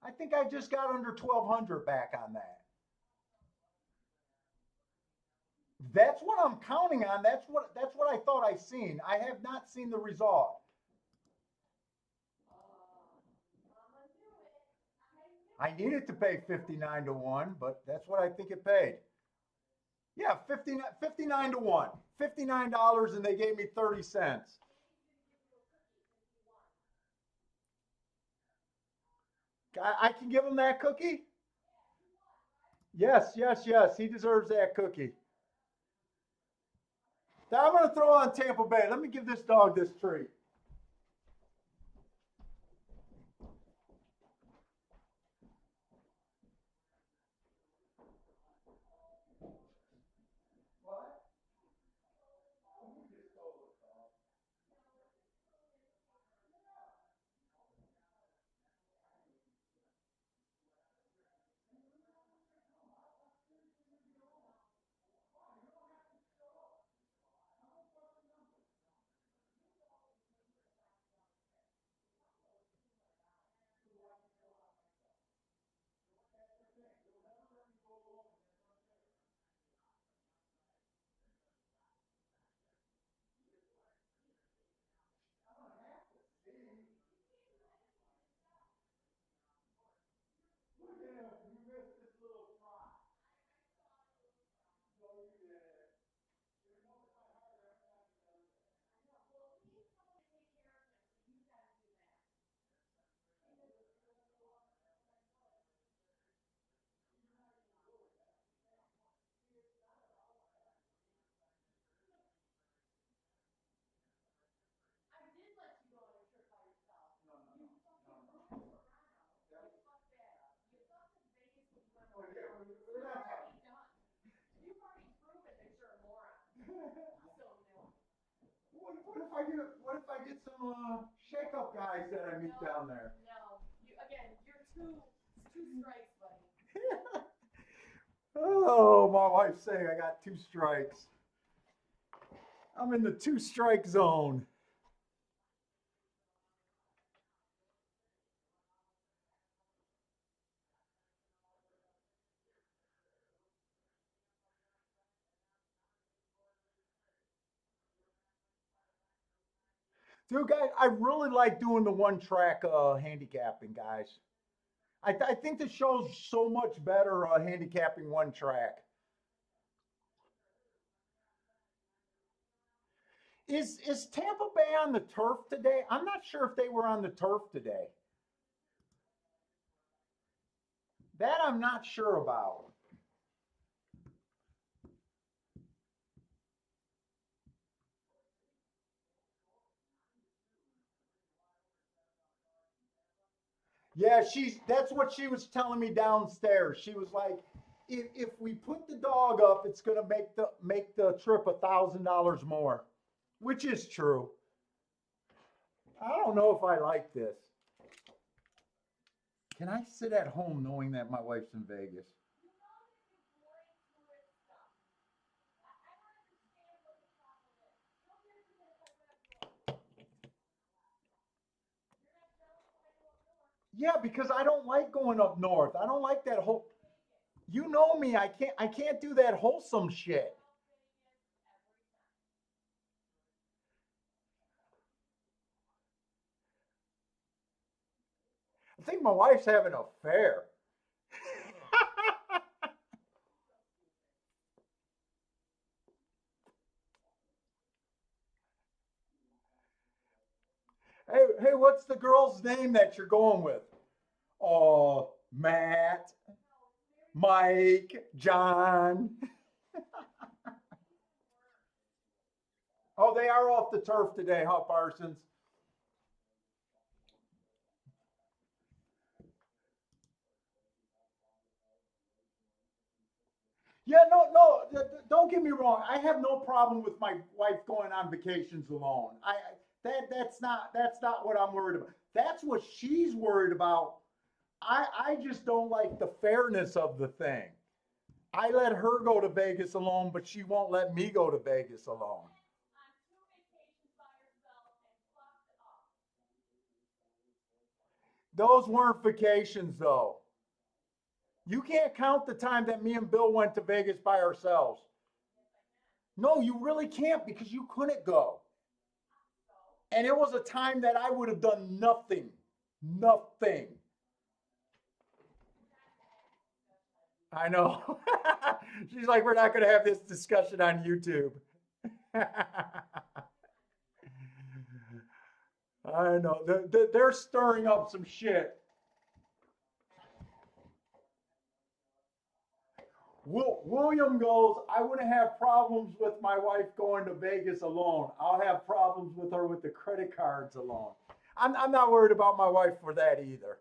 [SPEAKER 1] I think I just got under 1,200 back on that. That's what I'm counting on. That's what I thought I seen. I have not seen the result. I needed to pay 59-1, but that's what I think it paid. Yeah, 59-1. $59 and they gave me 30 cents. I can give him that cookie? Yes, yes, yes. He deserves that cookie. Now I'm going to throw on Tampa Bay. Let me give this dog this treat. What if I get some shake up guys that I meet down there?
[SPEAKER 2] No. You again, you're two strikes, buddy.
[SPEAKER 1] Oh, my wife's saying I got 2 strikes. I'm in the 2 strike zone. Dude, guys, I really like doing the one track handicapping, guys. I think the show's so much better handicapping one track. Is Tampa Bay on the turf today? I'm not sure if they were on the turf today. That I'm not sure about. Yeah, that's what she was telling me downstairs. She was like, if we put the dog up, it's gonna make the trip $1,000 more, which is true. I don't know if I like this. Can I sit at home knowing that my wife's in Vegas? Yeah, because I don't like going up north. I don't like that whole. You know me. I can't do that wholesome shit. I think my wife's having an affair. Hey, what's the girl's name that you're going with? Matt, Mike, John. Oh, they are off the turf today, huh, Parsons? Yeah, no, no. Don't get me wrong. I have no problem with my wife going on vacations alone. That's not what I'm worried about. That's what she's worried about. I just don't like the fairness of the thing. I let her go to Vegas alone, but she won't let me go to Vegas alone. Those weren't vacations, though. You can't count the time that me and Bill went to Vegas by ourselves. No, you really can't because you couldn't go. And it was a time that I would have done nothing. Nothing. I know. She's like, we're not going to have this discussion on YouTube. I know. They're stirring up some shit. William goes, I wouldn't have problems with my wife going to Vegas alone. I'll have problems with her with the credit cards alone. I'm not worried about my wife for that either.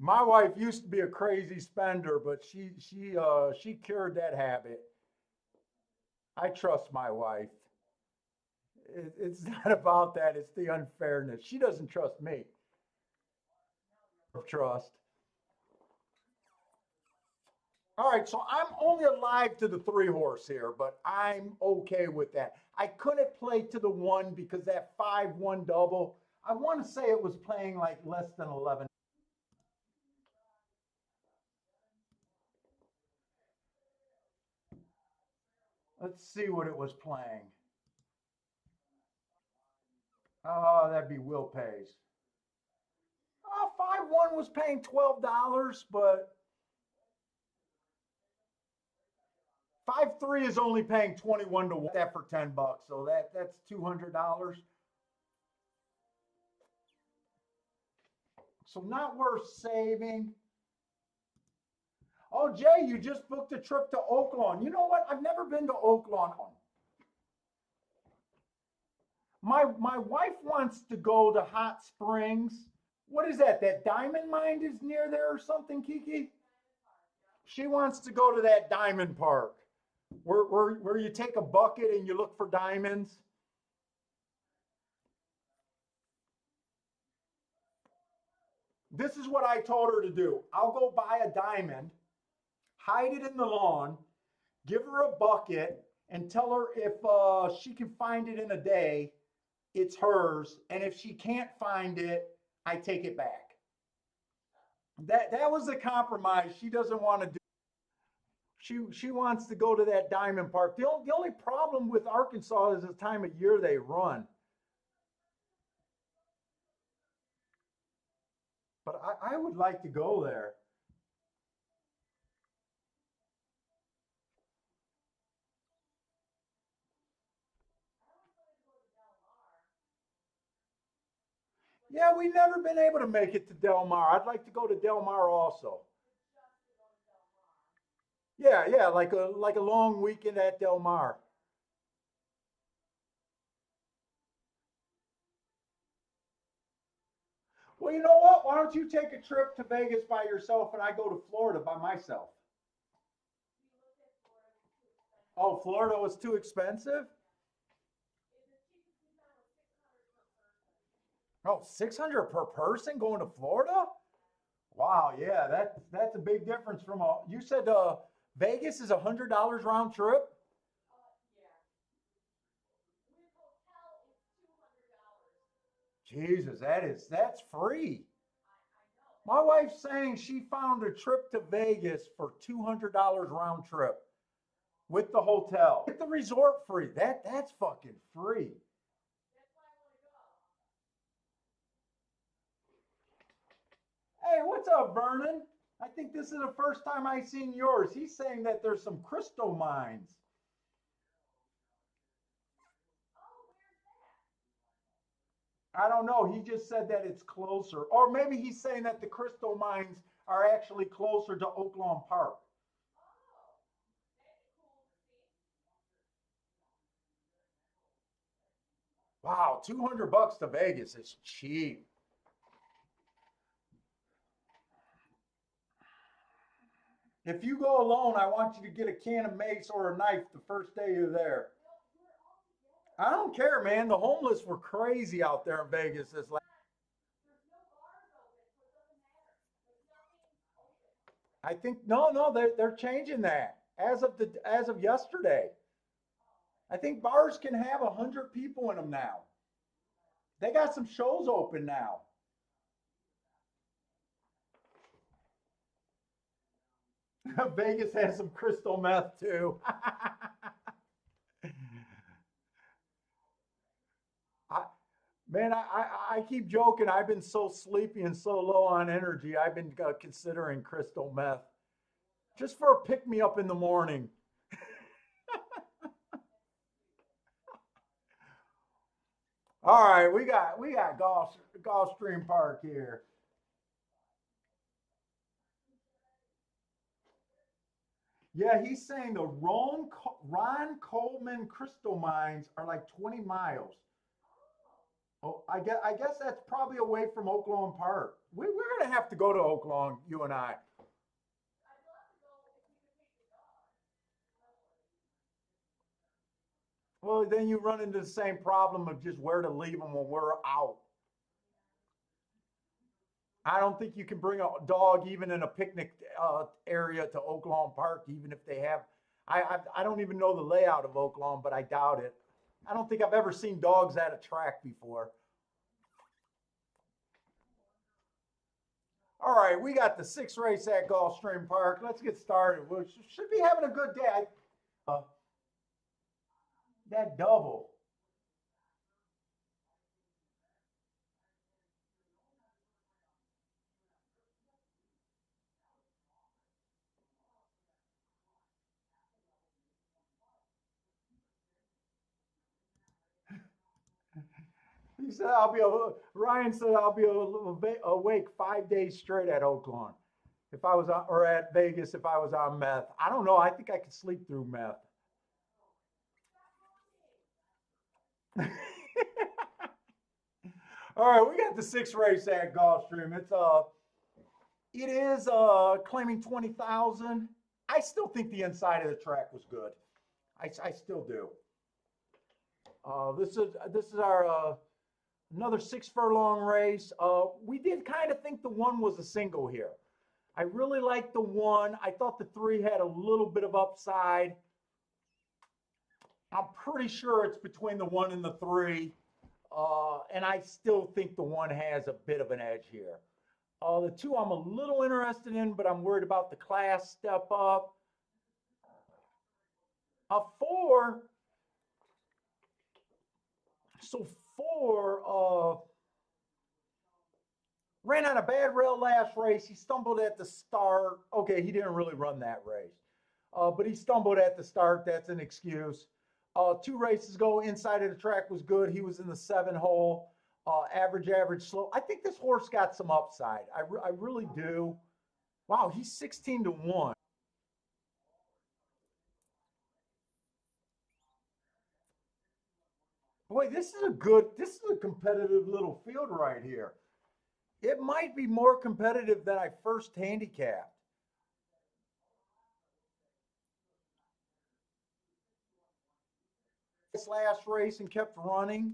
[SPEAKER 1] My wife used to be a crazy spender, but she cured that habit. I trust my wife. It's not about that. It's the unfairness. She doesn't trust me. Trust. All right, so I'm only alive to the 3 horse here, but I'm okay with that. I couldn't play to the one because that 5-1 double, I want to say it was playing like less than 11. Let's see what it was playing. Oh, that'd be Will Pays. Oh, 5-1 was paying $12, but 5-3 is only paying 21 to 1. That for $10, so that's $200. So not worth saving. Oh, Jay, you just booked a trip to Oaklawn. You know what? I've never been to Oaklawn. My wife wants to go to Hot Springs. What is that? That diamond mine is near there or something, Kiki? She wants to go to that diamond park. where you take a bucket and you look for diamonds. This is what I told her to do. I'll go buy a diamond, hide it in the lawn, give her a bucket, and tell her if she can find it in a day, it's hers. And if she can't find it, I take it back. That was the compromise. She doesn't want to do. She wants to go to that diamond park. The only problem with Arkansas is the time of year they run. But I would like to go there. Yeah, we've never been able to make it to Del Mar. I'd like to go to Del Mar also. Yeah, yeah, like a long weekend at Del Mar. Well, you know what? Why don't you take a trip to Vegas by yourself and I go to Florida by myself? Oh, Florida was too expensive? Oh, 600 per person going to Florida? Wow, yeah, that's a big difference from a you said Vegas is $100 round trip? Jesus, that's free. My wife's saying she found a trip to Vegas for $200 round trip with the hotel. With the resort free. That's fucking free. Hey, what's up, Vernon? I think this is the first time I seen yours. He's saying that there's some crystal mines. I don't know. He just said that it's closer. Or maybe he's saying that the crystal mines are actually closer to Oaklawn Park. Wow, 200 bucks to Vegas is cheap. If you go alone, I want you to get a can of mace or a knife the first day you're there. I don't care, man. The homeless were crazy out there in Vegas this last. I think no, they're changing that as of yesterday. I think bars can have 100 people in them now. They got some shows open now. Vegas has some crystal meth too. I, man, I keep joking. I've been so sleepy and so low on energy. I've been considering crystal meth just for a pick me up in the morning. All right, we got Gulfstream Park here. Yeah, he's saying the Ron Coleman crystal mines are like 20 miles. Oh, I guess that's probably away from Oaklawn Park. We're gonna have to go to Oaklawn, you and I. Well, then you run into the same problem of just where to leave them when we're out. I don't think you can bring a dog even in a picnic area to Oaklawn Park, even if they have. I don't even know the layout of Oaklawn, but I doubt it. I don't think I've ever seen dogs at a track before. All right, we got the sixth race at Gulfstream Park. Let's get started. We should be having a good day. That double. He said Ryan said I'll be awake 5 days straight at Oaklawn if I was on, or at Vegas if I was on meth. I don't know. I think I could sleep through meth. All right, we got the sixth race at Gulfstream. It is claiming 20,000. I still think the inside of the track was good. I still do. This is our another 6 furlong race. We did kind of think the one was a single here. I really liked the one. I thought the 3 had a little bit of upside. I'm pretty sure it's between the 1 and the 3. And I still think the 1 has a bit of an edge here. The 2 I'm a little interested in, but I'm worried about the class step up. A 4. So 4 ran on a bad rail last race. He stumbled at the start. Okay, he didn't really run that race. But he stumbled at the start. That's an excuse. 2 races ago, inside of the track was good. He was in the 7 hole. Average, slow. I think this horse got some upside. I really do. Wow, he's 16 to 1. Boy, this is a competitive little field right here. It might be more competitive than I first handicapped. This last race and kept running.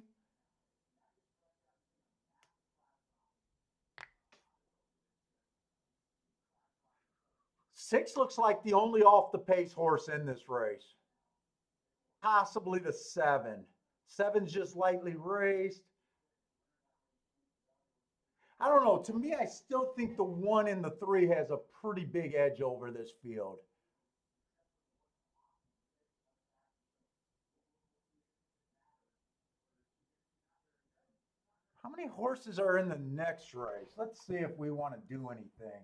[SPEAKER 1] 6 looks like the only off the pace horse in this race. Possibly the 7. 7's just lightly raced. I don't know. To me, I still think the 1 and the 3 has a pretty big edge over this field. How many horses are in the next race? Let's see if we want to do anything.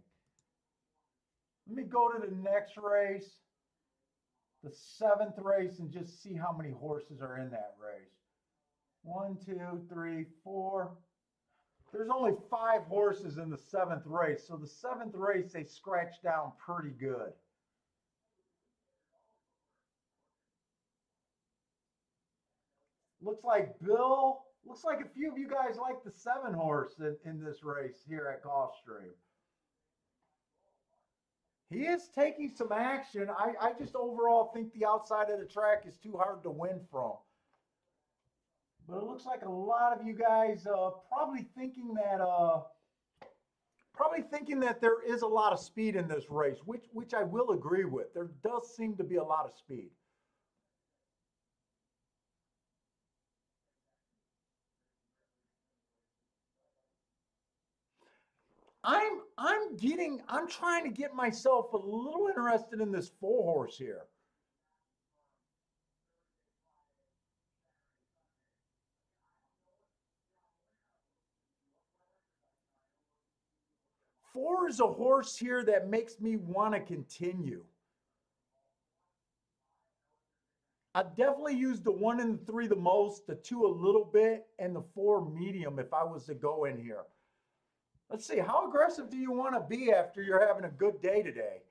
[SPEAKER 1] Let me go to the next race, the 7th race, and just see how many horses are in that race. 1, 2, 3, 4. There's only 5 horses in the 7th race. So the 7th race, they scratched down pretty good. Looks like a few of you guys like the 7 horse in this race here at Gulfstream. He is taking some action. I just overall think the outside of the track is too hard to win from. But it looks like a lot of you guys probably thinking that there is a lot of speed in this race, which I will agree with. There does seem to be a lot of speed. I'm trying to get myself a little interested in this 4 horse here. Four is a horse here that makes me want to continue. I definitely use the 1 and the 3 the most, the 2 a little bit, and the 4 medium if I was to go in here. Let's see, how aggressive do you want to be after you're having a good day today?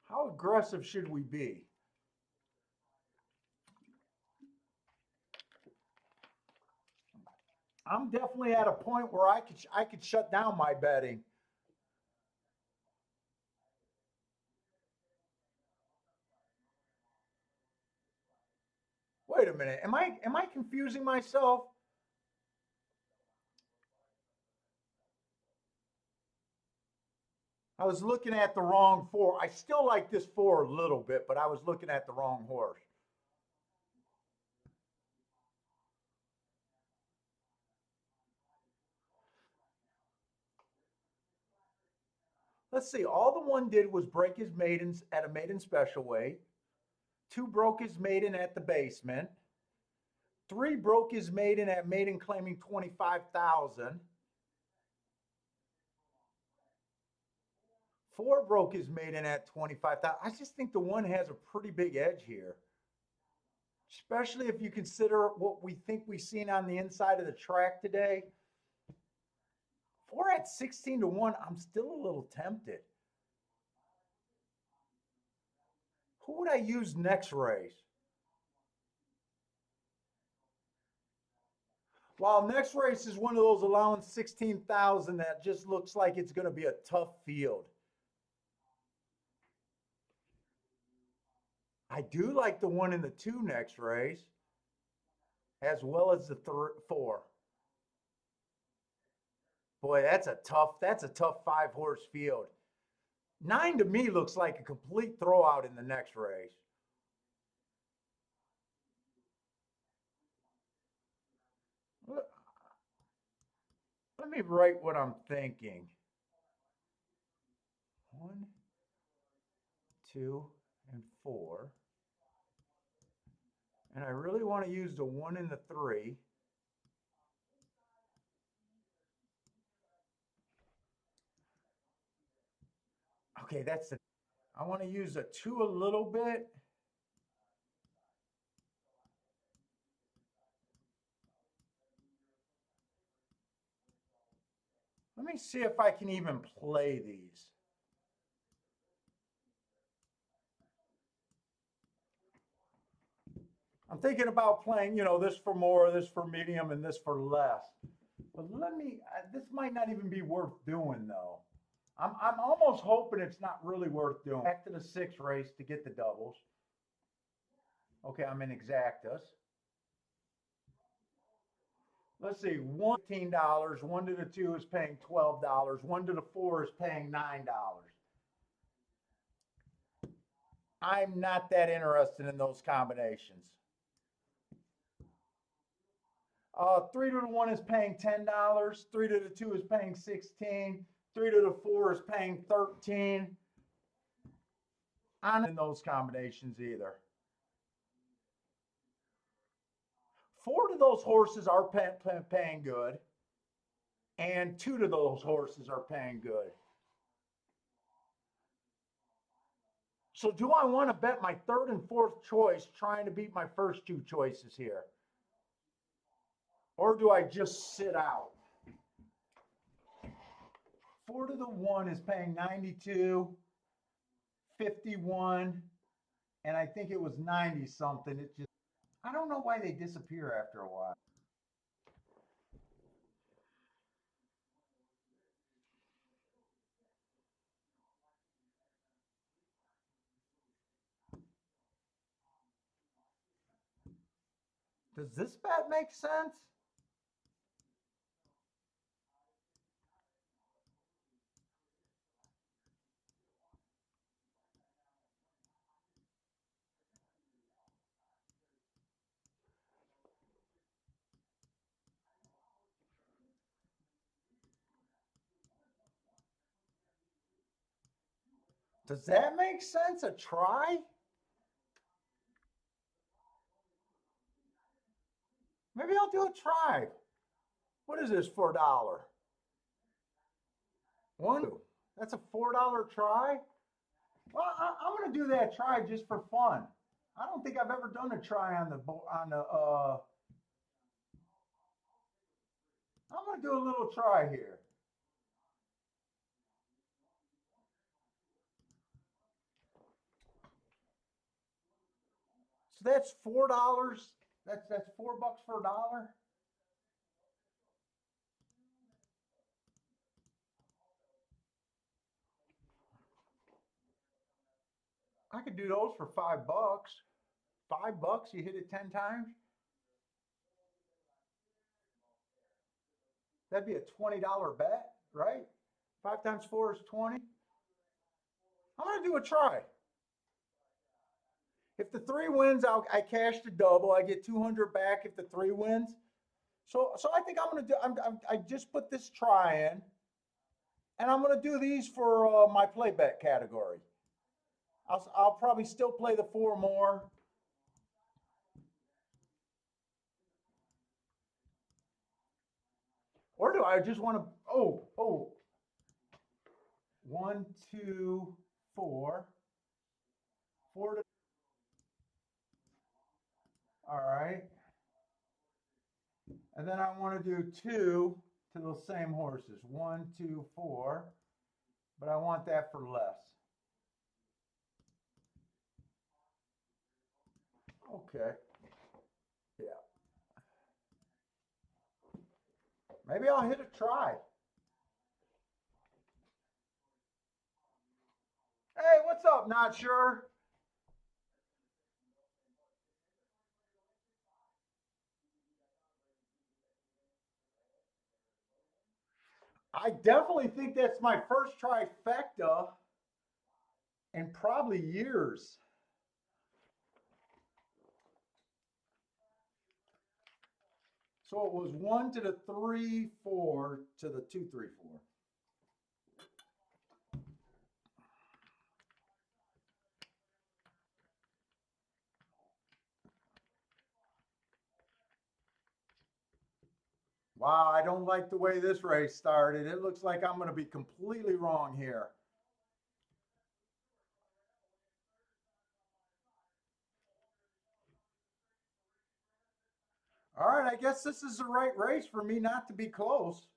[SPEAKER 1] How aggressive should we be? I'm definitely at a point where I could shut down my betting. Wait a minute. Am I confusing myself? I was looking at the wrong 4. I still like this 4 a little bit, but I was looking at the wrong horse. Let's see. All the 1 did was break his maidens at a maiden special weight. 2 broke his maiden at the basement. 3 broke his maiden at maiden claiming 25,000. 4 broke his maiden at 25,000. I just think the 1 has a pretty big edge here, especially if you consider what we think we've seen on the inside of the track today. 4 at 16 to 1, I'm still a little tempted. Who would I use next race? While next race is one of those allowing 16,000 that just looks like it's going to be a tough field. I do like the one in the 2 next race, as well as the 4. Boy, that's a tough 5-horse field. 9 to me looks like a complete throwout in the next race. Let me write what I'm thinking. 1, 2, and 4. And I really want to use the 1 and the 3. Okay, that's the. I want to use a 2 a little bit. Let me see if I can even play these. I'm thinking about playing, this for more, this for medium, and this for less. But this might not even be worth doing though. I'm almost hoping it's not really worth doing. Back to the 6 race to get the doubles. Okay, I'm in exactas. Let's see, $15, 1 to the 2 is paying $12, 1 to the 4 is paying $9. I'm not that interested in those combinations. 3 to the 1 is paying $10, 3 to the 2 is paying $16, 3 to the 4 is paying $13. I'm not in those combinations either. 4 of those horses are paying good, and 2 of those horses are paying good. So do I want to bet my 3rd and 4th choice trying to beat my first 2 choices here? Or do I just sit out? 4 to the 1 is paying 92, 51, and I think it was 90 something. I don't know why they disappear after a while. Does this bet make sense? Does that make sense? A try? Maybe I'll do a try. What is this for $1? One. That's a $4 try. Well, I'm going to do that try just for fun. I don't think I've ever done a try on the. I'm going to do a little try here. So that's $4. That's $4 for $1. I could do those for $5. $5, you hit it 10 times. That'd be a $20 bet, right? 5 times 4 is 20. I'm gonna do a try. If the 3 wins, I cash the double. I get 200 back if the 3 wins. So I think I'm gonna do. I just put this try in, and I'm gonna do these for my play bet category. I'll probably still play the 4 more. Or do I just want to? Oh. 1, 2, 4. 4 to. All right. And then I want to do 2 to those same horses. 1, 2, 4. But I want that for less. Okay. Yeah. Maybe I'll hit a try. Hey, what's up? Not sure. I definitely think that's my first trifecta in probably years. So it was 1 to the 3, 4 to the 2, 3, 4. Wow, I don't like the way this race started. It looks like I'm going to be completely wrong here. All right, I guess this is the right race for me not to be close.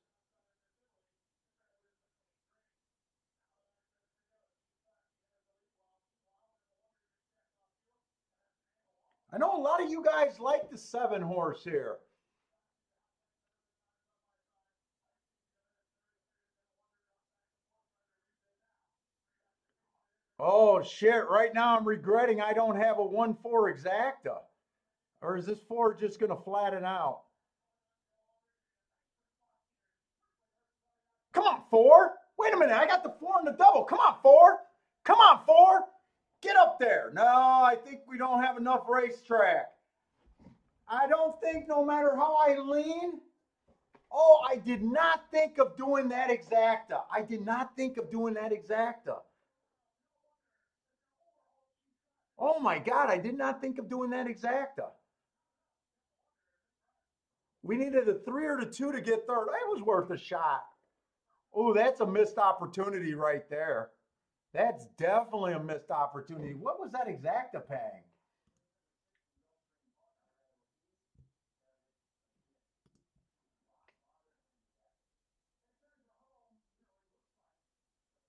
[SPEAKER 1] I know a lot of you guys like the 7 horse here. Oh, shit. Right now I'm regretting I don't have a 1-4 exacta. Or is this 4 just going to flatten out? Come on, 4. Wait a minute. I got the 4 in the double. Come on, 4. Come on, 4. Get up there. No, I think we don't have enough racetrack. I don't think no matter how I lean. Oh, I did not think of doing that exacta. I did not think of doing that exacta. Oh my God, I did not think of doing that exacta. We needed a 3 or a 2 to get third. That was worth a shot. Oh, that's a missed opportunity right there. That's definitely a missed opportunity. What was that exacta paying?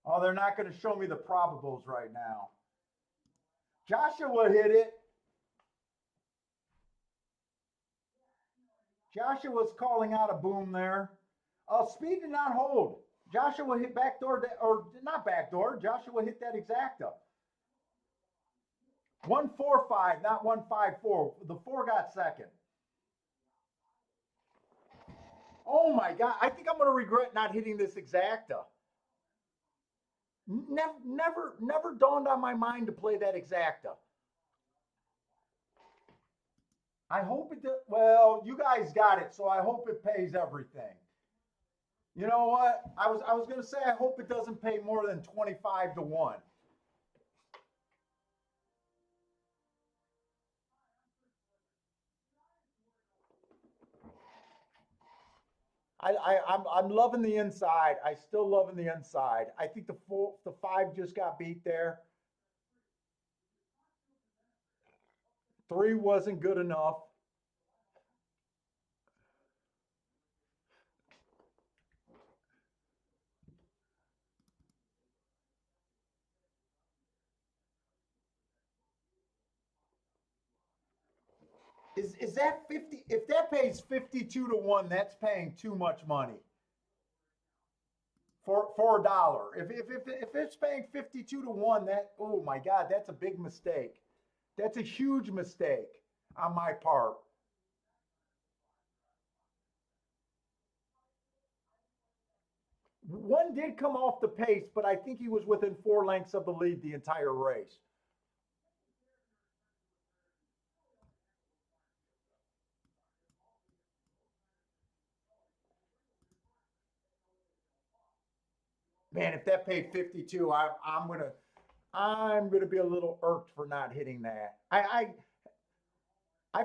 [SPEAKER 1] Oh, they're not going to show me the probables right now. Joshua hit it. Joshua's calling out a boom there. Speed did not hold. Joshua hit backdoor, or not backdoor. Joshua hit that exacta. 145, not 154. The 4 got second. Oh my God. I think I'm going to regret not hitting this exacta. Never dawned on my mind to play that exacta. I hope it does. Well, you guys got it, so I hope it pays everything. You know what? I was going to say I hope it doesn't pay more than 25 to 1. I'm loving the inside. I still loving the inside. I think the 5 just got beat there. 3 wasn't good enough. Is that 50? If that pays 52 to 1, that's paying too much money for a dollar. If it's paying 52 to 1, that, oh my God, that's a big mistake. That's a huge mistake on my part. One did come off the pace, but I think he was within 4 lengths of the lead the entire race. Man, if that paid 52, I'm gonna be a little irked for not hitting that. I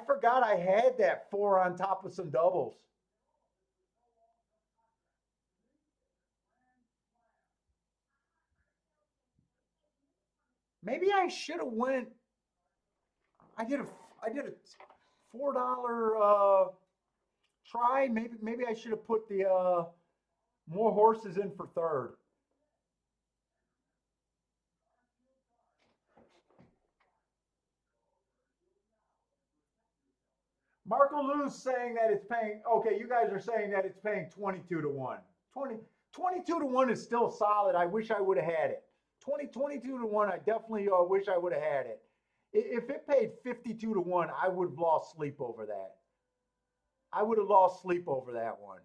[SPEAKER 1] forgot I had that 4 on top of some doubles. Maybe I should have went. I did a $4 try. Maybe I should have put the more horses in for third. Marco Lou's saying that it's paying. Okay, you guys are saying that it's paying 22 to 1. 22 to 1 is still solid. I wish I would have had it. 22 to 1, I definitely wish I would have had it. If it paid 52 to 1, I would have lost sleep over that. I would have lost sleep over that one.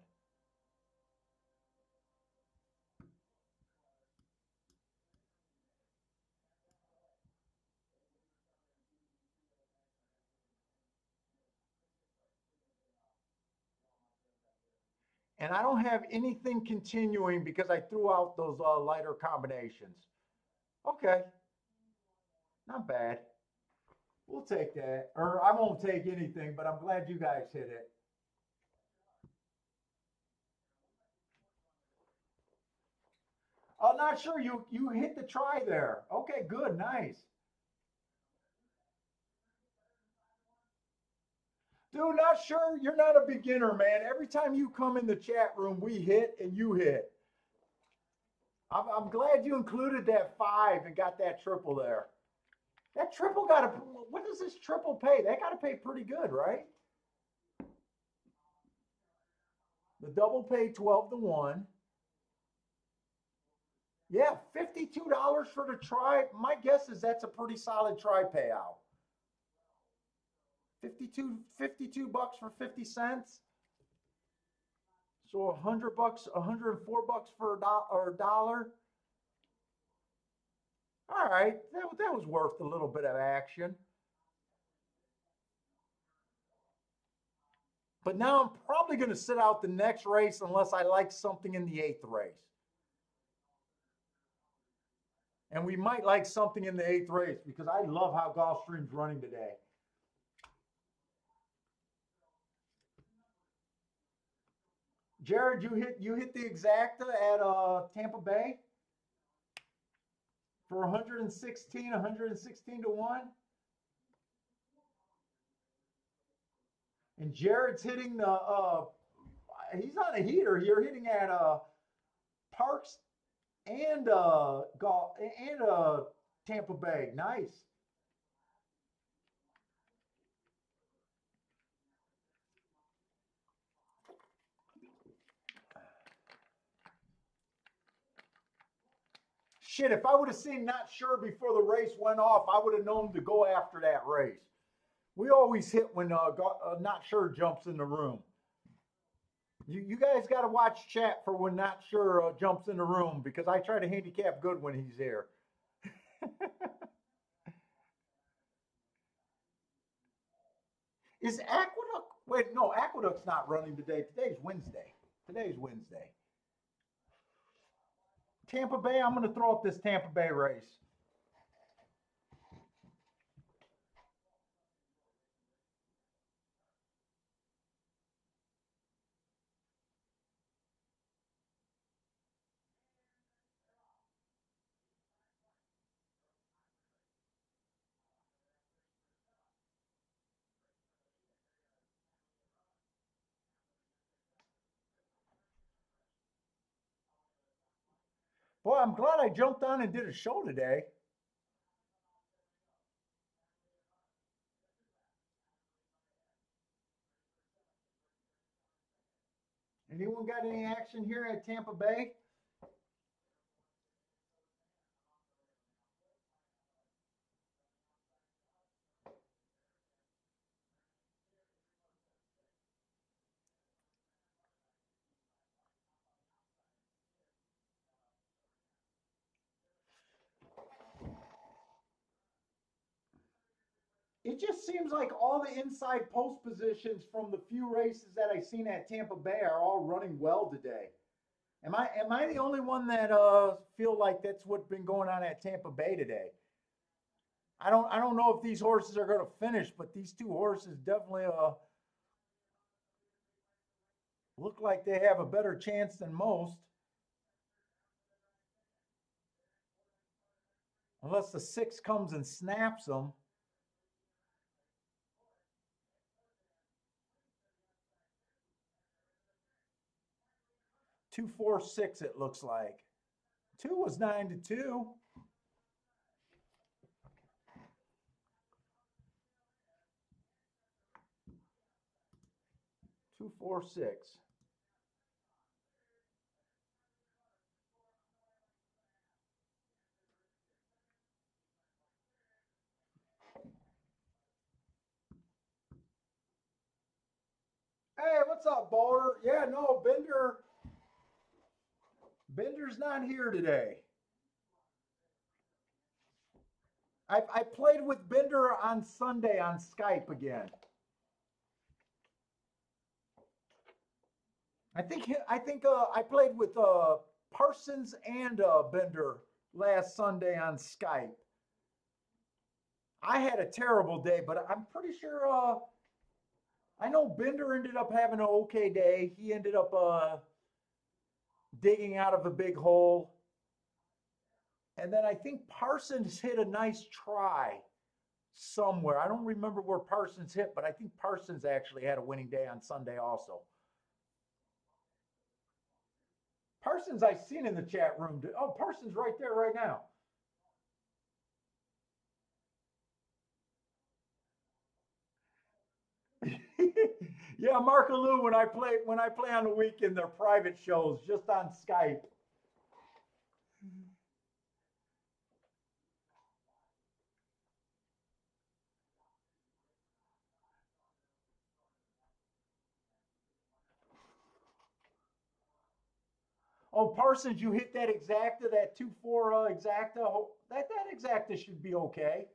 [SPEAKER 1] And I don't have anything continuing because I threw out those lighter combinations. Okay, not bad. We'll take that. Or I won't take anything, but I'm glad you guys hit it. I'm not sure you hit the try there. Okay, good, nice. Dude, not sure. You're not a beginner, man. Every time you come in the chat room, we hit and you hit. I'm glad you included that five and got that triple there. That triple got to, what does this triple pay? That got to pay pretty good, right? The double paid 12 to 1. Yeah, $52 for the try. My guess is that's a pretty solid try payout. 52 bucks for 50 cents. So $100, $104 for a dollar. All right, that was worth a little bit of action. But now I'm probably going to sit out the next race unless I like something in the 8th race. And we might like something in the 8th race because I love how Gulfstream's running today. Jared, you hit the exacta at Tampa Bay for 116 to 1. And Jared's hitting the he's on a heater. You're hitting at Parks and Tampa Bay. Nice. Shit, if I would have seen not sure before the race went off, I would have known to go after that race. We always hit when not sure jumps in the room. You guys got to watch chat for when not sure jumps in the room because I try to handicap good when he's here. Is Aqueduct? Wait, no, Aqueduct's not running today. Today's Wednesday. Today's Wednesday. Tampa Bay, I'm going to throw up this Tampa Bay race. Boy, I'm glad I jumped on and did a show today. Anyone got any action here at Tampa Bay? It just seems like all the inside post positions from the few races that I've seen at Tampa Bay are all running well today. Am I the only one that feel like that's what's been going on at Tampa Bay today? I don't know if these horses are going to finish, but these two horses definitely look like they have a better chance than most. Unless the 6 comes and snaps them. 2-4-6 it looks like. 2 was 9 to 2. Two, 4, 6. Hey, what's up, Boulder? Yeah, no, Bender's not here today. I played with Bender on Sunday on Skype again. I played with Parsons and Bender last Sunday on Skype. I had a terrible day, but I'm pretty sure I know Bender ended up having an okay day. He ended up digging out of a big hole. And then I think Parsons hit a nice try somewhere. I don't remember where Parsons hit, but I think Parsons actually had a winning day on Sunday also. Parsons, I seen in the chat room. Oh, Parsons right there right now. Yeah, Mark and Lou, when I play on the weekend, they're private shows just on Skype. Oh, Parsons, you hit that exacta, that 2-4 exacta. That exacta should be okay.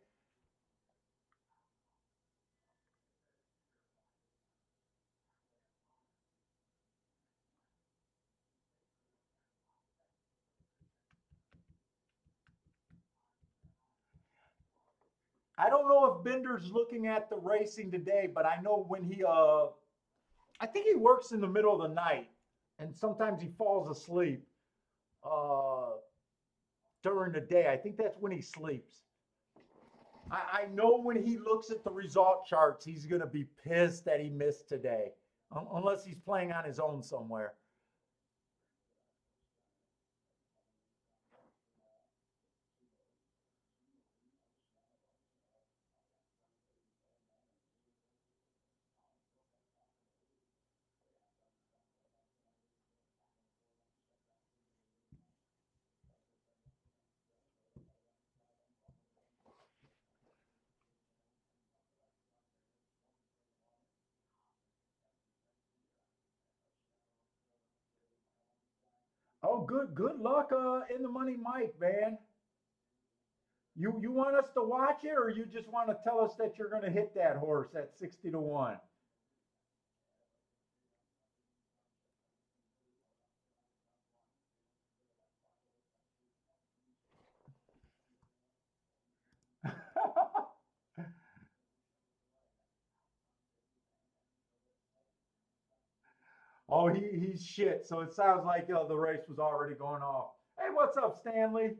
[SPEAKER 1] I don't know if Bender's looking at the racing today, but I know when I think he works in the middle of the night, and sometimes he falls asleep uh, during the day. I think that's when he sleeps. I know when he looks at the result charts, he's going to be pissed that he missed today, unless he's playing on his own somewhere. Oh, good luck in the money, Mike, man. You want us to watch it, or you just want to tell us that you're going to hit that horse at 60 to 1? Oh, he's shit. So it sounds like the race was already going off. Hey, what's up, Stanley?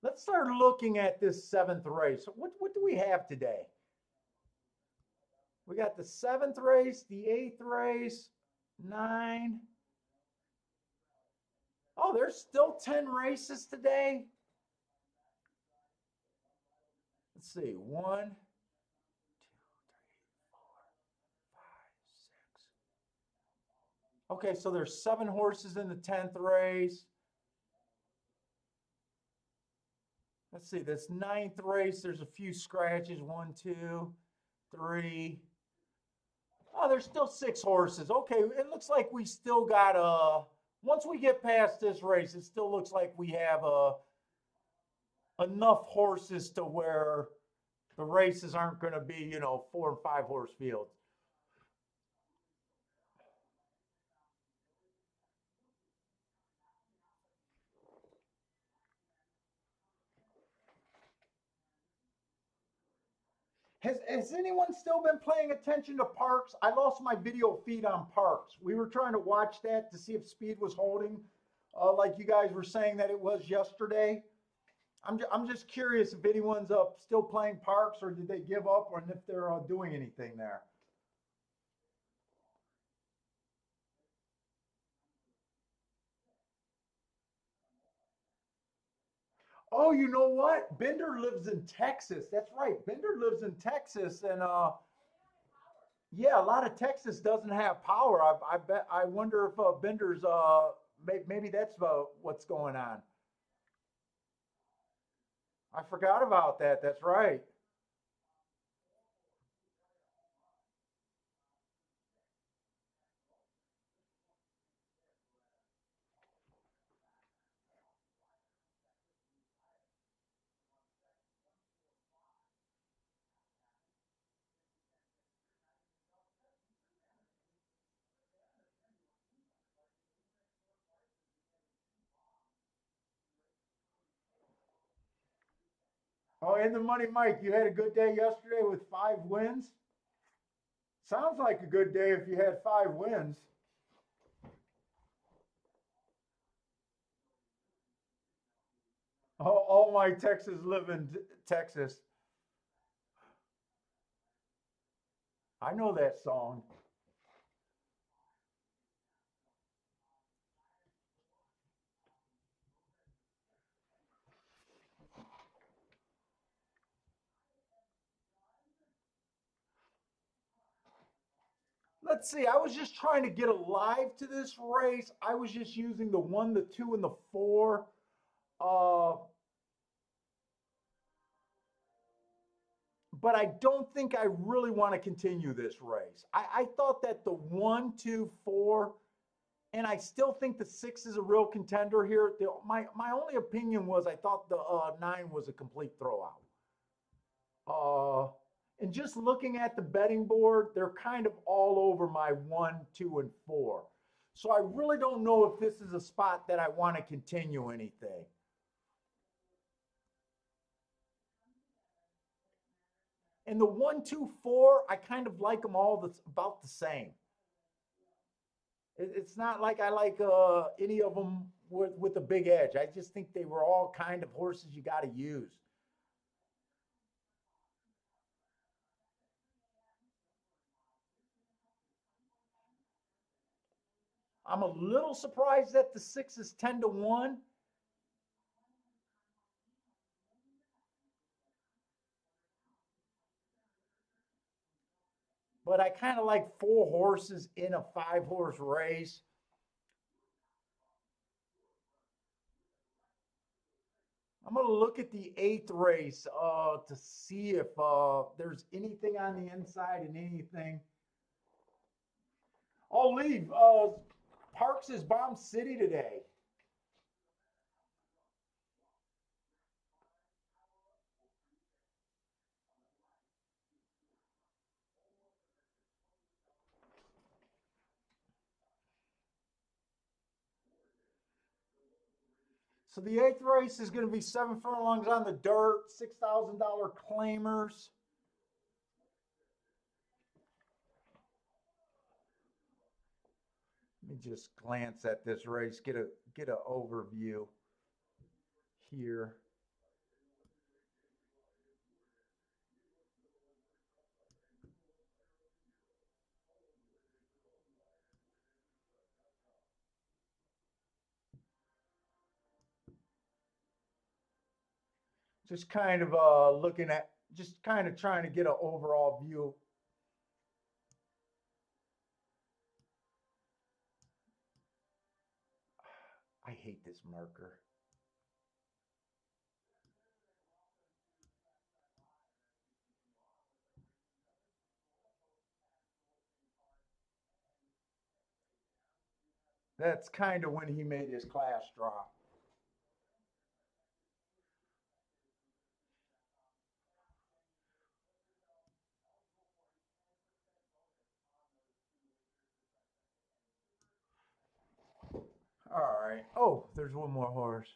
[SPEAKER 1] Let's start looking at this seventh race. What do we have today? We got the seventh race, the eighth race, nine. Oh, there's still 10 races today. Let's see. One, two, three, four, five, six. Okay, so there's 7 horses in the 10th race. Let's see, this ninth race, there's a few scratches. One, two, three. Oh, there's still 6 horses. Okay, it looks like we still got once we get past this race, it still looks like we have enough horses to where the races aren't going to be, 4 and 5 horse fields. Has anyone still been paying attention to Parks? I lost my video feed on Parks. We were trying to watch that to see if speed was holding, like you guys were saying that it was yesterday. I'm just curious if anyone's still playing Parks, or did they give up, or if they're doing anything there. Oh, you know what? Bender lives in Texas. That's right. Bender lives in Texas, and yeah, a lot of Texas doesn't have power. I bet. I wonder if Bender's maybe that's what's going on. I forgot about that. That's right. Oh, and the money, Mike, you had a good day yesterday with 5 wins? Sounds like a good day if you had 5 wins. Oh, all my Texas live in Texas. I know that song. Let's see. I was just trying to get alive to this race. I was just using the 1, the 2, and the 4. Uh, but I don't think I really want to continue this race. I thought that the 1, 2, 4, and I still think the 6 is a real contender here. My only opinion was I thought the 9 was a complete throwout. Uh, and just looking at the betting board, they're kind of all over my 1, 2, and 4. So I really don't know if this is a spot that I want to continue anything. And the 1, 2, 4, I kind of like them all that's about the same. It's not like I like any of them with a big edge. I just think they were all kind of horses you got to use. I'm a little surprised that the 6 is 10 to 1. But I kind of like 4 horses in a 5 horse race. I'm going to look at the 8th race to see if there's anything on the inside and anything. Oh, leave. Parks is Bomb City today. So the 8th race is going to be 7 furlongs on the dirt, $6,000 claimers. Let me just glance at this race, get an overview here. Just kind of looking at, just kind of trying to get an overall view. I hate this marker. That's kind of when he made his class drop. All right. Oh, there's one more horse.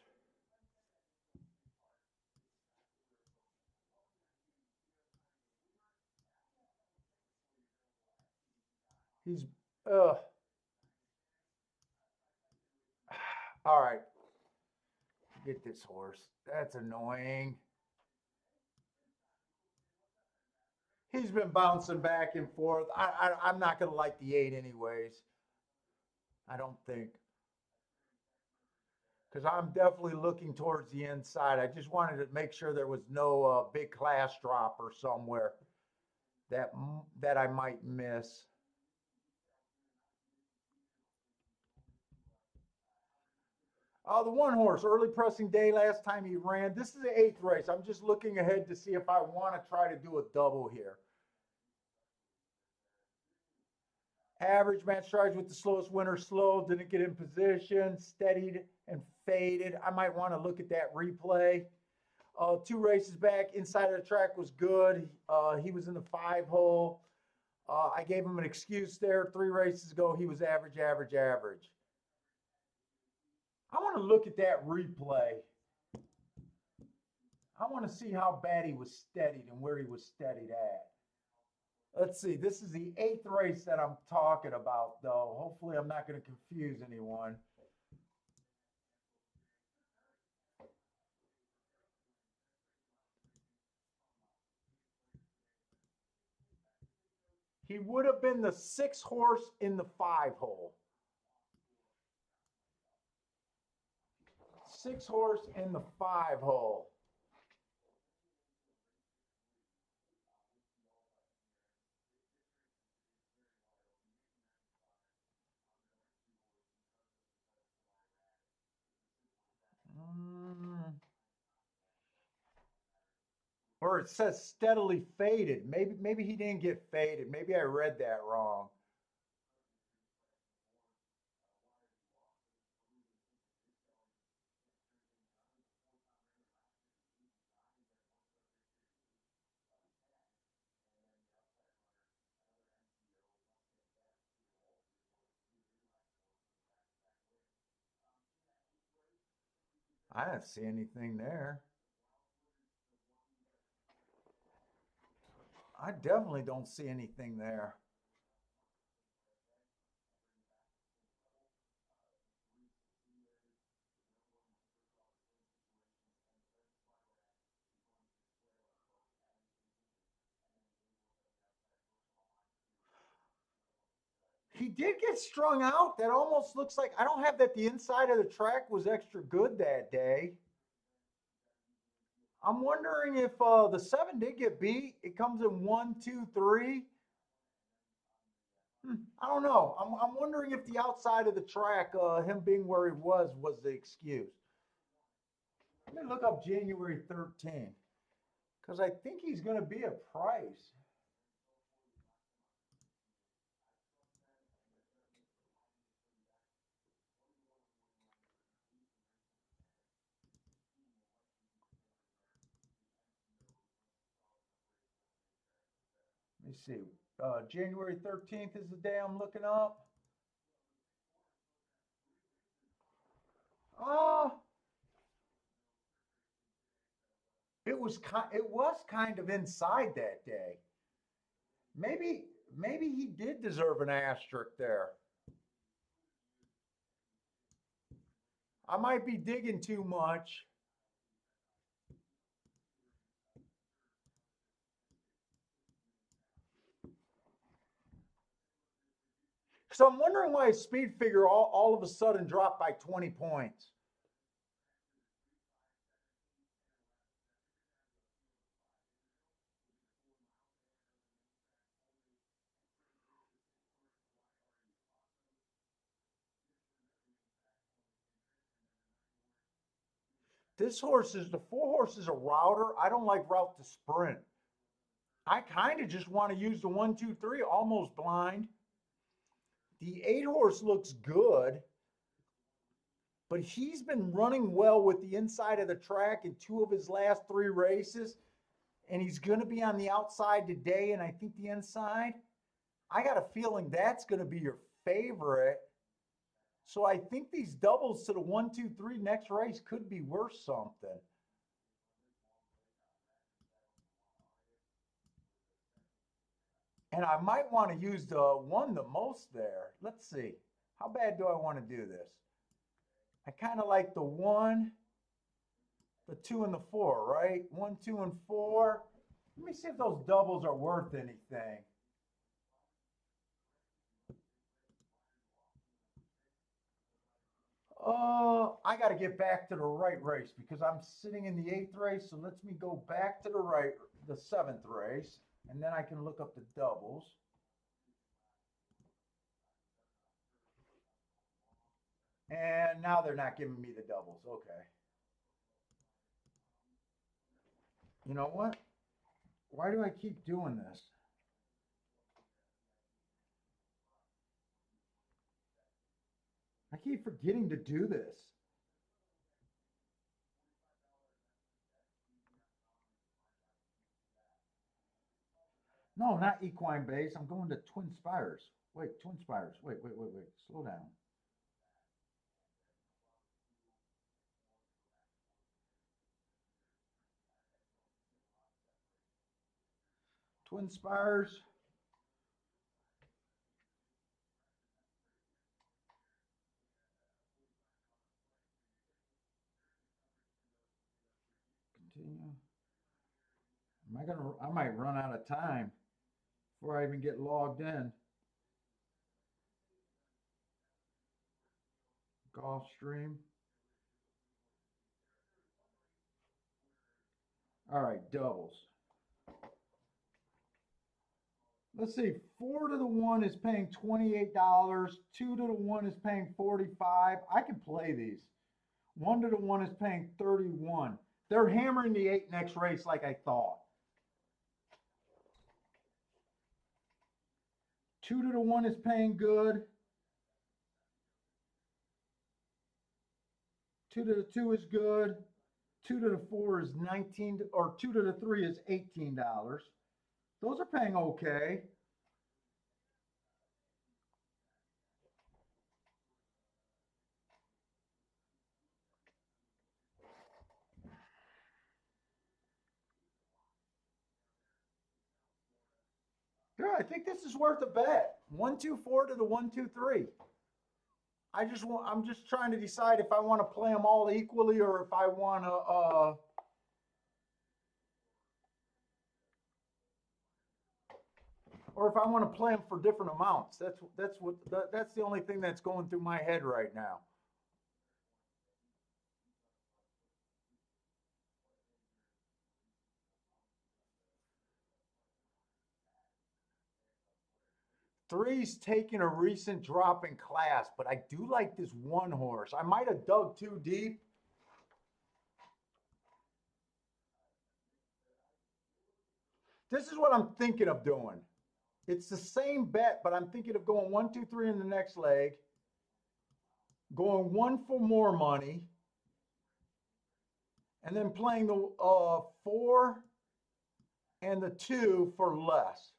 [SPEAKER 1] He's uh all right. Get this horse. That's annoying. He's been bouncing back and forth. I'm not gonna like the 8 anyways. I don't think because I'm definitely looking towards the inside. I just wanted to make sure there was no big class drop or somewhere that I might miss. The one horse, early pressing day last time he ran. This is the 8th race. I'm just looking ahead to see if I want to try to do a double here. Average match strides with the slowest winner slow, didn't get in position, steadied and faded. I might want to look at that replay. 2 races back, inside of the track was good. He was in the 5 hole. I gave him an excuse there. 3 races ago, he was average, average, average. I want to look at that replay. I want to see how bad he was steadied and where he was steadied at. Let's see. This is the 8th race that I'm talking about, though. Hopefully, I'm not going to confuse anyone. He would have been the 6th horse in the 5 hole. 6th horse in the 5 hole. Or it says steadily faded. Maybe he didn't get faded. Maybe I read that wrong. I didn't see anything there. I definitely don't see anything there. He did get strung out. That almost looks like I don't have that the inside of the track was extra good that day. I'm wondering if the 7 did get beat. It comes in 1, 2, 3. I don't know. I'm wondering if the outside of the track, him being where he was the excuse. Let me look up January 13th because I think he's going to be a price. Let me see. January 13th is the day I'm looking up. Uh, it was kind of inside that day. Maybe maybe he did deserve an asterisk there. I might be digging too much. So I'm wondering why his speed figure all of a sudden dropped by 20 points. This horse is the 4 horse is a router. I don't like route to sprint. I kind of just want to use the 1, 2, 3 almost blind. The 8 horse looks good, but he's been running well with the inside of the track in 2 of his last 3 races, and he's going to be on the outside today, and I think the inside. I got a feeling that's going to be your favorite. So I think these doubles to the 1, 2, 3 next race could be worth something. And I might want to use the 1 the most there. Let's see. How bad do I want to do this? I kind of like the 1, the 2, and the 4, right? 1, 2, and 4. Let me see if those doubles are worth anything. I got to get back to the right race because I'm sitting in the 8th race. So let me go back to the right, the 7th race, and then I can look up the doubles. And now they're not giving me the doubles. Okay. You know what? Why do I keep doing this? I keep forgetting to do this. No, not equine base. I'm going to Twin Spires. Wait, Twin Spires. Wait. Slow down. Twin Spires. Continue. I might run out of time before I even get logged in. Gulfstream. All right, doubles. Let's see, 4 to the 1 is paying $28. 2 to the 1 is paying 45. I can play these. 1 to the 1 is paying 31. They're hammering the 8 next race like I thought. 2 to the 1 is paying good. 2 to the 2 is good. 2 to the 4 is 19, or 2 to the 3 is $18. Those are paying okay. Yeah, I think this is worth a bet. 1, 2, 4 to the 1, 2, 3. I'm just trying to decide if I want to play them all equally or if I want to play them for different amounts. That's the only thing that's going through my head right now. Three's taking a recent drop in class, but I do like this one horse. I might have dug too deep. This is what I'm thinking of doing. It's the same bet, but I'm thinking of going 1, 2, 3 in the next leg, going 1 for more money, and then playing the 4 and the 2 for less.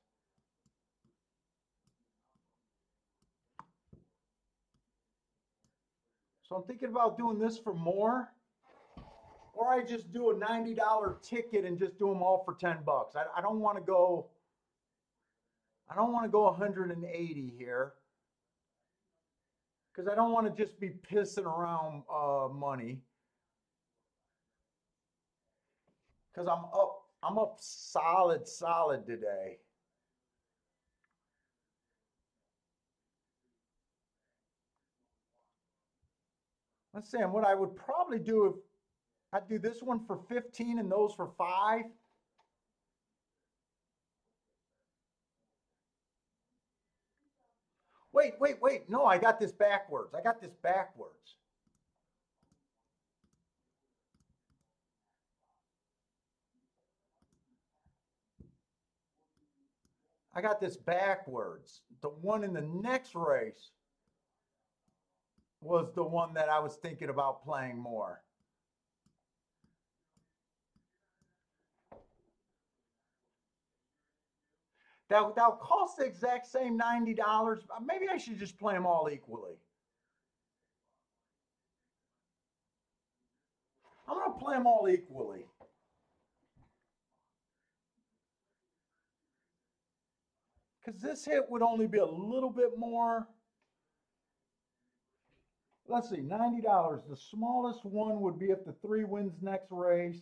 [SPEAKER 1] So I'm thinking about doing this for more, or I just do a $90 ticket and just do them all for 10 bucks. I don't want to go. I don't want to go 180 here because I don't want to just be pissing around money. Because I'm up solid today. Let's see, and what I would probably do if I'd do this one for 15 and those for 5. Wait. No, I got this backwards. I got this backwards. The one in the next race was the one that I was thinking about playing more. That'll cost the exact same $90. Maybe I should just play them all equally. I'm going to play them all equally. Because this hit would only be a little bit more. Let's see, $90. The smallest one would be if the 3 wins next race.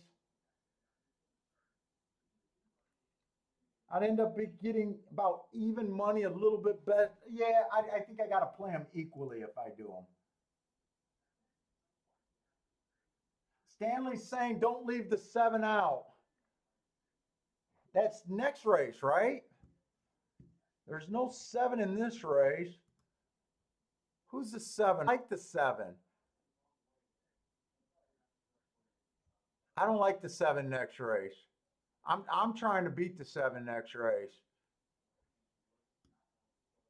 [SPEAKER 1] I'd end up getting about even money, a little bit better. Yeah, I think I got to play them equally if I do them. Stanley's saying don't leave the 7 out. That's next race, right? There's no 7 in this race. Who's the 7? I like the 7. I don't like the 7 next race. I'm trying to beat the 7 next race.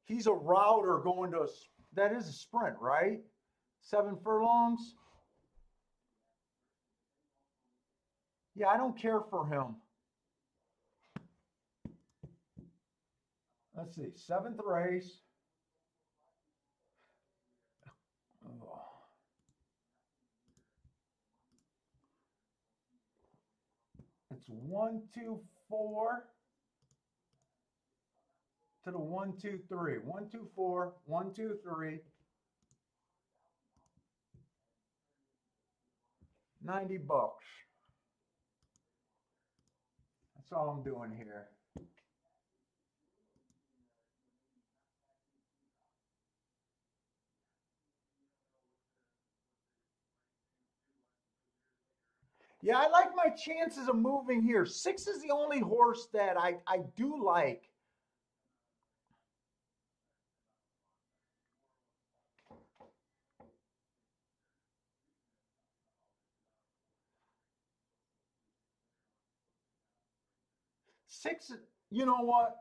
[SPEAKER 1] He's a router going to that is a sprint, right? 7 furlongs. Yeah, I don't care for him. Let's see, 7th race. Oh. It's 1, 2, 4. to the 1, 2, 3. 1, 2, 4. 1, 2, 3. 90 bucks. That's all I'm doing here. Yeah, I like my chances of moving here. 6 is the only horse that I do like. Six, you know what?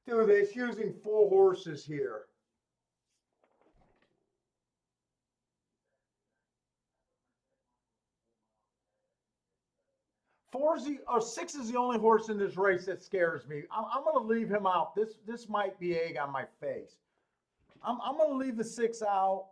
[SPEAKER 1] Dude, it's using 4 horses here. 6 is the only horse in this race that scares me. I'm going to leave him out. This might be egg on my face. I'm going to leave the 6 out.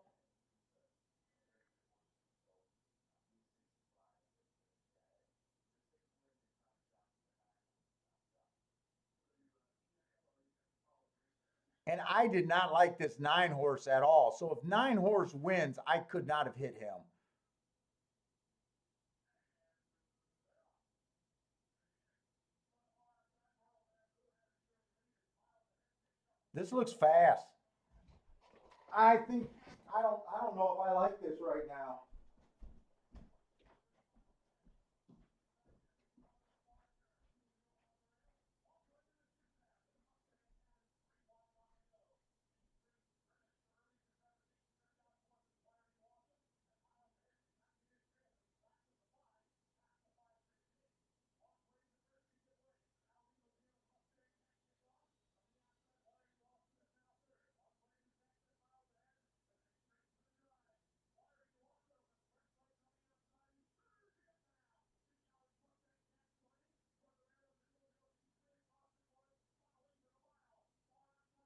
[SPEAKER 1] And I did not like this 9 horse at all. So if 9 horse wins, I could not have hit him. This looks fast. I think I don't know if I like this right now.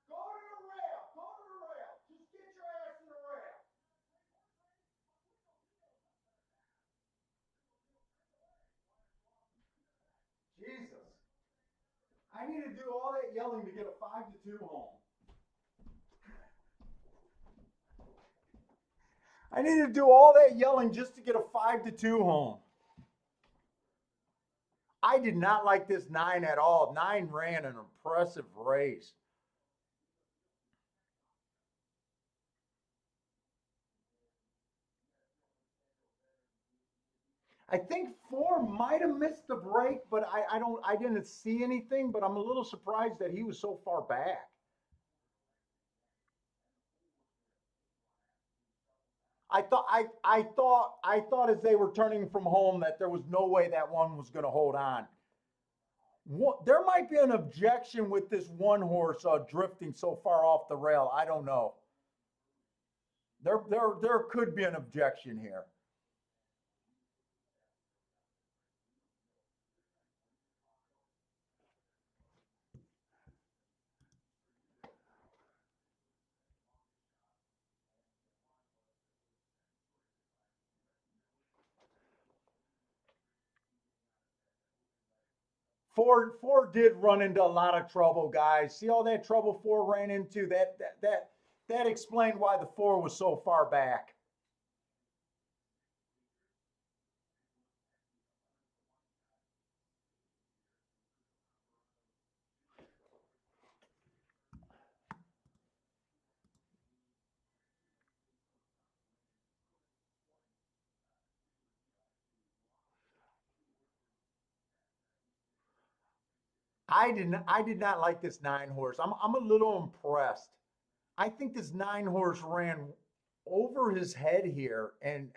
[SPEAKER 1] Go to the rail. Go to the rail. Just get your ass in the rail. Jesus. I need to do all that yelling to get a 5-2 home. I need to do all that yelling just to get a 5-2 home. I did not like this 9 at all. 9 ran an impressive race. I think 4 might have missed the break, but I didn't see anything, but I'm a little surprised that he was so far back. I thought as they were turning from home that there was no way that one was going to hold on. There might be an objection with this one horse drifting so far off the rail. I don't know. There could be an objection here. 4 did run into a lot of trouble, guys. See all that trouble 4 ran into? That explained why the 4 was so far back. I did not like this 9 horse. I'm a little impressed. I think this 9 horse ran over his head here and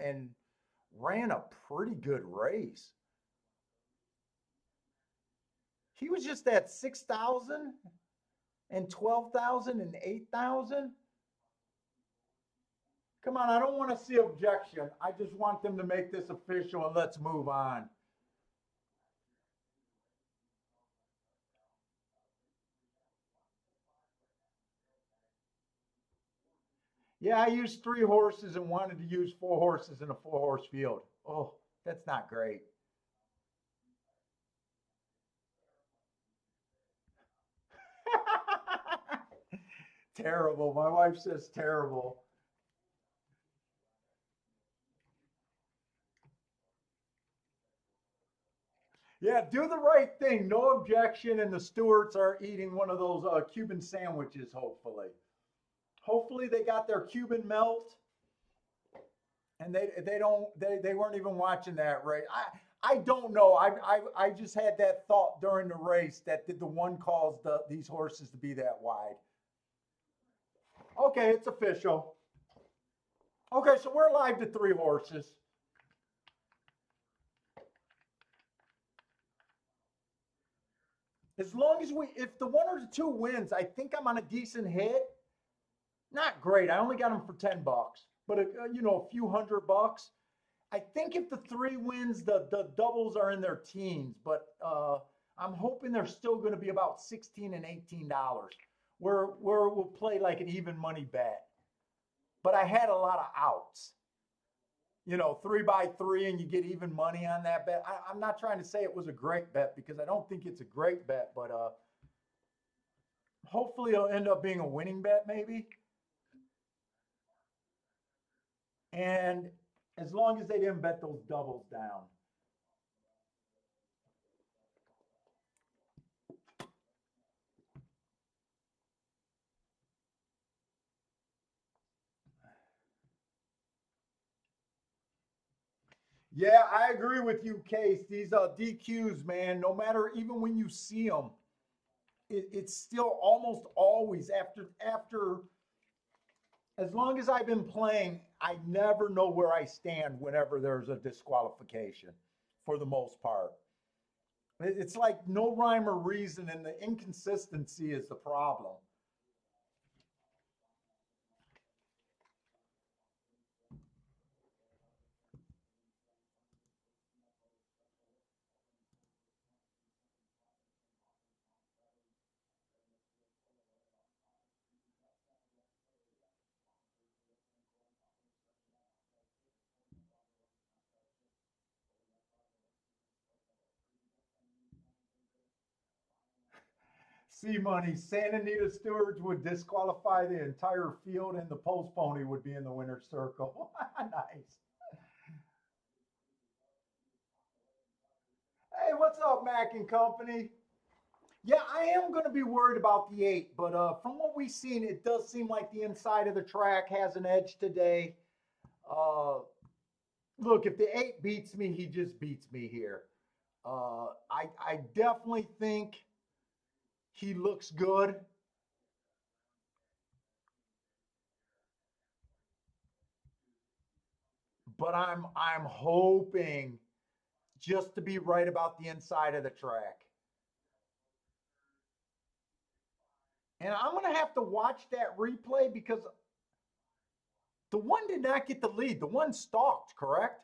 [SPEAKER 1] ran a pretty good race. He was just at 6,000 and 12,000 and 8,000. Come on, I don't want to see objection. I just want them to make this official and let's move on. Yeah, I used 3 horses and wanted to use 4 horses in a 4 horse field. Oh, that's not great. Terrible. My wife says terrible. Yeah, do the right thing. No objection. And the stewards are eating one of those Cuban sandwiches, hopefully. Hopefully they got their Cuban melt and they weren't even watching that race. I don't know. I just had that thought during the race that did the one caused these horses to be that wide. Okay, it's official. Okay, so we're live to three horses. As long as if the one or the two wins, I think I'm on a decent hit. Not great. I only got them for $10, but a few $100. I think if the three wins, the doubles are in their teens, but I'm hoping they're still going to be about 16 and $18, where we'll play like an even money bet. But I had a lot of outs. 3 by 3, and you get even money on that bet. I'm not trying to say it was a great bet because I don't think it's a great bet, but hopefully it'll end up being a winning bet maybe. And as long as they didn't bet those doubles down. Yeah, I agree with you, Case. These DQs, man, no matter even when you see them, it's still almost always after as long as I've been playing, I never know where I stand whenever there's a disqualification for the most part. It's like no rhyme or reason, and the inconsistency is the problem. See money. Santa Anita Stewards would disqualify the entire field, and the post pony would be in the winner's circle. Nice. Hey, what's up, Mac and Company? Yeah, I am going to be worried about the eight, but from what we've seen, it does seem like the inside of the track has an edge today. Uh, Look, if the eight beats me, he just beats me here. I definitely think he looks good, but I'm hoping just to be right about the inside of the track. And I'm going to have to watch that replay because the one did not get the lead. The one stalked, correct?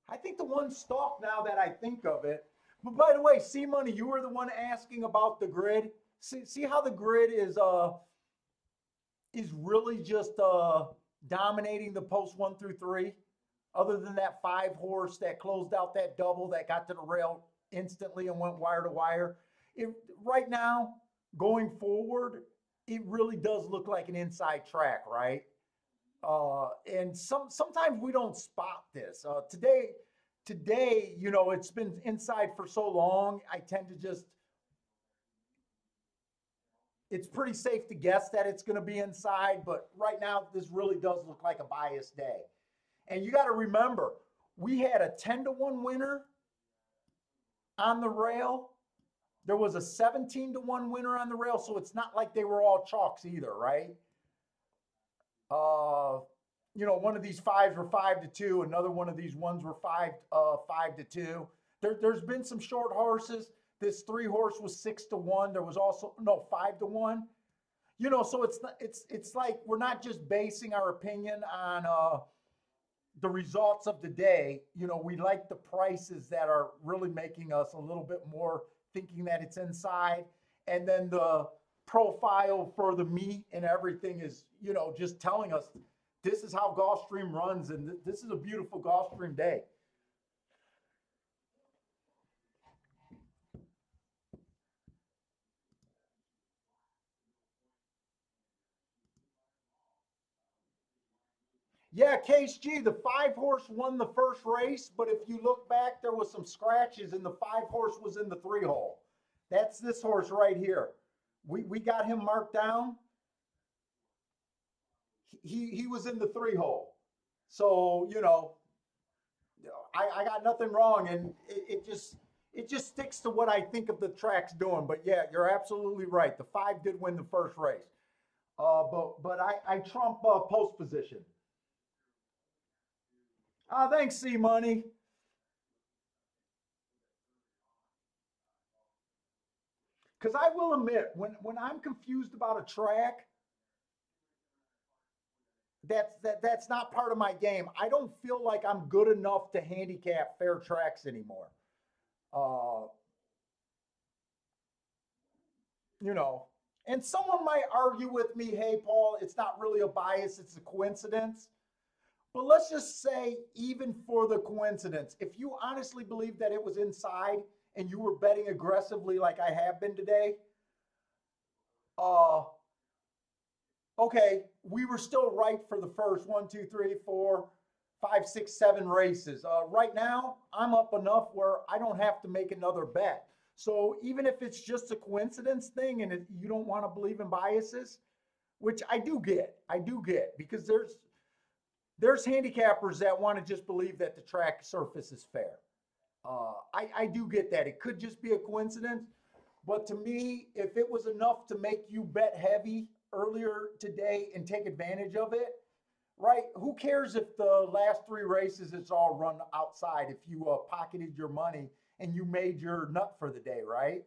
[SPEAKER 1] I think the one stalked now that I think of it. But by the way, C Money, you were the one asking about the grid. See how the grid is really just dominating the post 1 through 3. Other than that 5 horse that closed out that double that got to the rail instantly and went wire to wire. It right now going forward, it really does look like an inside track, right? And sometimes we don't spot this. Today, it's been inside for so long. I tend to just it's pretty safe to guess that it's going to be inside, but right now this really does look like a biased day. And you got to remember, we had a 10-1 winner on the rail. There was a 17-1 winner on the rail, so it's not like they were all chalks either, right? Uh, one of these fives were 5-2. Another one of these ones were 5-2. There's been some short horses. This 3 horse was 6-1. There was also 5-1. So it's like we're not just basing our opinion on the results of the day. We like the prices that are really making us a little bit more thinking that it's inside, and then the profile for the meet and everything is just telling us this is how Gulfstream runs, and this is a beautiful Gulfstream day. Yeah, Case G, the 5 horse won the first race, but if you look back, there was some scratches, and the 5 horse was in the 3 hole. That's this horse right here. We got him marked down. He was in the 3 hole. So, I got nothing wrong, and it just sticks to what I think of the track's doing. But yeah, you're absolutely right. The 5 did win the first race. But I trump post position. Thanks, C Money. Because I will admit, when I'm confused about a track, that's not part of my game. I don't feel like I'm good enough to handicap fair tracks anymore. Uh, you know, and someone might argue with me, hey Paul, it's not really a bias, it's a coincidence. But let's just say, even for the coincidence, if you honestly believe that it was inside and you were betting aggressively like I have been today, uh, okay, we were still right for the first one, two, three, four, five, six, 7 races. Right now, I'm up enough where I don't have to make another bet. So even if it's just a coincidence thing and you don't want to believe in biases, which I do get because there's handicappers that want to just believe that the track surface is fair. I do get that. It could just be a coincidence. But to me, if it was enough to make you bet heavy earlier today and take advantage of it, right? Who cares if the last 3 races it's all run outside if you pocketed your money and you made your nut for the day, right?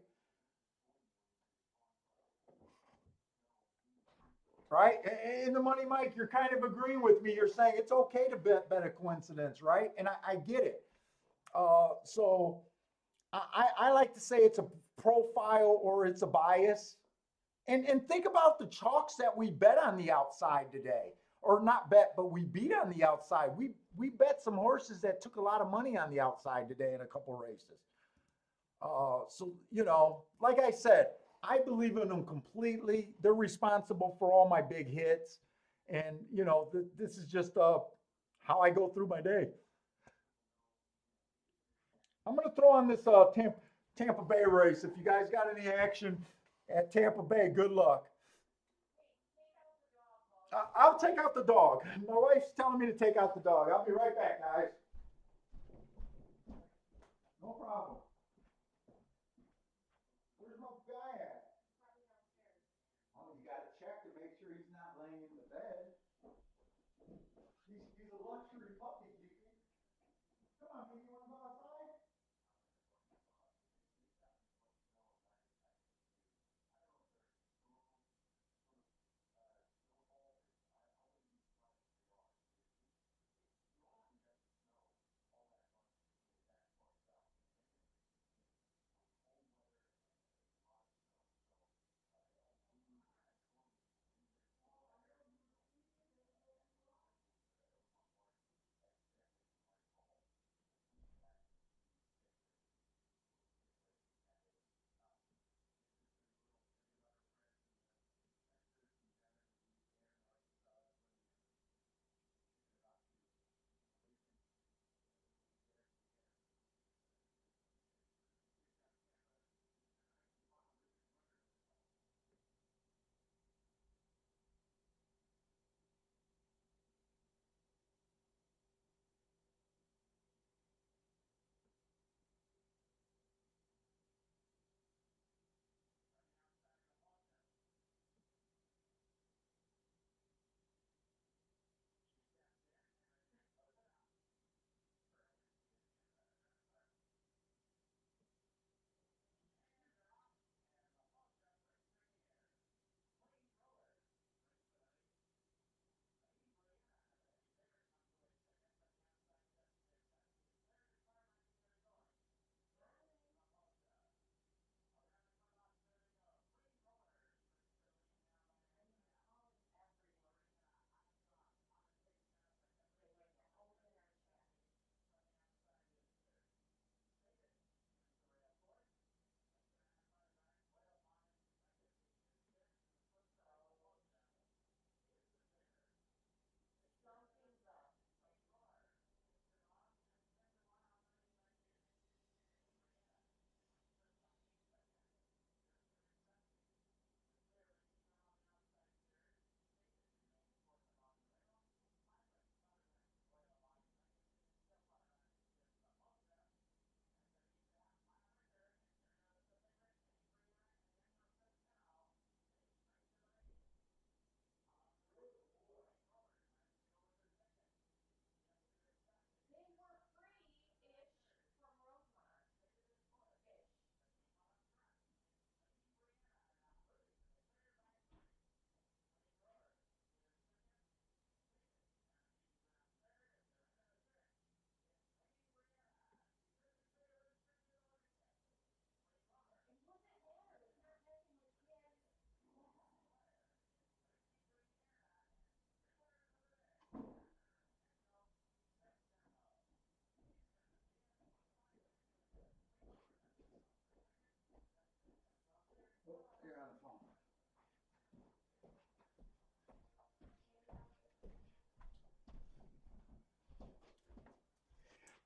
[SPEAKER 1] Right? In the money, Mike, you're kind of agreeing with me. You're saying it's okay to bet a coincidence, right? And I get it. So I like to say it's a profile or it's a bias. And think about the chalks that we bet on the outside today, or not bet, but we beat on the outside. We bet some horses that took a lot of money on the outside today in a couple races. So like I said, I believe in them completely. They're responsible for all my big hits, and this is just how I go through my day. I'm going to throw on this Tampa Bay race. If you guys got any action at Tampa Bay, good luck. I'll take out the dog. My wife's telling me to take out the dog. I'll be right back, guys. No problem. Where's my guy at? Oh, you got to check to make sure he's not laying in the bed. He's a luxury puppy. Come on, baby, you want to go outside?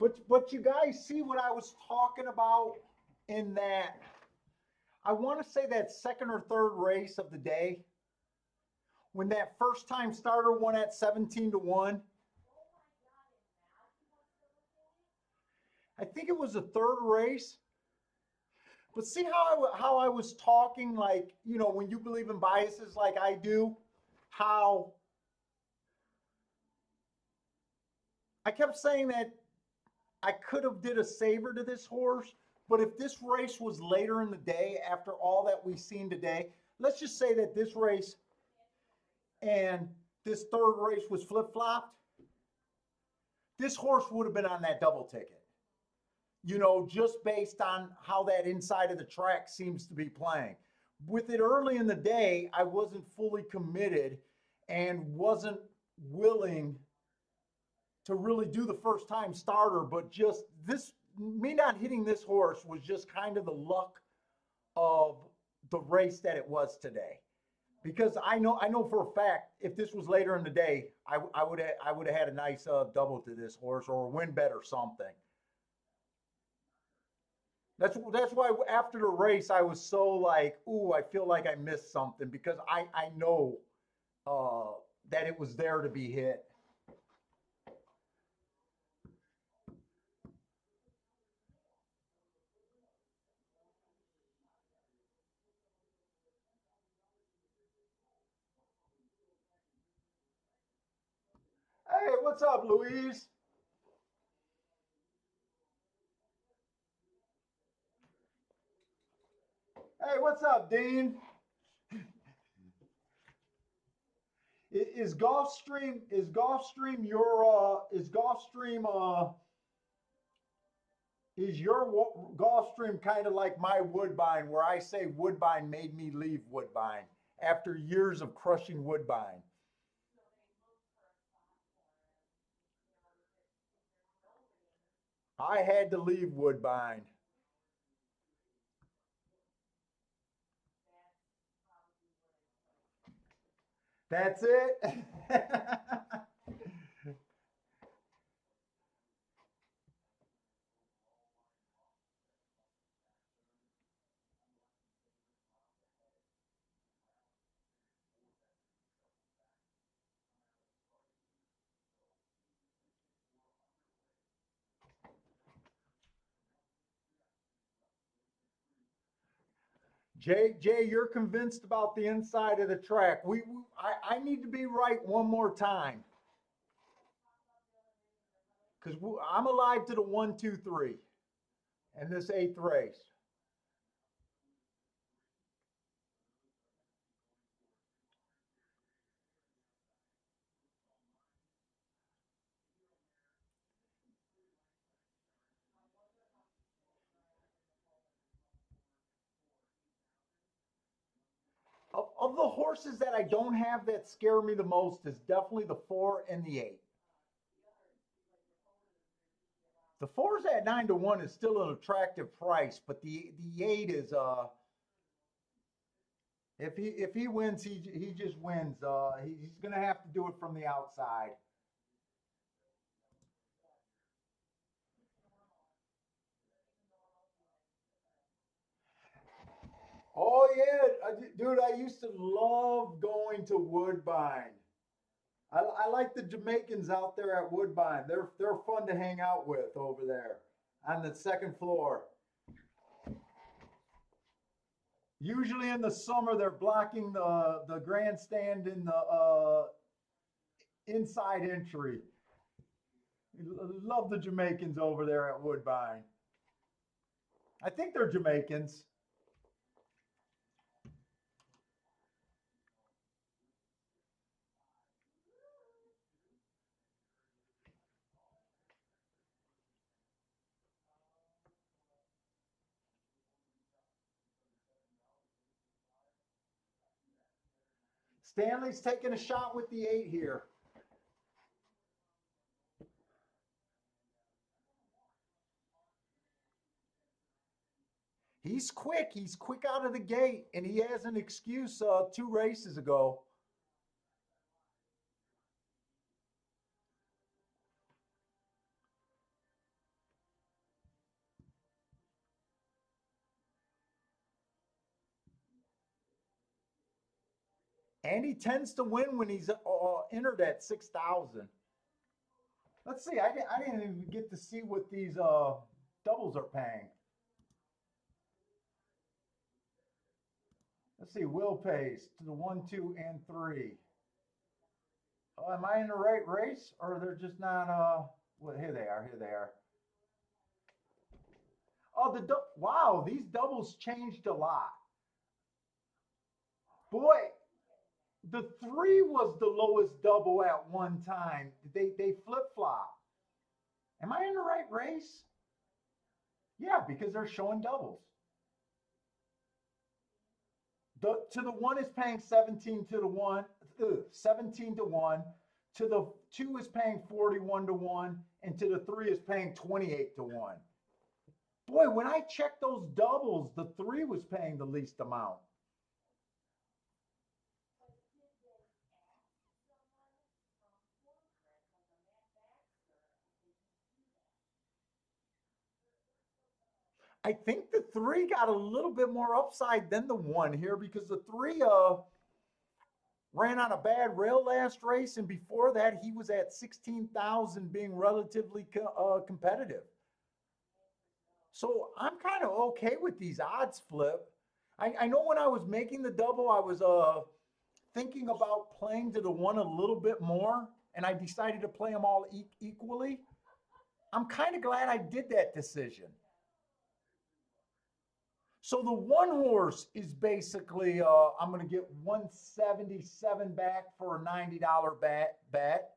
[SPEAKER 1] But you guys see what I was talking about in that, I want to say that second or third race of the day, when that first time starter won at 17-1. I think it was the third race. But see how I was talking, like, when you believe in biases like I do, how I kept saying that I could have did a saver to this horse, but if this race was later in the day after all that we've seen today, let's just say that this race and this third race was flip-flopped, this horse would have been on that double ticket. Just based on how that inside of the track seems to be playing. With it early in the day, I wasn't fully committed and wasn't willing to really do the first time starter, but just this, me not hitting this horse was just kind of the luck of the race that it was today. Because I know for a fact, if this was later in the day, I would have had a nice double to this horse or a win bet or something. That's why after the race I was so like, ooh, I feel like I missed something because I know that it was there to be hit. Hey, what's up, Louise? Hey, what's up, Dean? Is Gulfstream your Gulfstream kind of like my Woodbine, where I say Woodbine made me leave Woodbine after years of crushing Woodbine? I had to leave Woodbine. That's it. Jay, you're convinced about the inside of the track. I need to be right one more time because I'm alive to the 1, 2, 3 and this eighth race. Of the horses that I don't have that scare me the most is definitely the 4 and the 8. The four's at 9-1 is still an attractive price, but the 8 is if he wins, he just wins. He's gonna have to do it from the outside. Oh yeah, dude, I used to love going to Woodbine. I like the Jamaicans out there at Woodbine. They're fun to hang out with over there on the second floor. Usually in the summer, they're blocking the grandstand in the inside entry. Love the Jamaicans over there at Woodbine. I think they're Jamaicans. Stanley's taking a shot with the 8 here. He's quick. He's quick out of the gate, and he has an excuse 2 races ago. And he tends to win when he's entered at 6,000. Let's see. I didn't even get to see what these doubles are paying. Let's see. Will pays to the 1, 2, and 3. Oh, am I in the right race, or they're just not? Well, here they are. Here they are. Oh, wow. These doubles changed a lot. Boy, the 3 was the lowest double at one time. They flip flop. Am I in the right race? Yeah, because they're showing doubles. To the 1 is paying 17 to the 1, 17 to 1. To the 2 is paying 41 to 1, and to the 3 is paying 28 to 1. Boy, when I checked those doubles, the 3 was paying the least amount. I think the 3 got a little bit more upside than the 1 here because the 3 ran on a bad rail last race, and before that he was at 16,000 being relatively competitive. So I'm kind of okay with these odds flip. I know when I was making the double, I was thinking about playing to the 1 a little bit more, and I decided to play them all equally. I'm kind of glad I did that decision. So the 1 horse is basically, I'm going to get 177 back for a $90 bet.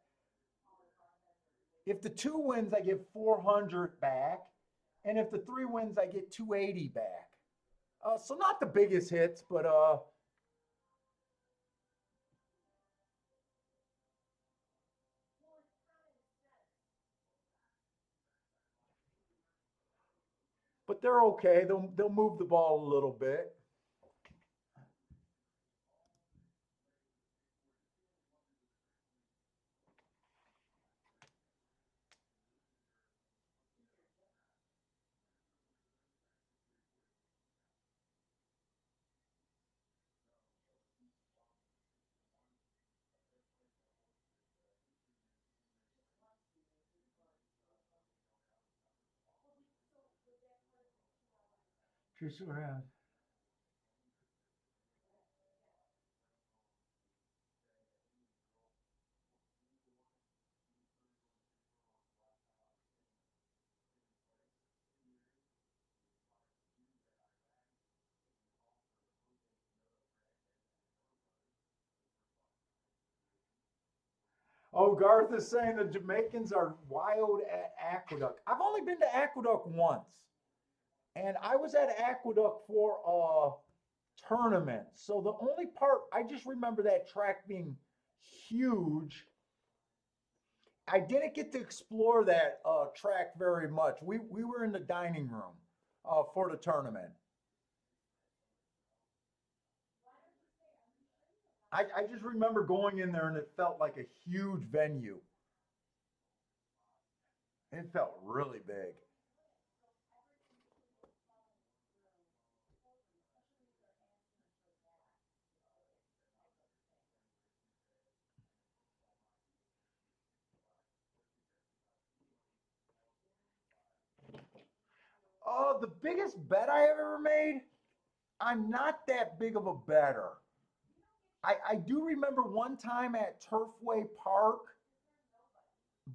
[SPEAKER 1] If the 2 wins, I get 400 back. And if the 3 wins, I get 280 back. So not the biggest hits, but they're okay. They'll move the ball a little bit. Just around. Oh, Garth is saying the Jamaicans are wild at Aqueduct. I've only been to Aqueduct once, and I was at Aqueduct for a tournament. So the only part I just remember that track being huge. I didn't get to explore that track very much. We were in the dining room for the tournament. I just remember going in there and it felt like a huge venue. It felt really big. Oh, the biggest bet I ever made? I'm not that big of a better. I do remember one time at Turfway Park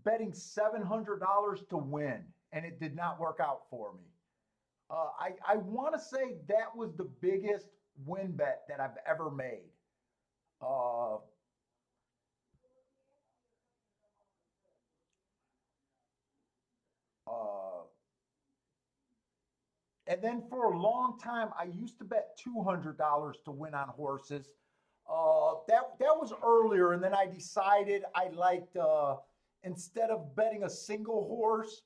[SPEAKER 1] betting $700 to win, and it did not work out for me. I want to say that was the biggest win bet that I've ever made. Uh, uh, and then for a long time, I used to bet $200 to win on horses. That was earlier, and then I decided I liked instead of betting a single horse,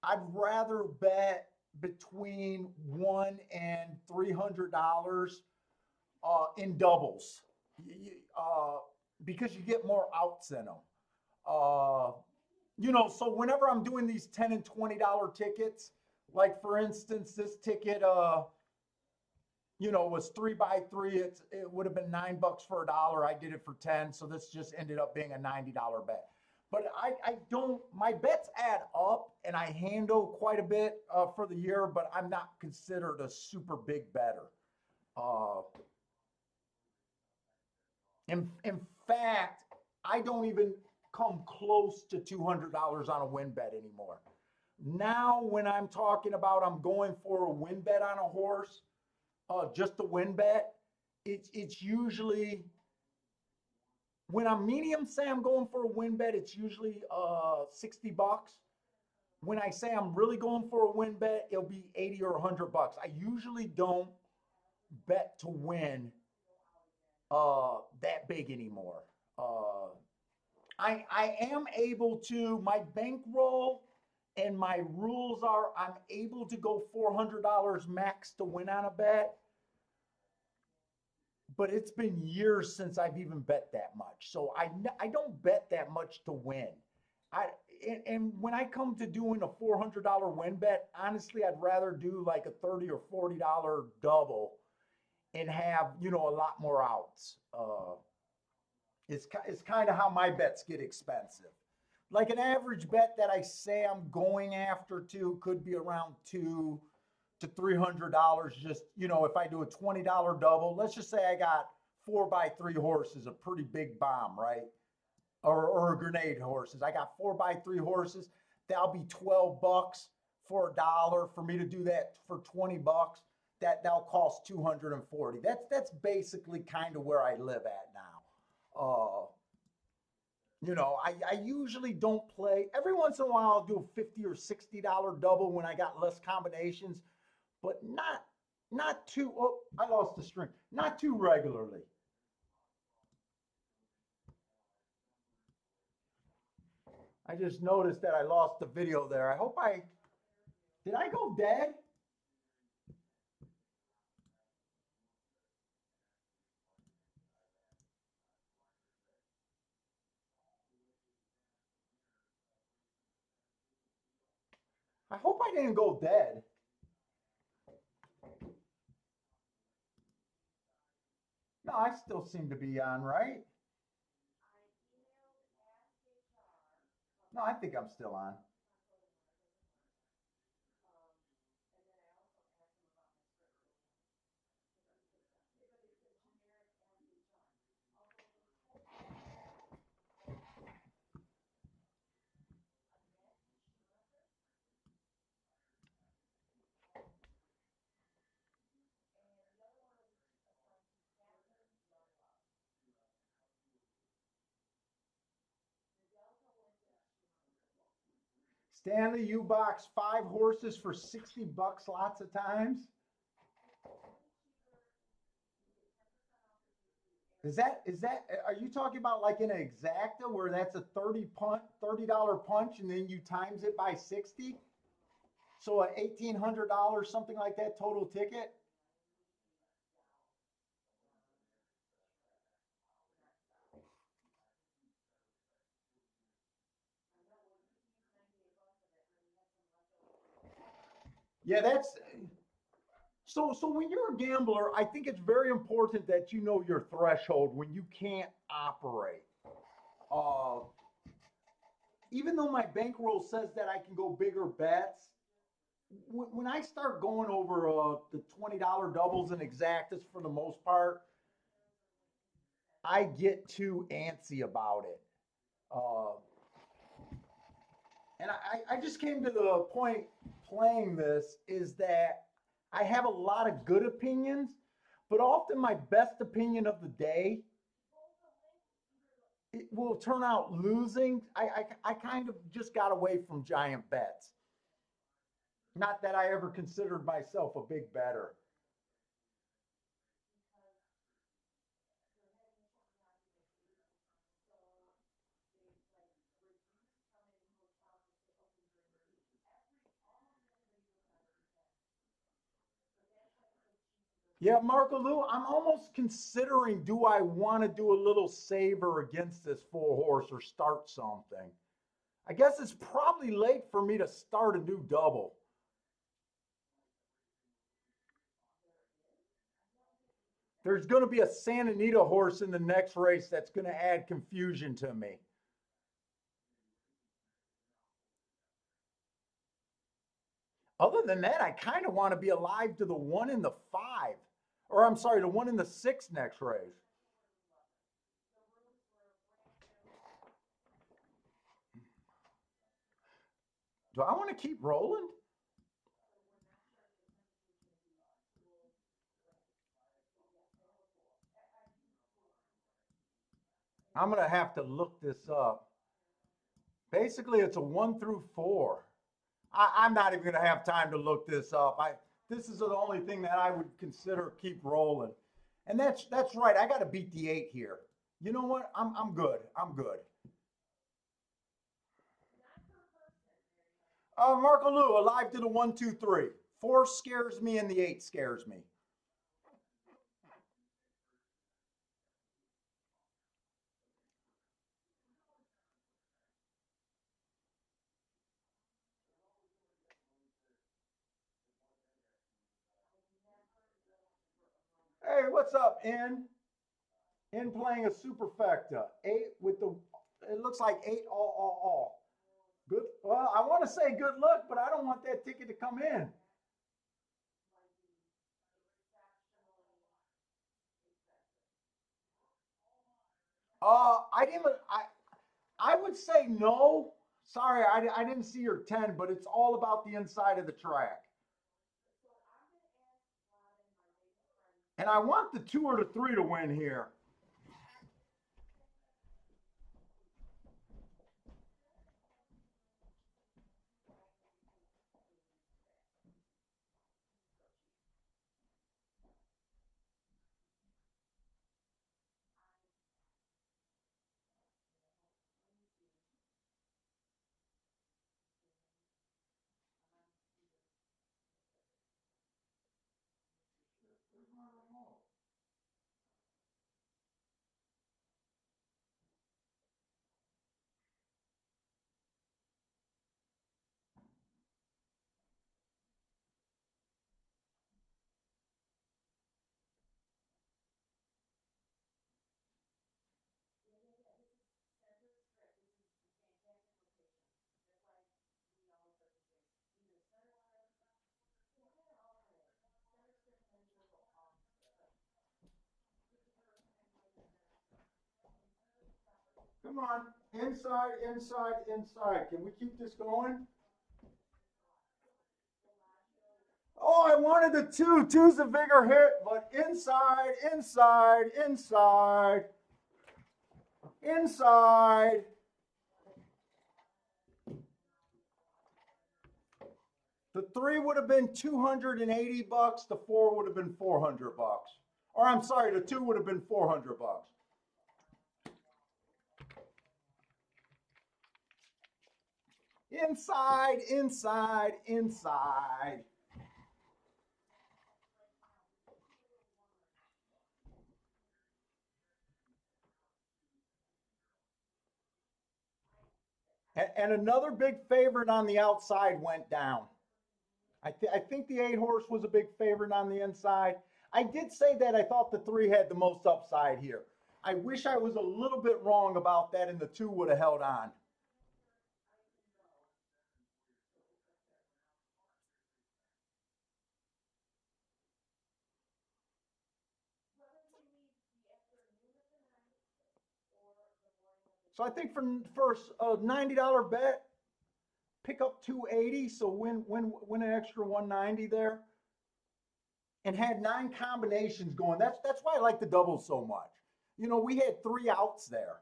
[SPEAKER 1] I'd rather bet between $100 and $300 in doubles, because you get more outs in them. Uh, so whenever I'm doing these $10 and $20 tickets, like for instance, this ticket, you know, was 3x3. It would have been $9 for a dollar. I did it for 10. So this just ended up being a $90 bet. But I don't, my bets add up and I handle quite a bit for the year, but I'm not considered a super big better. Uh, in fact, I don't even come close to $200 on a win bet anymore. Now, when I'm talking about I'm going for a win bet on a horse, just a win bet, it's usually when I'm medium say I'm going for a win bet, it's usually $60. When I say I'm really going for a win bet, it'll be 80 or $100. I usually don't bet to win that big anymore. I am able to, my bankroll and my rules are I'm able to go $400 max to win on a bet, but it's been years since I've even bet that much. So I don't bet that much to win. I and when I come to doing a $400 win bet, honestly, I'd rather do like a $30 or $40 double and have, you know, a lot more outs. It's kind of how my bets get expensive. Like an average bet that I say I'm going after to could be around $200 to $300. Just, you know, if I do a $20 double, let's just say I got 4x3 horses, a pretty big bomb, right? Or grenade horses. I got 4x3 horses. That'll be $12 for a dollar. For me to do that for $20, that'll cost 240. That's basically kind of where I live at now. You know, I usually don't play. Every once in a while, I'll do a $50 or $60 double when I got less combinations, but not too. Oh, I lost the string. Not too regularly. I just noticed that I lost the video there. I hope I did. I go dead? I hope I didn't go dead. No, I still seem to be on, right? No, I think I'm still on. Stanley, you box 5 horses for $60 lots of times. Is that are you talking about like in an exacta where that's a $30 punch and then you times it by 60? So a $1,800, something like that total ticket? Yeah, that's so when you're a gambler, I think it's very important that you know your threshold when you can't operate. Uh, Even though my bankroll says that I can go bigger bets, when I start going over the $20 doubles and exactas for the most part, I get too antsy about it. Uh, and I just came to the point playing this is that I have a lot of good opinions, but often my best opinion of the day it will turn out losing. I kind of just got away from giant bets. Not that I ever considered myself a big better. Yeah, Marco Lou, I'm almost considering do I want to do a little saver against this 4 horse or start something? I guess it's probably late for me to start a new double. There's going to be a Santa Anita horse in the next race that's going to add confusion to me. Other than that, I kind of want to be alive to the one in the five, or I'm sorry, the one in the six next race. Do I want to keep rolling? I'm going to have to look this up. Basically, it's a one through four. I'm not even going to have time to look this up. This is the only thing that I would consider keep rolling, and that's right. I got to beat the eight here. You know what? I'm good. I'm good. Marco Lou, alive to the one, two, three. Four scares me, and the eight scares me. Hey, what's up, In playing a superfecta. Eight with the. It looks like eight all. Good. Well, I want to say good luck, but I don't want that ticket to come in. I didn't. I would say no. Sorry, I didn't see your 10, but it's all about the inside of the track. And I want the two or the three to win here. Come on. Inside. Can we keep this going? Oh, I wanted the two. Two's a bigger hit, but inside. The three would have been 280 bucks. The four would have been 400 bucks. Or I'm sorry, the two would have been 400 bucks. Inside. And another big favorite on the outside went down. I think the eight horse was a big favorite on the inside. I did say that I thought the three had the most upside here. I wish I was a little bit wrong about that and the two would have held on. So I think for a $90 bet, pick up 280, so win an extra 190 there, and had nine combinations going. That's why I like the doubles so much. You know, we had three outs there,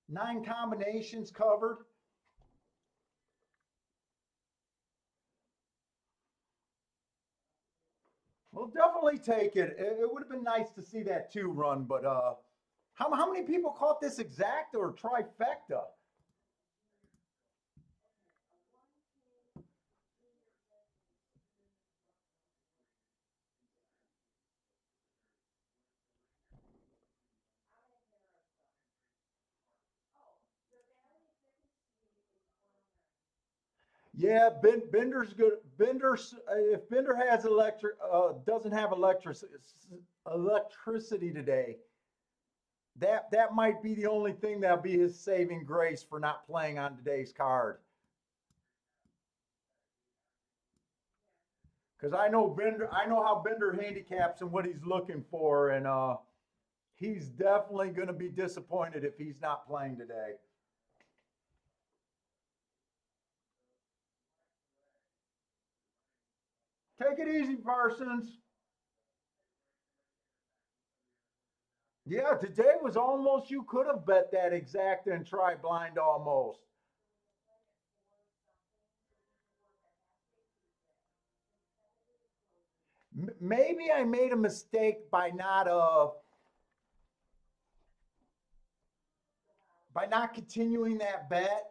[SPEAKER 1] nine combinations covered. We'll definitely take it. It would have been nice to see that two run, but how many people caught this exact or trifecta? Yeah, Bender's good. Bender's if Bender has doesn't have electricity today, that might be the only thing that'll be his saving grace for not playing on today's card. Because I know how Bender handicaps and what he's looking for, and he's definitely going to be disappointed if he's not playing today. Take it easy, Parsons. Yeah, today was almost, you could have bet that exact and try blind almost. Maybe I made a mistake by not continuing that bet.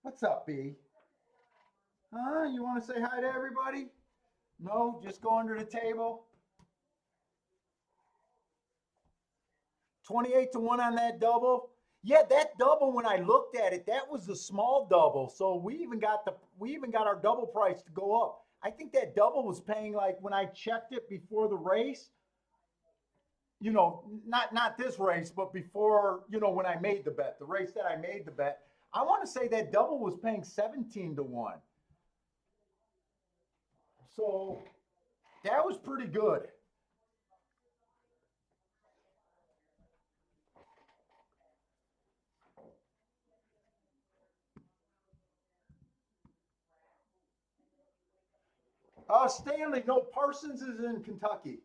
[SPEAKER 1] What's up, B? Huh? You want to say hi to everybody? No, just go under the table. 28 to 1 on that double. Yeah, that double when I looked at it, that was the small double. So we even got our double price to go up. I think that double was paying, like, when I checked it before the race, not this race, but before, when I made the bet, the race that I made the bet, I want to say that double was paying 17 to 1. So that was pretty good. Stanley, no, Parsons is in Kentucky.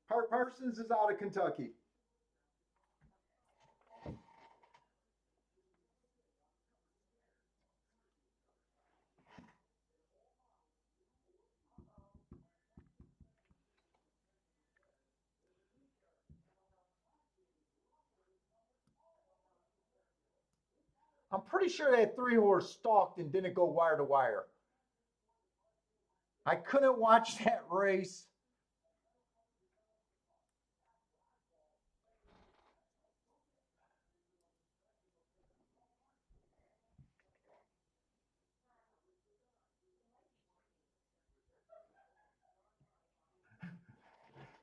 [SPEAKER 1] Parsons is out of Kentucky. I'm pretty sure that three horse stalked and didn't go wire to wire. I couldn't watch that race.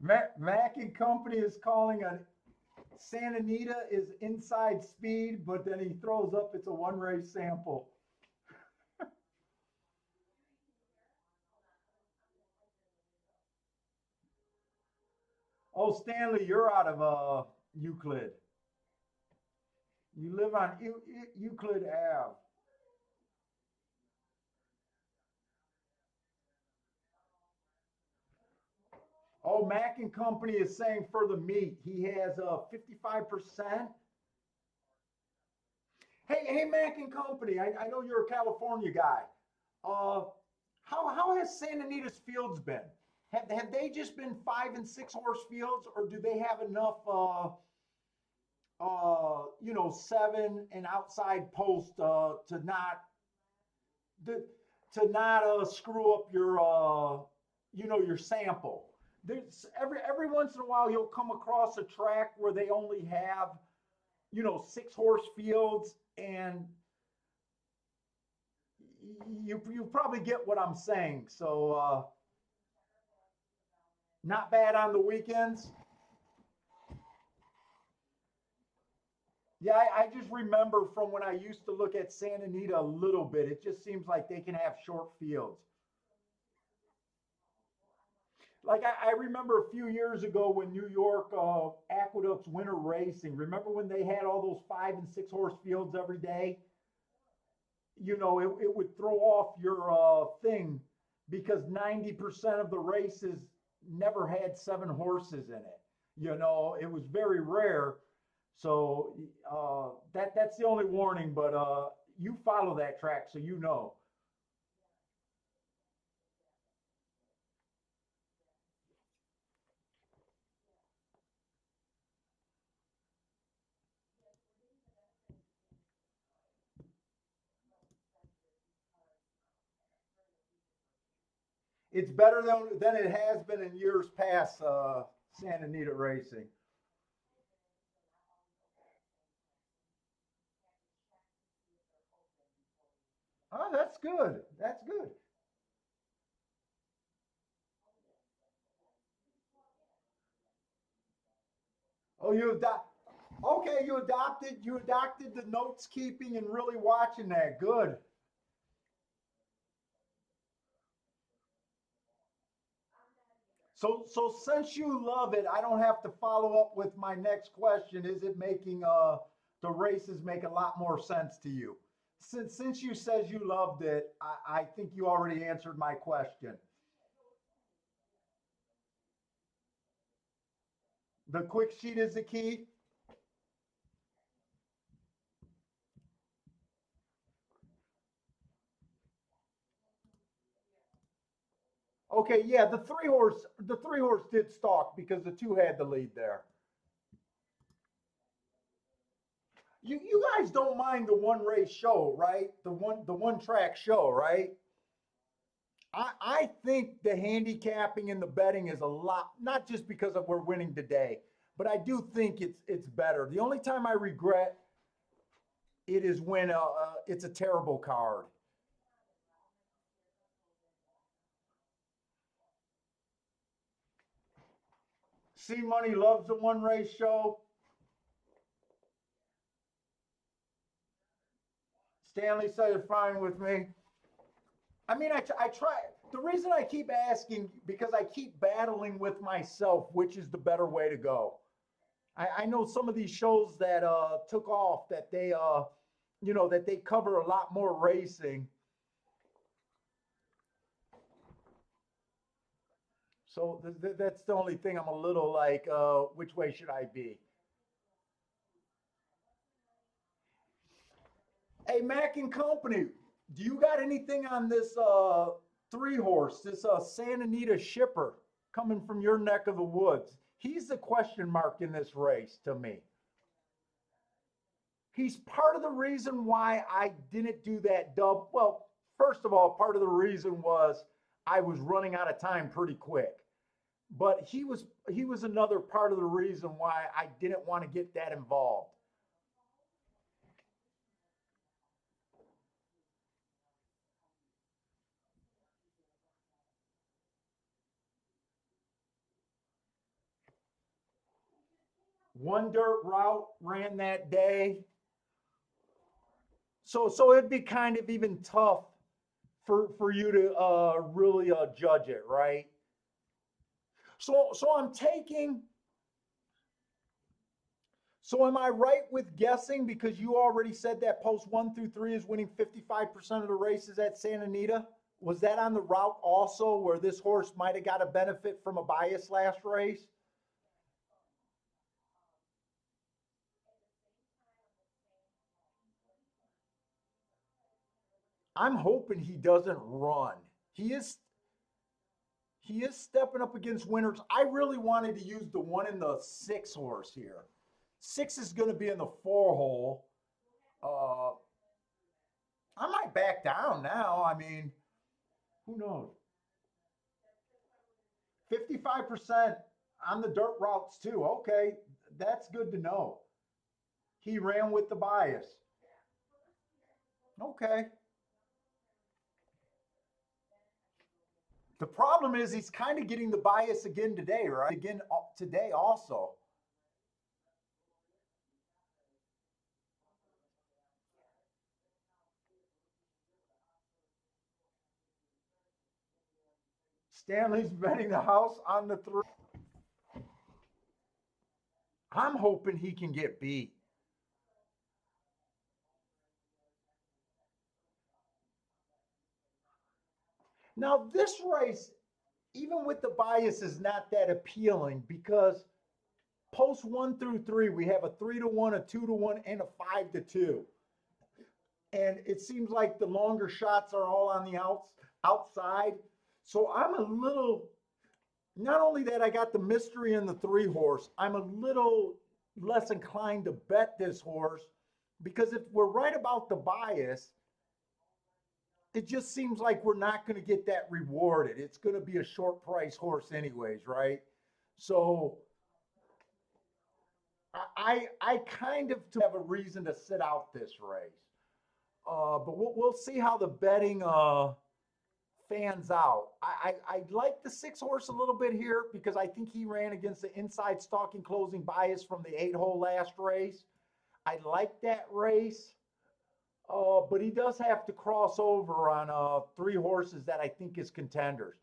[SPEAKER 1] Mac and Company is calling a Santa Anita is inside speed, but then he throws up it's a one race sample. Oh, Stanley, you're out of Euclid. You live on Euclid Ave. Oh, Mac and Company is saying for the meat, he has 55%. Hey, Mac and Company, I know you're a California guy. Uh, how has Santa Anita's fields been? Have they just been 5 and 6 horse fields, or do they have enough, 7 and outside post to, to not screw up your sample? There's every once in a while you'll come across a track where they only have 6 horse fields, and you probably get what I'm saying. So not bad on the weekends. Yeah, I just remember from when I used to look at Santa Anita a little bit. It just seems like they can have short fields. Like I remember a few years ago when New York Aqueduct's winter racing. Remember when they had all those 5 and 6 horse fields every day? It would throw off your thing because 90% of the races never had 7 horses in it. It was very rare. So that's the only warning. But you follow that track, so you know. It's better than it has been in years past. Santa Anita racing. good. That's good. Oh, okay, you adopted the notes keeping and really watching that. Good. So since you love it, I don't have to follow up with my next question. Is it making the races make a lot more sense to you? Since you says you loved it, I think you already answered my question. The quick sheet is the key. Okay, yeah, the three horse did stalk because the two had the lead there. You guys don't mind the one race show, right? The one track show, right? I think the handicapping and the betting is a lot, not just because of we're winning today, but I do think it's better. The only time I regret it is when it's a terrible card. C Money loves the one race show. Stanley said it's fine with me. I mean, I try. The reason I keep asking because I keep battling with myself, which is the better way to go. I know some of these shows that took off that they that they cover a lot more racing. So that's the only thing I'm a little like, which way should I be? Hey, Mac and Company, do you got anything on this three horse, this Santa Anita shipper coming from your neck of the woods? He's the question mark in this race to me. He's part of the reason why I didn't do that dub. Well, first of all, part of the reason was I was running out of time pretty quick. But he was another part of the reason why I didn't want to get that involved. One dirt route ran that day. So it'd be kind of even tough for you to really judge it, right? So I'm taking. So am I right with guessing because you already said that post 1 through 3 is winning 55% of the races at Santa Anita? Was that on the route also where this horse might have got a benefit from a bias last race? I'm hoping he doesn't run. He is he is stepping up against winners. I really wanted to use the one in the six horse here. Six is going to be in the four hole. Uh, I might back down now. I mean, who knows? 55% on the dirt routes too. Okay, that's good to know. He ran with the bias. Okay. The problem is he's kind of getting the bias again today, right? Again today also. Stanley's betting the house on the three. I'm hoping he can get beat. Now, this race, even with the bias, is not that appealing because post 1 through 3, we have a 3-1, a 2-1, and a 5-2. And it seems like the longer shots are all on the outside. So I'm a little, not only that I got the mystery in the three horse, I'm a little less inclined to bet this horse because if we're right about the bias, it just seems like we're not going to get that rewarded. It's going to be a short price horse anyways, right? So I kind of have a reason to sit out this race. But we'll see how the betting fans out. I like the 6 horse a little bit here because I think he ran against the inside stalking closing bias from the 8 hole last race. I like that race. But he does have to cross over on 3 horses that I think is contenders.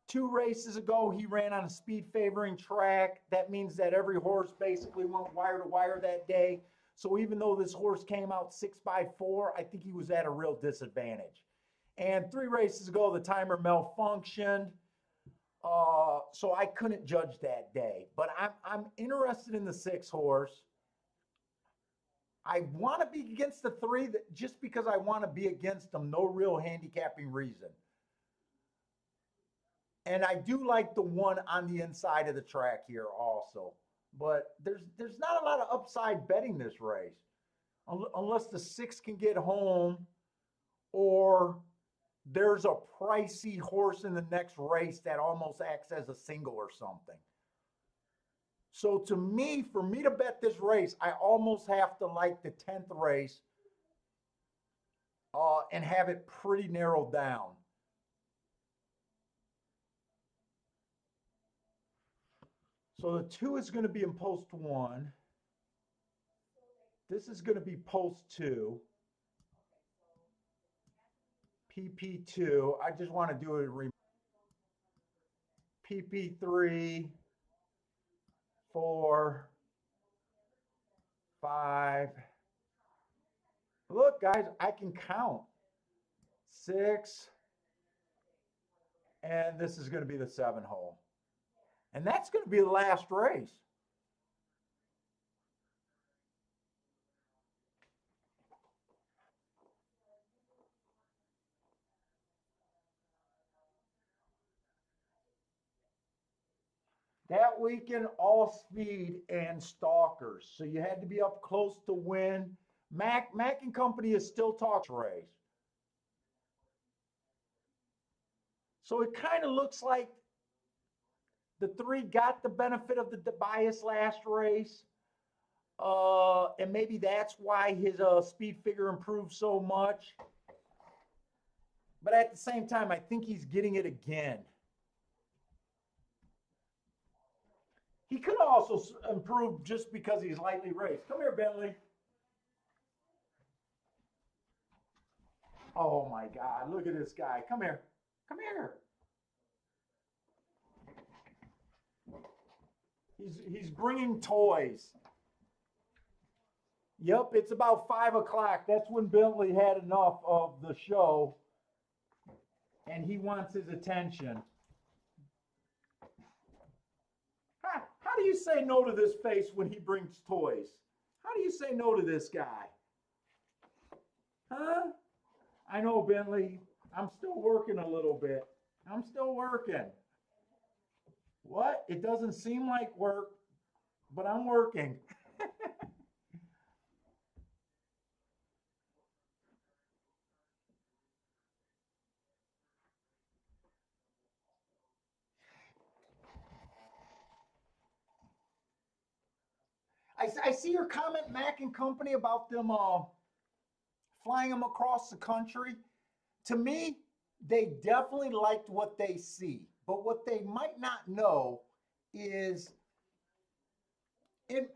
[SPEAKER 1] 2 races ago, he ran on a speed favoring track. That means that every horse basically went wire to wire that day. So even though this horse came out 6 by 4, I think he was at a real disadvantage. And 3 races ago, the timer malfunctioned. So I couldn't judge that day. But I'm interested in the 6 horse. I want to be against the 3 that, just because I want to be against them. No real handicapping reason. And I do like the 1 on the inside of the track here also. But there's not a lot of upside betting this race. Unless the 6 can get home or there's a pricey horse in the next race that almost acts as a single or something. So to me, for me to bet this race, I almost have to like the 10th race and have it pretty narrowed down. So the 2 is going to be in post 1. This is going to be post 2. PP2. I just want to do it. PP3, 4, 5. Look, guys, I can count. 6. And this is going to be the 7 hole. And that's going to be the last race. That weekend, all speed and stalkers. So you had to be up close to win. Mac and Company is still talking race. So it kind of looks like the 3 got the benefit of the bias last race. And maybe that's why his speed figure improved so much. But at the same time, I think he's getting it again. He could also improve just because he's lightly raced. Come here, Bentley. Oh my God, look at this guy. Come here. Come here. He's bringing toys. Yep, it's about 5 o'clock. That's when Bentley had enough of the show, and he wants his attention. How do you say no to this face when he brings toys? How do you say no to this guy? Huh? I know, Bentley. I'm still working a little bit. I'm still working. What? It doesn't seem like work, but I'm working. I see your comment, Mac and Company, about them flying them across the country. To me, they definitely liked what they see. But what they might not know is, in,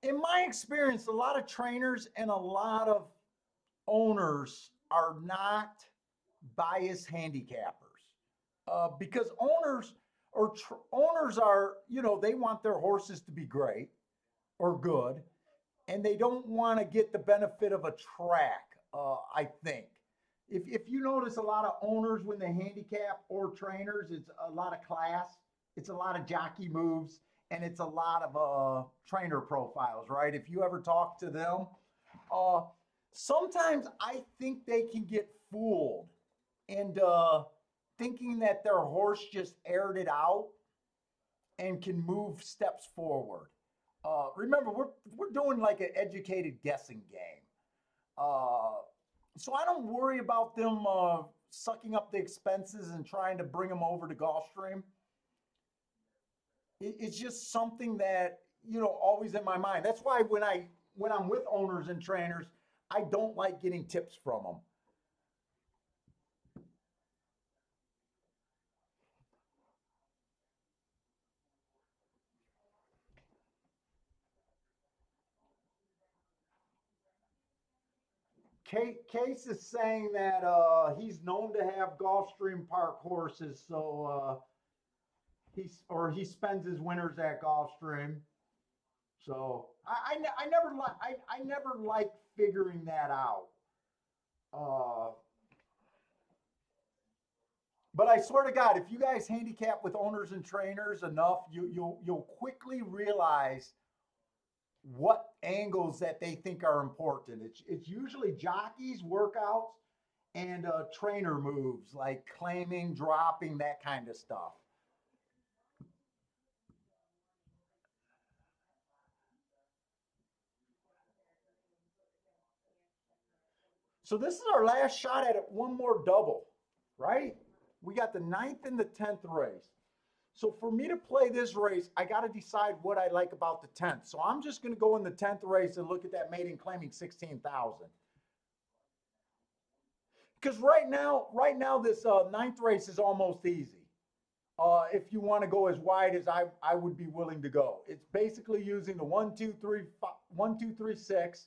[SPEAKER 1] in my experience, a lot of trainers and a lot of owners are not biased handicappers. Because owners are, they want their horses to be great or good, and they don't want to get the benefit of a track. I think if you notice a lot of owners when they handicap or trainers, it's a lot of class, it's a lot of jockey moves, and it's a lot of trainer profiles, right? If you ever talk to them, uh, sometimes I think they can get fooled and thinking that their horse just aired it out and can move steps forward. Remember, we're doing like an educated guessing game. Uh, so I don't worry about them sucking up the expenses and trying to bring them over to Gulfstream. It's just something that always in my mind. That's why when I'm with owners and trainers, I don't like getting tips from them. Case is saying that he's known to have Gulfstream Park horses, so he spends his winters at Gulfstream. So I never like figuring that out. Uh, but I swear to God, if you guys handicap with owners and trainers enough, you'll quickly realize what angles that they think are important. It's usually jockeys, workouts, and trainer moves like claiming, dropping, that kind of stuff. So this is our last shot at it, one more double, right? We got the ninth and the 10th race. So for me to play this race, I got to decide what I like about the 10th. So I'm just going to go in the 10th race and look at that maiden claiming 16,000. Because right now this ninth race is almost easy. If you want to go as wide as I would be willing to go, it's basically using the 1, 2, 3, 6,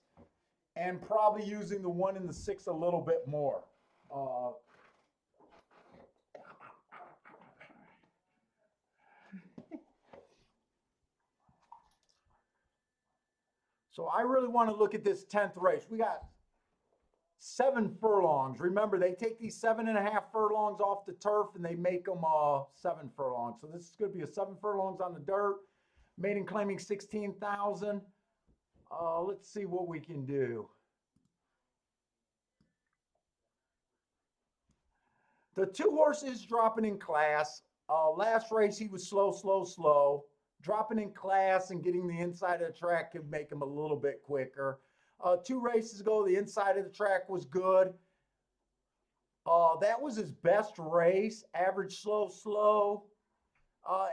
[SPEAKER 1] and probably using the 1 and the 6 a little bit more. Uh, so I really want to look at this 10th race. We got 7 furlongs. Remember, they take these 7.5 furlongs off the turf and they make them 7 furlongs. So this is going to be a 7 furlongs on the dirt. Maiden claiming 16,000. Let's see what we can do. The 2 horse is dropping in class. Last race he was slow. Dropping in class and getting the inside of the track could make him a little bit quicker. 2 races ago, the inside of the track was good. That was his best race, average slow,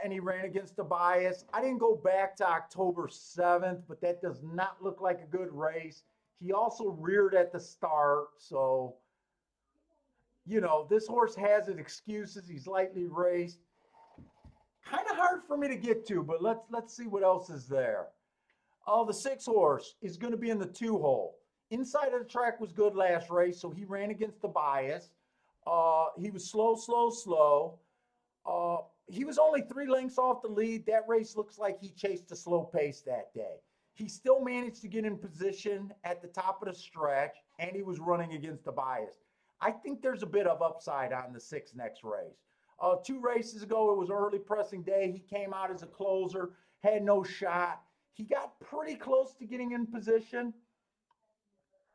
[SPEAKER 1] and he ran against the bias. I didn't go back to October 7th, but that does not look like a good race. He also reared at the start, so this horse has his excuses. He's lightly raced. Kind of hard for me to get to, but let's see what else is there. The 6 horse is going to be in the 2 hole. Inside of the track was good last race, so he ran against the bias. He was slow. He was only 3 lengths off the lead. That race looks like he chased a slow pace that day. He still managed to get in position at the top of the stretch, and he was running against the bias. I think there's a bit of upside on the 6 next race. 2 races ago, it was early pressing day. He came out as a closer, had no shot. He got pretty close to getting in position.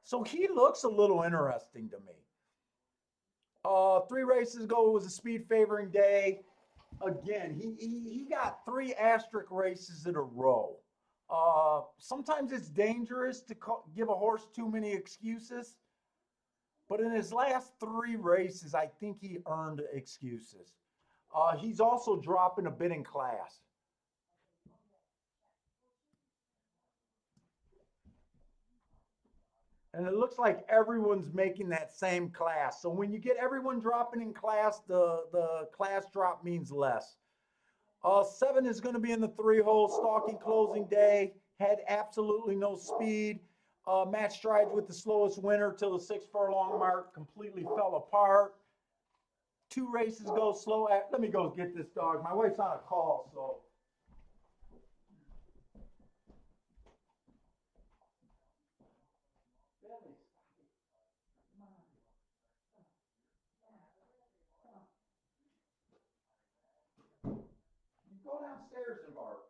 [SPEAKER 1] So he looks a little interesting to me. 3 races ago, it was a speed favoring day. Again, he got 3 asterisk races in a row. Sometimes it's dangerous to give a horse too many excuses. But in his last 3 races, I think he earned excuses. He's also dropping a bit in class. And it looks like everyone's making that same class. So when you get everyone dropping in class, the class drop means less. 7 is going to be in the 3 hole, stalking closing day. Had absolutely no speed. Match strides with the slowest winner till the 6 furlong mark. Completely fell apart. 2 races go slow. Let me go get this dog. My wife's on a call, so. Go downstairs and bark.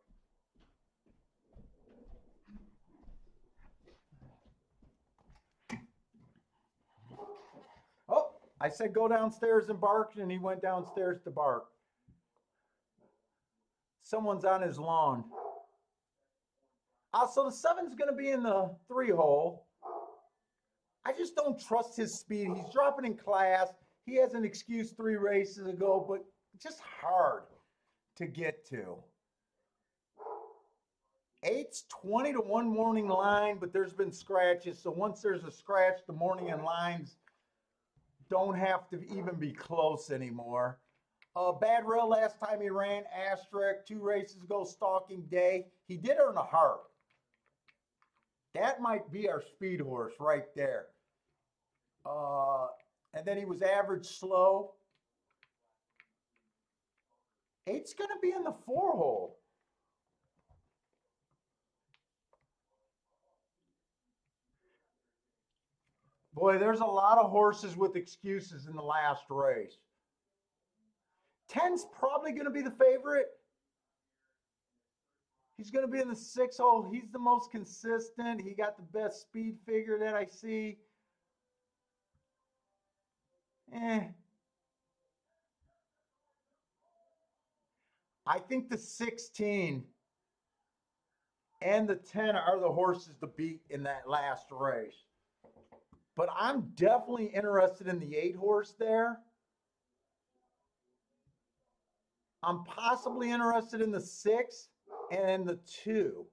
[SPEAKER 1] Oh, I said go downstairs and bark, and he went downstairs to bark. Someone's on his lawn. So the 7's going to be in the 3 hole. I just don't trust his speed. He's dropping in class. He has an excuse 3 races ago, but just hard to get to. Eight's 20 to 1 morning line, but there's been scratches. So once there's a scratch, the morning and lines don't have to even be close anymore. Bad rail last time he ran, asterisk, 2 races ago, stalking day. He did earn a heart. That might be our speed horse right there. And then he was average slow. Eight's going to be in the 4-hole. Boy, there's a lot of horses with excuses in the last race. 10's probably going to be the favorite. He's going to be in the 6-hole. He's the most consistent. He got the best speed figure that I see. I think the 16 and the 10 are the horses to beat in that last race. But I'm definitely interested in the 8 horse there. I'm possibly interested in the 6 and the 2.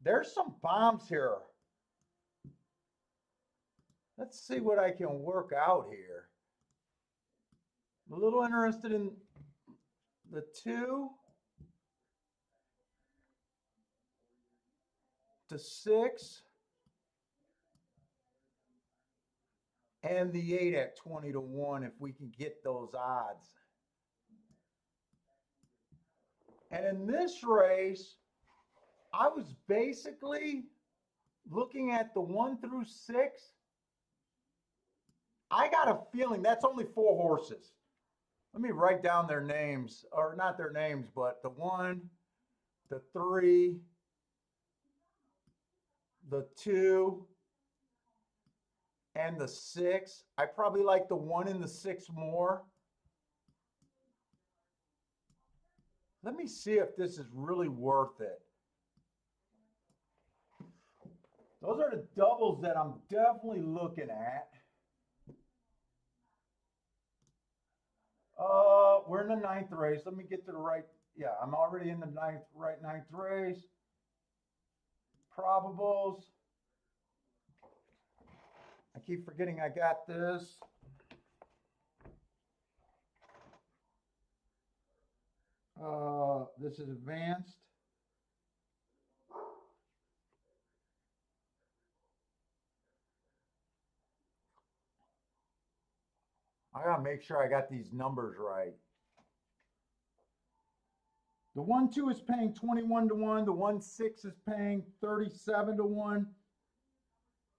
[SPEAKER 1] There's some bombs here. Let's see what I can work out here. I'm a little interested in the 2, the 6, and the 8 at 20 to 1 if we can get those odds. And in this race, I was basically looking at the 1 through 6. I got a feeling that's only 4 horses. Let me write down their names, or not their names, but the 1, the 3, the 2, and the 6. I probably like the 1 and the 6 more. Let me see if this is really worth it. Those are the doubles that I'm definitely looking at. We're in the 9th race. Let me get to the right. Yeah, I'm already in the 9th race. Probables. I keep forgetting I got this. This is advanced. I gotta make sure I got these numbers right. The 1-2 is paying 21 to 1. The 1-6 is paying 37 to 1.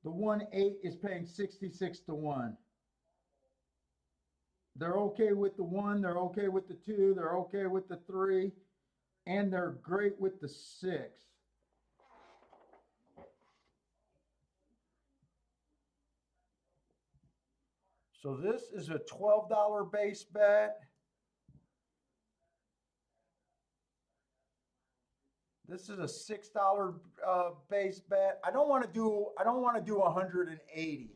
[SPEAKER 1] The 1-8 is paying 66 to 1. They're okay with the 1. They're okay with the 2. They're okay with the 3. And they're great with the 6. So this is a $12 base bet. This is a $6 base bet. I don't want to do 180.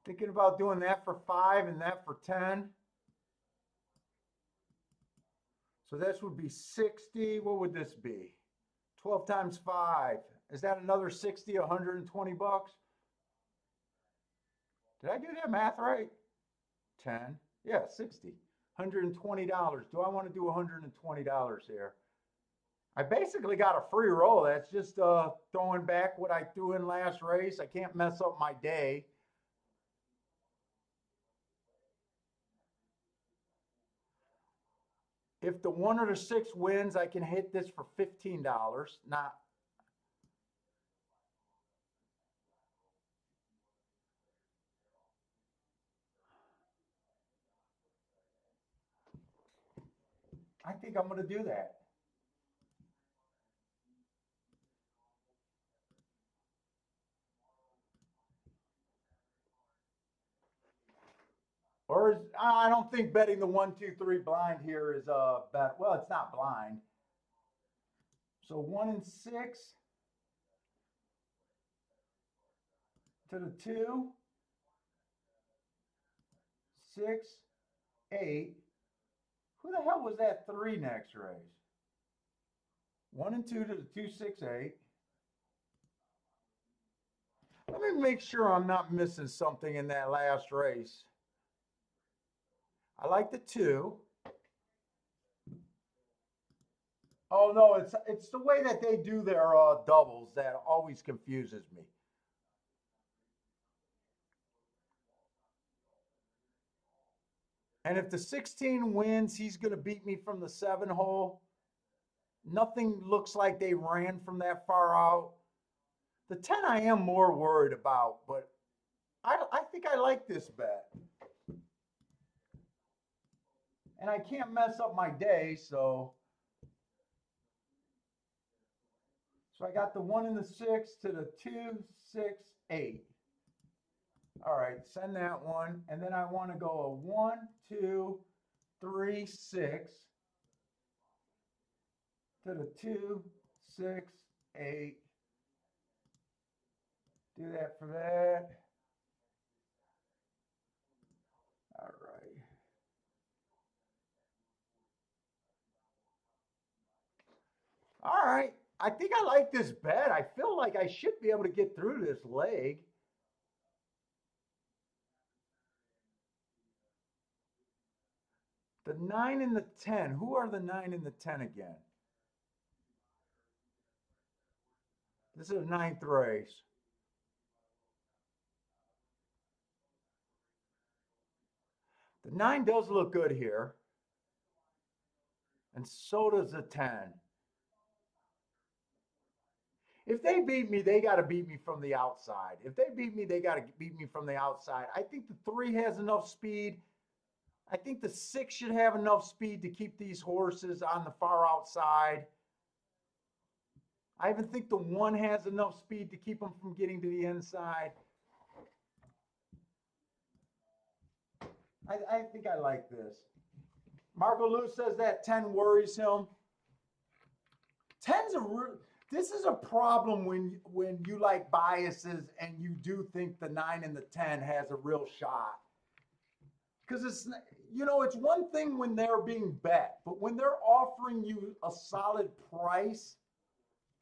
[SPEAKER 1] Thinking about doing that for 5 and that for 10. So this would be 60. What would this be? 12 times 5. Is that another 60, 120 bucks? Did I do that math right? 10. Yeah, 60. $120. Do I want to do $120 here? I basically got a free roll. That's just throwing back what I threw in last race. I can't mess up my day. If the 1 or the 6 wins, I can hit this for $15. Not. I think I'm going to do that. Or is, I don't think betting the 1, 2, 3 blind here is a bet. Well, it's not blind. So 1 and 6 to the 2, 6, 8. Who the hell was that 3 next race? 1 and 2 to the 2, 6, 8. Let me make sure I'm not missing something in that last race. I like the 2. Oh no, it's the way that they do their doubles that always confuses me. And if the 16 wins, he's going to beat me from the 7 hole. Nothing looks like they ran from that far out. The 10 I am more worried about, but I think I like this bet. And I can't mess up my day, so I got the 1 and the 6 to the 2, 6, 8. All right, send that one. And then I want to go a 1, 2, 3, 6 to the 2, 6, 8. Do that for that. All right. All right. I think I like this bet. I feel like I should be able to get through this leg. The 9 and the 10. Who are the 9 and the 10 again? This is a 9th race. The 9 does look good here. And so does the 10. If they beat me, they got to beat me from the outside. If they beat me, they got to beat me from the outside. I think the 3 has enough speed. I think the 6 should have enough speed to keep these horses on the far outside. I even think the 1 has enough speed to keep them from getting to the inside. I think I like this. Marco Lou says that 10 worries him. 10's this is a problem when you like biases and you do think the 9 and the 10 has a real shot. Because it's one thing when they're being bet, but when they're offering you a solid price,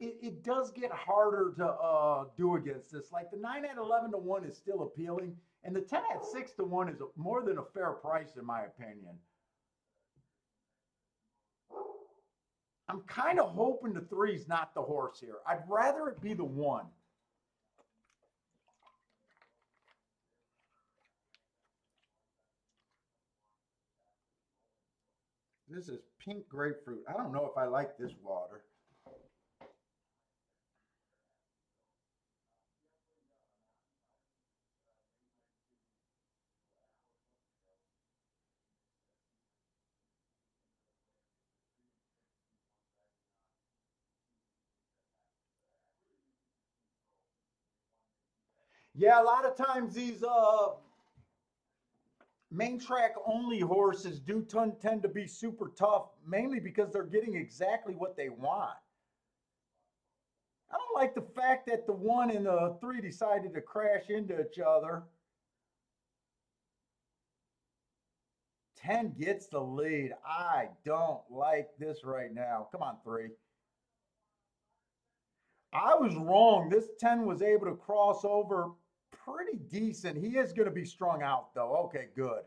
[SPEAKER 1] it does get harder to do against this. Like the 9 at 11 to 1 is still appealing, and the 10 at 6 to 1 is more than a fair price in my opinion. I'm kind of hoping the 3's not the horse here. I'd rather it be the 1. This is pink grapefruit. I don't know if I like this water. Yeah, a lot of times these main track only horses do tend to be super tough, mainly because they're getting exactly what they want. I don't like the fact that the 1 and the 3 decided to crash into each other. 10 gets the lead. I don't like this right now. Come on, 3. I was wrong. This 10 was able to cross over pretty decent. He is going to be strung out, though. Okay, good.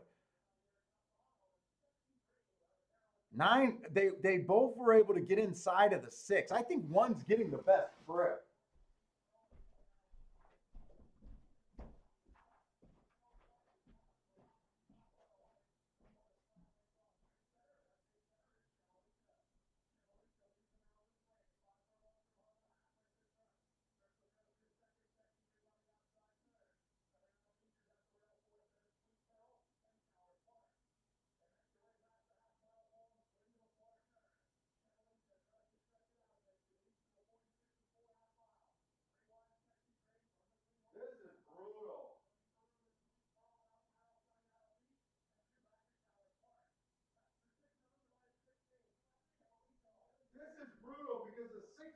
[SPEAKER 1] 9, they both were able to get inside of the 6. I think 1's getting the best grip.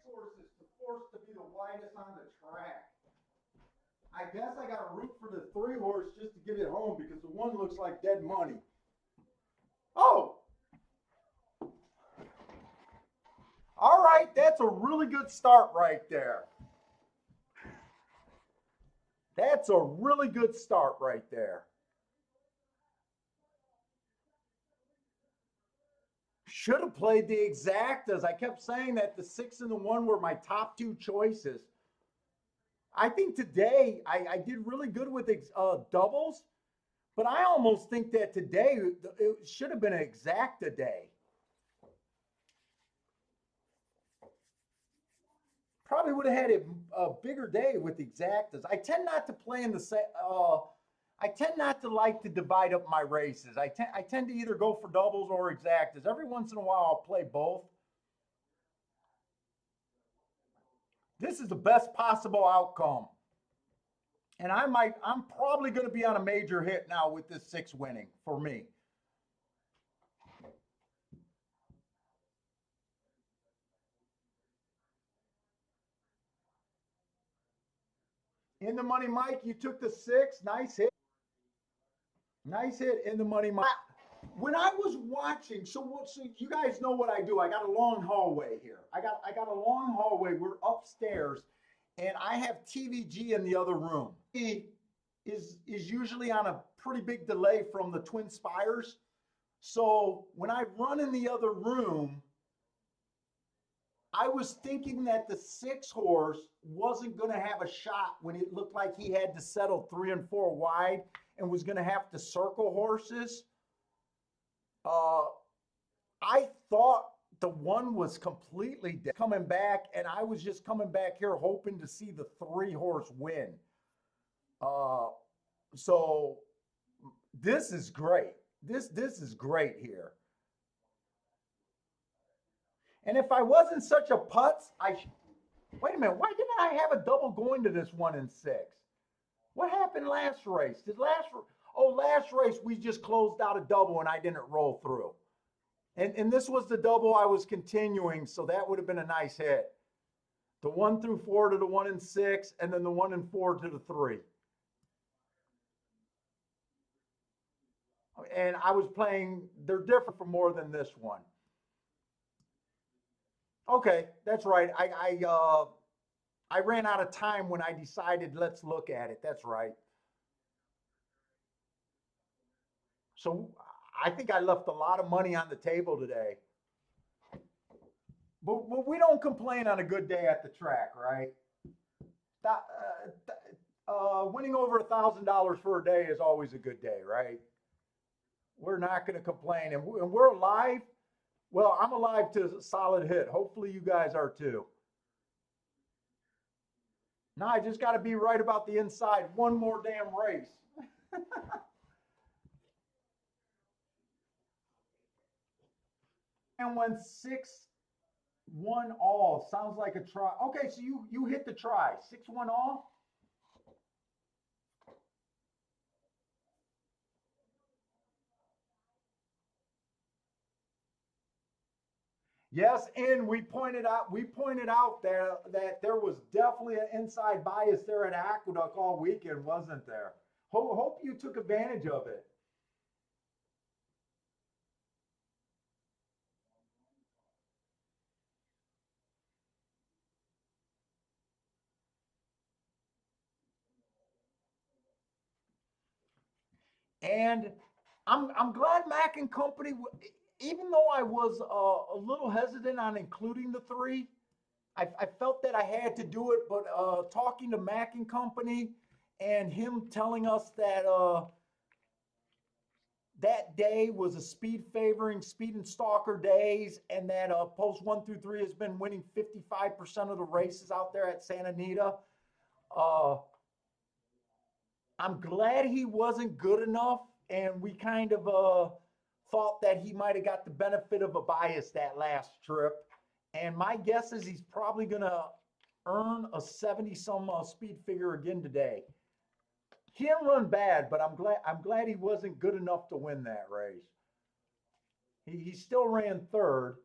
[SPEAKER 1] horses to force to be the widest on the track. I guess I got to root for the 3 horse just to get it home because the 1 looks like dead money. Oh! All right, that's a really good start right there. That's a really good start right there. Should have played the exactas. I kept saying that the 6 and the 1 were my top 2 choices. I think today I did really good with doubles, but I almost think that today it should have been an exacta day. Probably would have had a bigger day with exactas. I tend not to play in the I tend not to like to divide up my races. I tend to either go for doubles or exactas. Every once in a while, I'll play both. This is the best possible outcome. And I'm probably going to be on a major hit now with this 6 winning for me. In the money, Mike, you took the 6. Nice hit. Nice hit in the money, Mike. When I was watching, so you guys know what I do. I got a long hallway here. I got a long hallway. We're upstairs, and I have TVG in the other room. He is usually on a pretty big delay from the twin spires. So when I run in the other room, I was thinking that the 6 horse wasn't going to have a shot when it looked like he had to settle 3 and 4 wide and was going to have to circle horses. I thought the 1 was completely dead, coming back, and I was just coming back here hoping to see the 3 horse win. So this is great. This is great here. And if I wasn't such a putz, wait a minute. Why didn't I have a double going to this 1 and 6? What happened last race? Last race we just closed out a double and I didn't roll through. And this was the double I was continuing, so that would have been a nice hit. The 1 through 4 to the 1 and 6, and then the 1 and 4 to the 3. And I was playing, they're different for more than this one. Okay, that's right. I ran out of time when I decided let's look at it. That's right. So I think I left a lot of money on the table today. But we don't complain on a good day at the track, right? Winning over $1,000 for a day is always a good day, right? We're not going to complain, and we're alive. Well, I'm alive to a solid hit. Hopefully, you guys are too. Now I just got to be right about the inside. One more damn race. And went 6-1 all. Sounds like a try. Okay, so you hit the try. 6-1 all. Yes, and we pointed out that there was definitely an inside bias there at Aqueduct all weekend, wasn't there? Hope you took advantage of it. And I'm glad Mac and Company, even though I was a little hesitant on including the 3, I felt that I had to do it. But talking to Mac and Company and him telling us that that day was a speed favoring speed and stalker days, and that post 1 through 3 has been winning 55% of the races out there at Santa Anita. I'm glad he wasn't good enough, and we kind of thought that he might have got the benefit of a bias that last trip. And my guess is he's probably going to earn a 70-some speed figure again today. He didn't run bad, but I'm glad he wasn't good enough to win that race. He still ran third,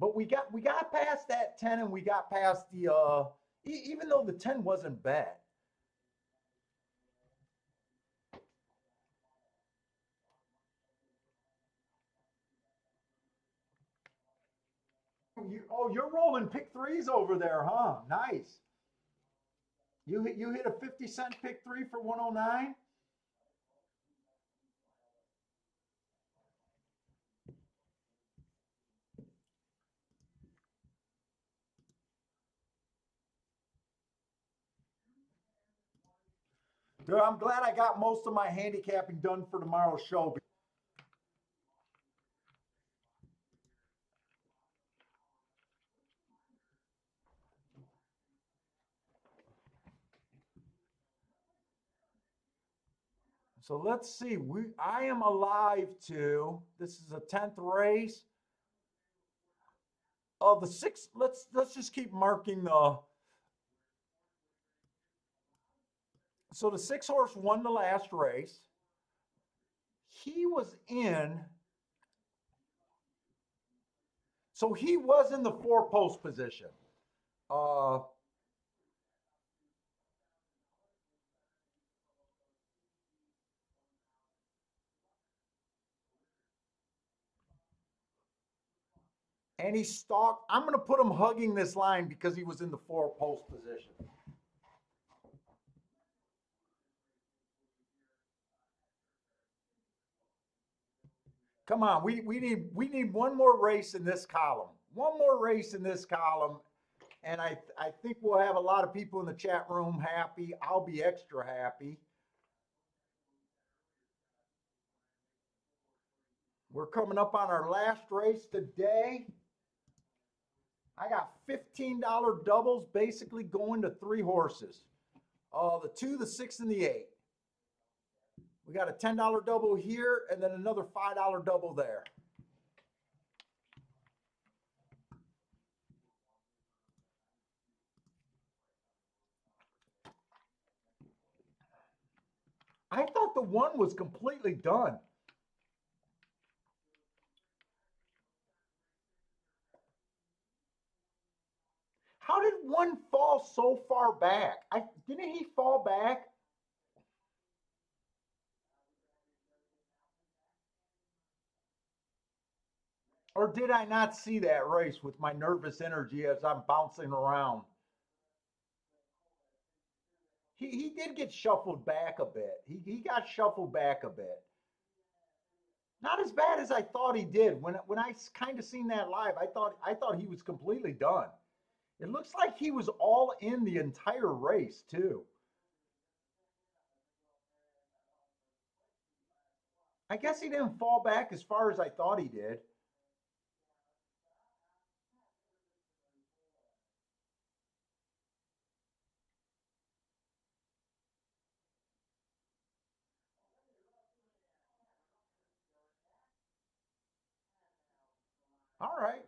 [SPEAKER 1] But we got past that 10 and we got past the even though the 10 wasn't bad. You're rolling pick threes over there, huh? Nice. You hit a 50 cent pick three for 109. Dude, I'm glad I got most of my handicapping done for tomorrow's show. So let's see. I am alive to this is a 10th race of the six. Let's just keep marking the so the 6 horse won the last race. He was in so he was in the 4 post position. Uh and he stalked. I'm gonna put him hugging this line because he was in the 4 post position. Come on, we need one more race in this column. One more race in this column, and I think we'll have a lot of people in the chat room happy. I'll be extra happy. We're coming up on our last race today. I got $15 doubles basically going to 3 horses. The 2, the 6, and the 8. We got a $10 double here and then another $5 double there. I thought the 1 was completely done. How did 1 fall so far back? Didn't he fall back? Or did I not see that race with my nervous energy as I'm bouncing around? He did get shuffled back a bit. He got shuffled back a bit. Not as bad as I thought he did. When I kind of seen that live, I thought he was completely done. It looks like he was all in the entire race too. I guess he didn't fall back as far as I thought he did. All right.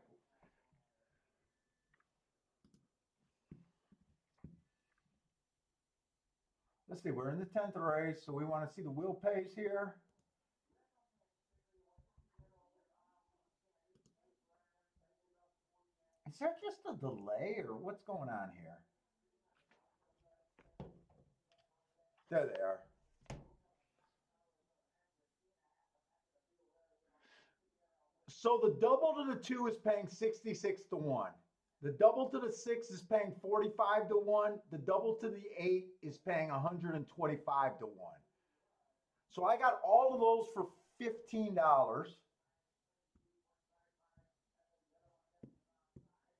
[SPEAKER 1] Let's see. We're in the 10th race, so we want to see the wheel pace here. Is there just a delay or what's going on here? There they are. So the double to the 2 is paying 66 to 1. The double to the 6 is paying 45 to 1. The double to the 8 is paying 125 to 1. So I got all of those for $15.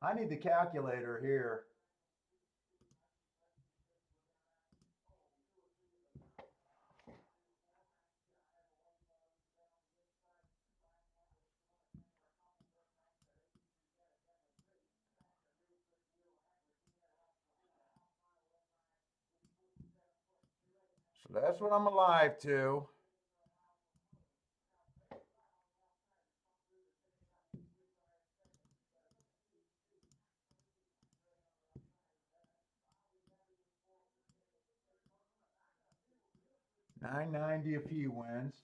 [SPEAKER 1] I need the calculator here. So that's what I'm alive to. $9.90 if he wins.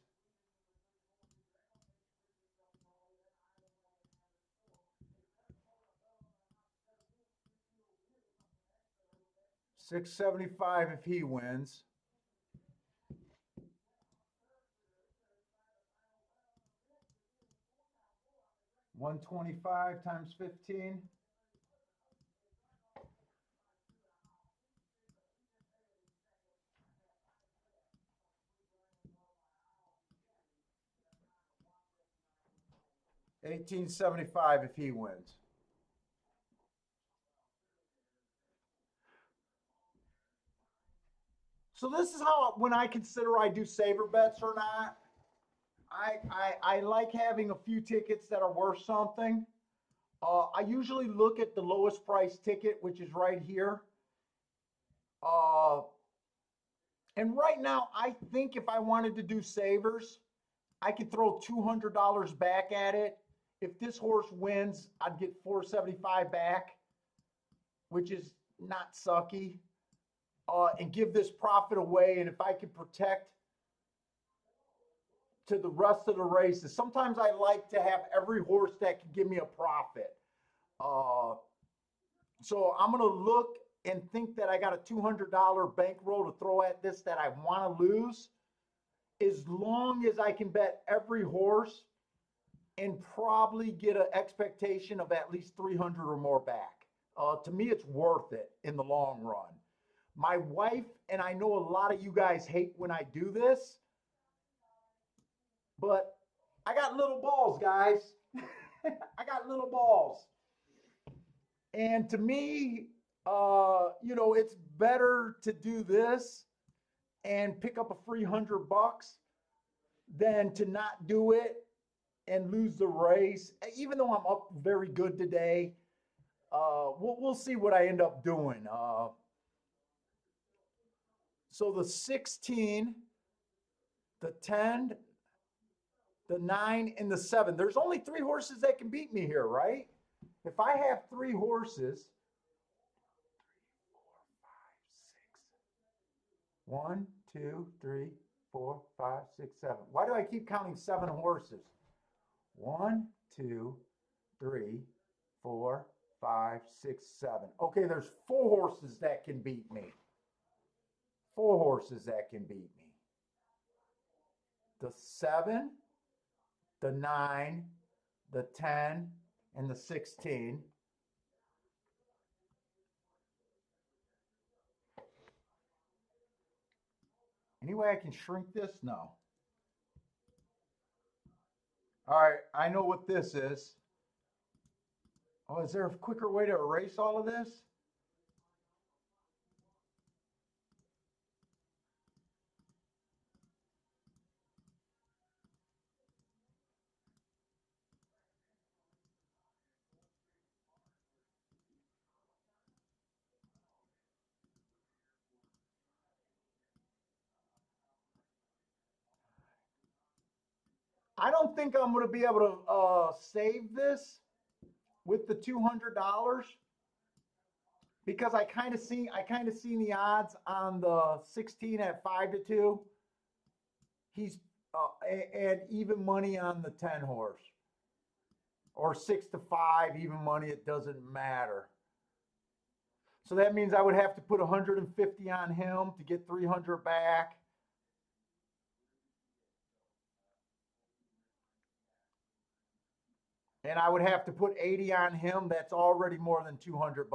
[SPEAKER 1] $675 if he wins. $125 times 15. $1875 if he wins. So this is how, when I consider I do saver bets or not, I like having a few tickets that are worth something. I usually look at the lowest price ticket, which is right here. And right now, I think if I wanted to do savers, I could throw $200 back at it. If this horse wins, I'd get $475 back, which is not sucky. And give this profit away. And if I could protect to the rest of the races, sometimes I like to have every horse that can give me a profit. So I'm going to look and think that I got a $200 bankroll to throw at this that I want to lose, as long as I can bet every horse and probably get an expectation of at least 300 or more back. To me, it's worth it in the long run. My wife, and I know a lot of you guys hate when I do this, but I got little balls, guys. I got little balls. And to me, it's better to do this and pick up a free $100 than to not do it and lose the race. Even though I'm up very good today, we'll see what I end up doing. So the 16, the 10, the 9, and the 7. There's only 3 horses that can beat me here, right? If I have 3 horses, 1, 2, 3, 4, 5, 6, 7. Why do I keep counting 7 horses? 1, 2, 3, 4, 5, 6, 7. Okay, there's 4 horses that can beat me. 4 horses that can beat me. The 7, the 9, the 10, and the 16. Any way I can shrink this? No. All right, I know what this is. Oh, is there a quicker way to erase all of this? I don't think I'm going to be able to save this with the $200 because I kind of seen the odds on the 16 at 5-2. He's and even money on the 10 horse or 6-5 even money. It doesn't matter. So that means I would have to put 150 on him to get 300 back. And I would have to put 80 on him. That's already more than $200.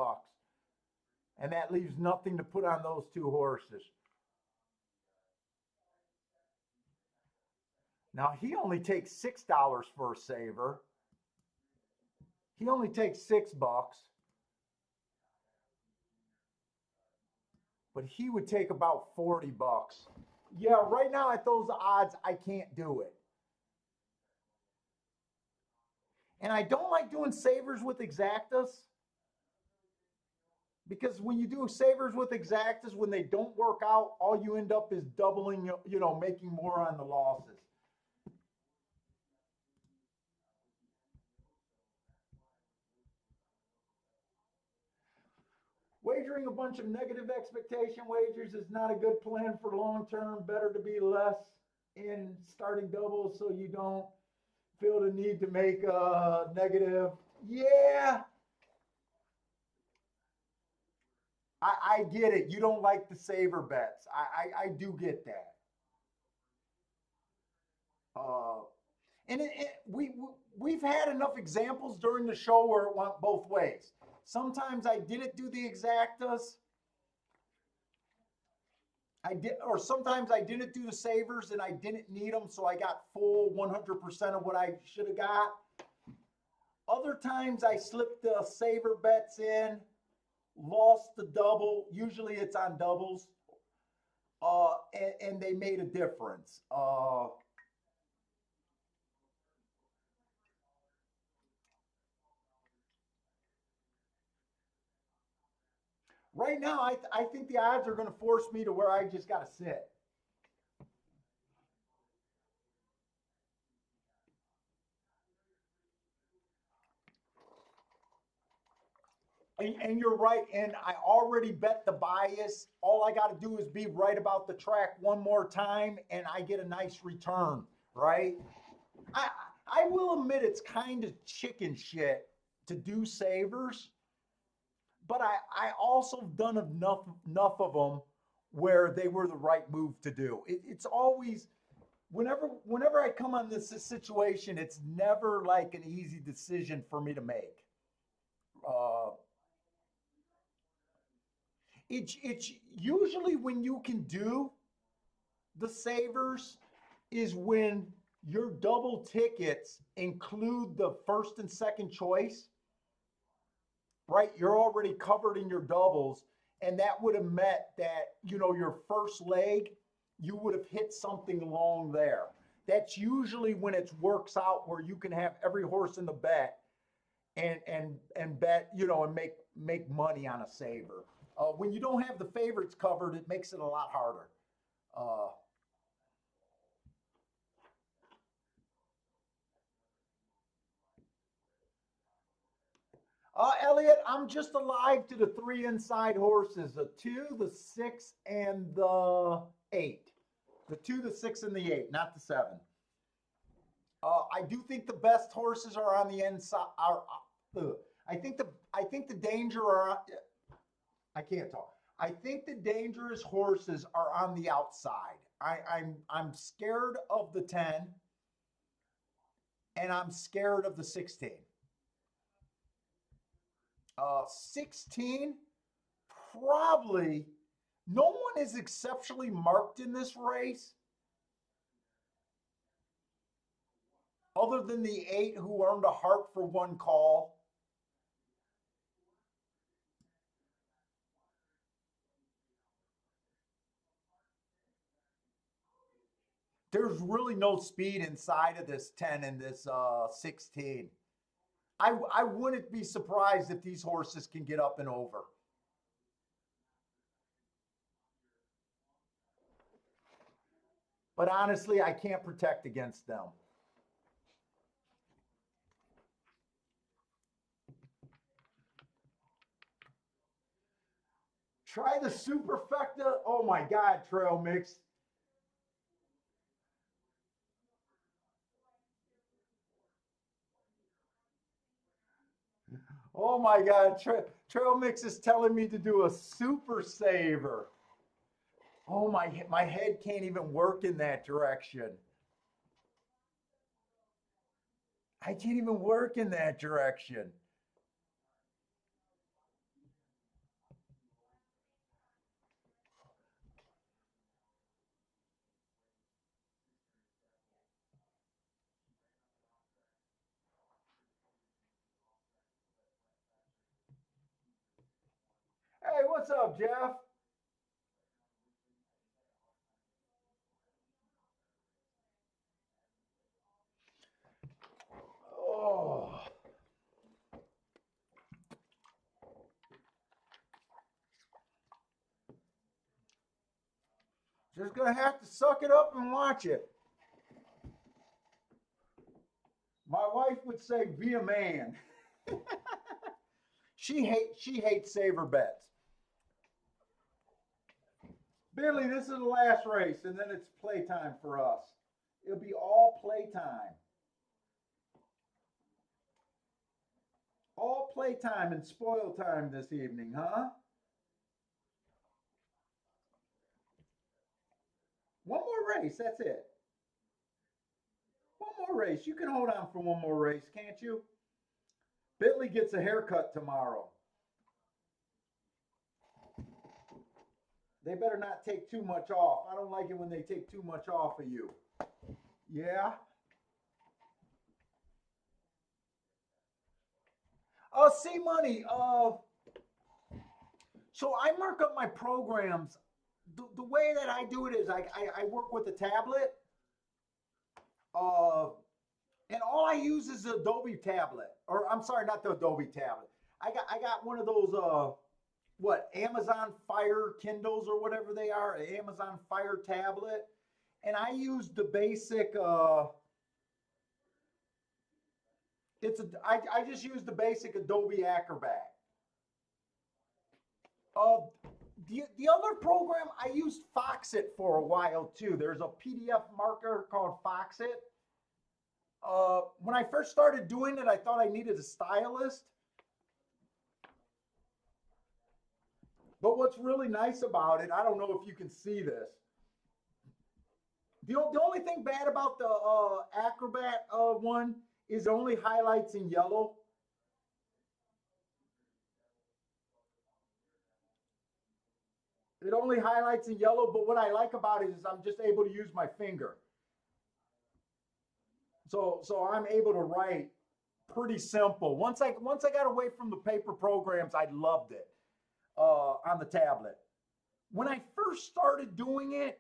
[SPEAKER 1] And that leaves nothing to put on those 2 horses. Now, he only takes $6 for a saver. He only takes $6. But he would take about $40. Yeah, right now at those odds, I can't do it. And I don't like doing savers with exactas, because when you do savers with exactas, when they don't work out, all you end up is doubling, making more on the losses. Wagering a bunch of negative expectation wagers is not a good plan for long term. Better to be less in starting doubles so you don't feel the need to make a negative. Yeah, I get it. You don't like the saver bets. I do get that. Uh, and we've had enough examples during the show where it went both ways. Sometimes I didn't do the exactas. I did, or sometimes I didn't do the savers and I didn't need them, so I got full 100% of what I should have got. Other times I slipped the saver bets in, lost the double. Usually it's on doubles, and they made a difference. Right now, I think the odds are going to force me to where I just got to sit. And you're right. And I already bet the bias. All I got to do is be right about the track one more time, and I get a nice return, right? I I will admit it's kind of chicken shit to do savers, but I also done enough of them where they were the right move to do. It's always whenever I come on this situation, it's never like an easy decision for me to make. Uh, it's usually when you can do the savers is when your double tickets include the first and second choice, right? You're already covered in your doubles, and that would have meant that, your first leg, you would have hit something along there. That's usually when it works out where you can have every horse in the bet and bet, and make money on a saver. When you don't have the favorites covered, it makes it a lot harder. Uh, Elliot, I'm just alive to the three inside horses: the two, the six, and the eight. The two, the six, and the eight, not the seven. I do think the best horses are on the inside. I think the danger are. I can't talk. I think the dangerous horses are on the outside. I'm scared of the 10, and I'm scared of the 16. 16, probably no one is exceptionally marked in this race other than the 8 who earned a heart for one call. There's really no speed inside of this 10 and this 16. I wouldn't be surprised if these horses can get up and over. But honestly, I can't protect against them. Try the superfecta. Oh my God, trail mix. Oh my God, trail mix is telling me to do a super saver. Oh my head can't even work in that direction. I can't even work in that direction. Hey, what's up, Jeff? Oh, just gonna have to suck it up and watch it. My wife would say, "Be a man." She hates saver bets. Billy, this is the last race, and then it's playtime for us. It'll be all playtime. All playtime and spoil time this evening, huh? more race. That's it. One more race. You can hold on for one more race, can't you? Bentley gets a haircut tomorrow. They better not take too much off. I don't like it when they take too much off of you. Yeah. See, money. So I mark up my programs. The way that I do it is I work with a tablet. Uh, and all I use is the Adobe tablet. Or I'm sorry, not the Adobe tablet. I got one of those what, Amazon Fire Kindles or whatever they are, an Amazon Fire tablet. And I use the basic I just use the basic Adobe Acrobat. Uh, the other program I used Foxit for a while too. There's a PDF marker called Foxit. When I first started doing it, I thought I needed a stylist. But what's really nice about it, I don't know if you can see this. The only thing bad about the Acrobat one is it only highlights in yellow. It only highlights in yellow, but what I like about it is I'm just able to use my finger. So I'm able to write pretty simple. Once I got away from the paper programs, I loved it on the tablet. When I first started doing it,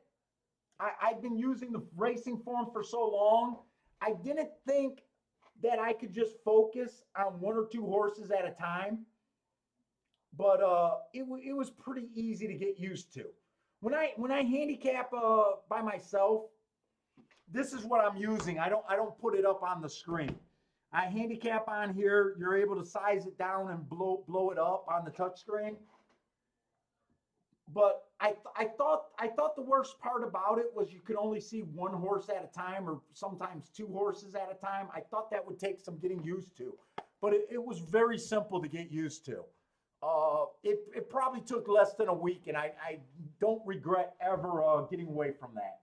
[SPEAKER 1] I've been using the racing form for so long, I didn't think that I could just focus on one or two horses at a time. But it was pretty easy to get used to. When I handicap by myself, this is what I'm using. I don't put it up on the screen. I handicap on here. You're able to size it down and blow it up on the touch screen. But I thought the worst part about it was you could only see one horse at a time, or sometimes two horses at a time. I thought that would take some getting used to, but it was very simple to get used to. It probably took less than a week, and I don't regret ever getting away from that.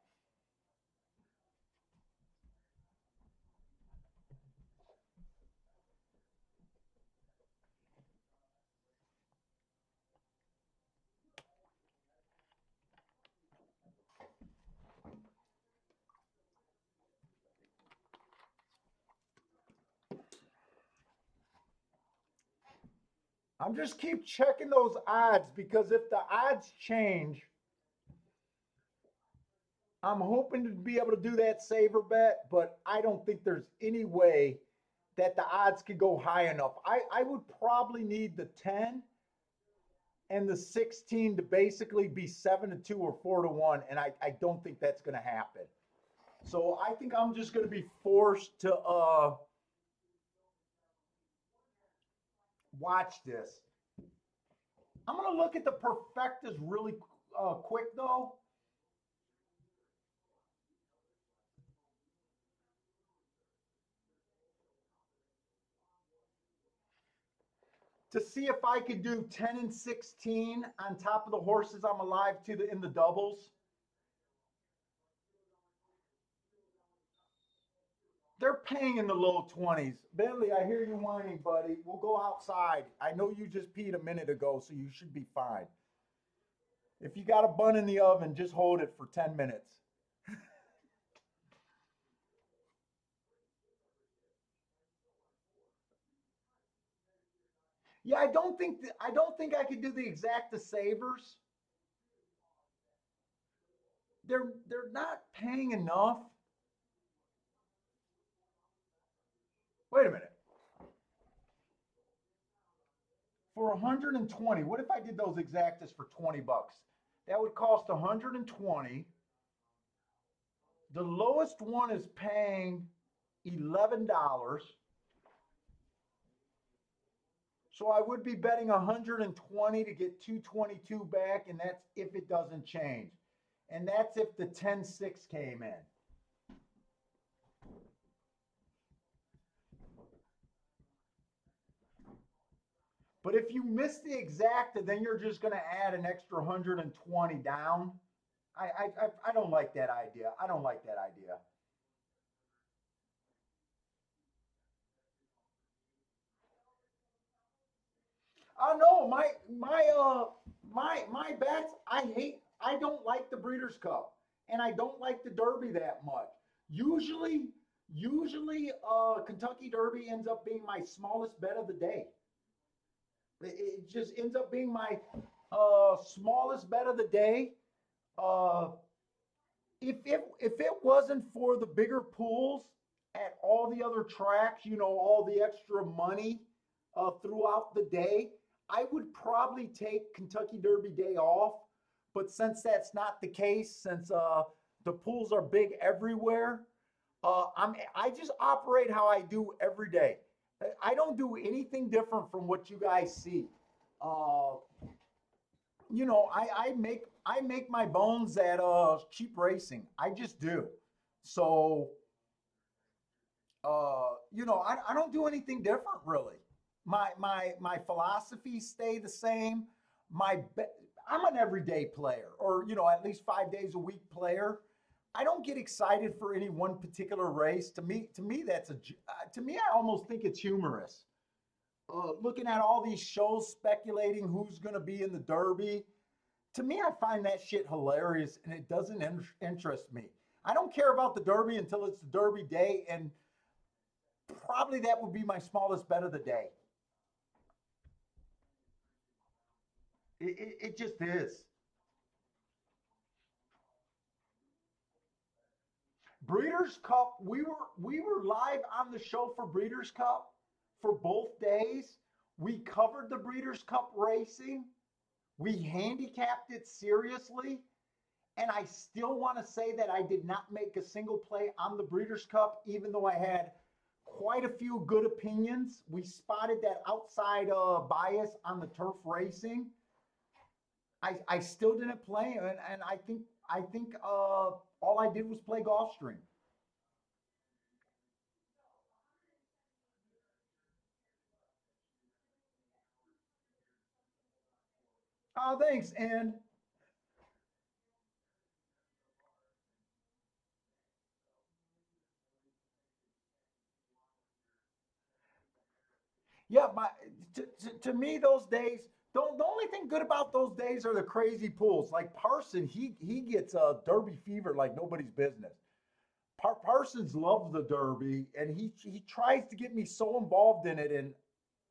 [SPEAKER 1] I'm just keep checking those odds because if the odds change, I'm hoping to be able to do that saver bet, but I don't think there's any way that the odds could go high enough. I would probably need the 10 and the 16 to basically be 7-2 or 4-1, and I don't think that's going to happen. So I think I'm just going to be forced to watch this. I'm going to look at the perfectas really quick though. To see if I could do 10 and 16 on top of the horses I'm alive to in the doubles. They're paying in the low 20s. Bentley, I hear you whining, buddy. We'll go outside. I know you just peed a minute ago, so you should be fine. If you got a bun in the oven, just hold it for 10 minutes. Yeah, I don't think I could do the exacta savers. They're not paying enough. Wait a minute. For 120, what if I did those exactas for 20 bucks? That would cost 120. The lowest one is paying $11. So I would be betting 120 to get 222 back, and that's if it doesn't change. And that's if the 10-6 came in. But if you miss the exacta, then you're just going to add an extra 120 down. I don't like that idea. I don't like that idea. No, my bets. I don't like the Breeders' Cup, and I don't like the Derby that much. Usually, usually, Kentucky Derby ends up being my smallest bet of the day. It just ends up being my smallest bet of the day. Uh, if it wasn't for the bigger pools at all the other tracks, all the extra money throughout the day, I would probably take Kentucky Derby day off. But since that's not the case, since the pools are big everywhere, I just operate how I do every day. I don't do anything different from what you guys see. Uh, I make my bones at cheap racing. I just do. So I don't do anything different really. My philosophies stay the same. I'm an everyday player, or at least 5 days a week player. I don't get excited for any one particular race. To me, to me, I almost think it's humorous. Looking at all these shows speculating who's going to be in the Derby, to me, I find that shit hilarious, and it doesn't interest me. I don't care about the Derby until it's the Derby day, and probably that would be my smallest bet of the day. It just is. Breeders' Cup. We were live on the show for Breeders' Cup for both days. We covered the Breeders' Cup racing. We handicapped it seriously. And I still want to say that I did not make a single play on the Breeders' Cup, even though I had quite a few good opinions. We spotted that outside bias on the turf racing. I still didn't play, and I think all I did was play Gulfstream. Oh, thanks. And yeah, to me, those days, the only thing good about those days are the crazy pools. Like Parson, he gets a Derby fever like nobody's business. Parsons loves the Derby, and he tries to get me so involved in it, and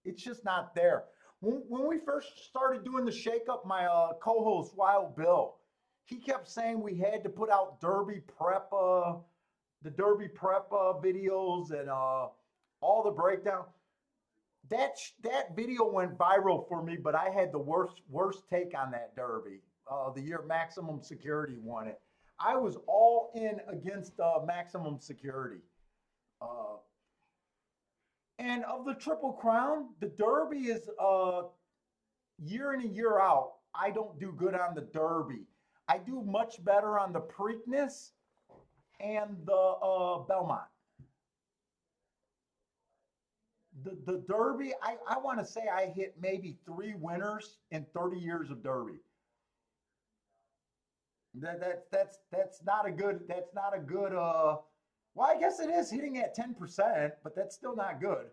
[SPEAKER 1] it's just not there. When we first started doing the shakeup, my co-host Wild Bill, he kept saying we had to put out the Derby prep videos and all the breakdown. That video went viral for me, but I had the worst take on that Derby. The year Maximum Security won it, I was all in against Maximum Security. Uh, and of the Triple Crown, the Derby is year in and year out. I don't do good on the Derby. I do much better on the Preakness and the Belmont. The Derby, I want to say I hit maybe three winners in 30 years of Derby. That's not a good well, I guess it is hitting at 10%, but that's still not good.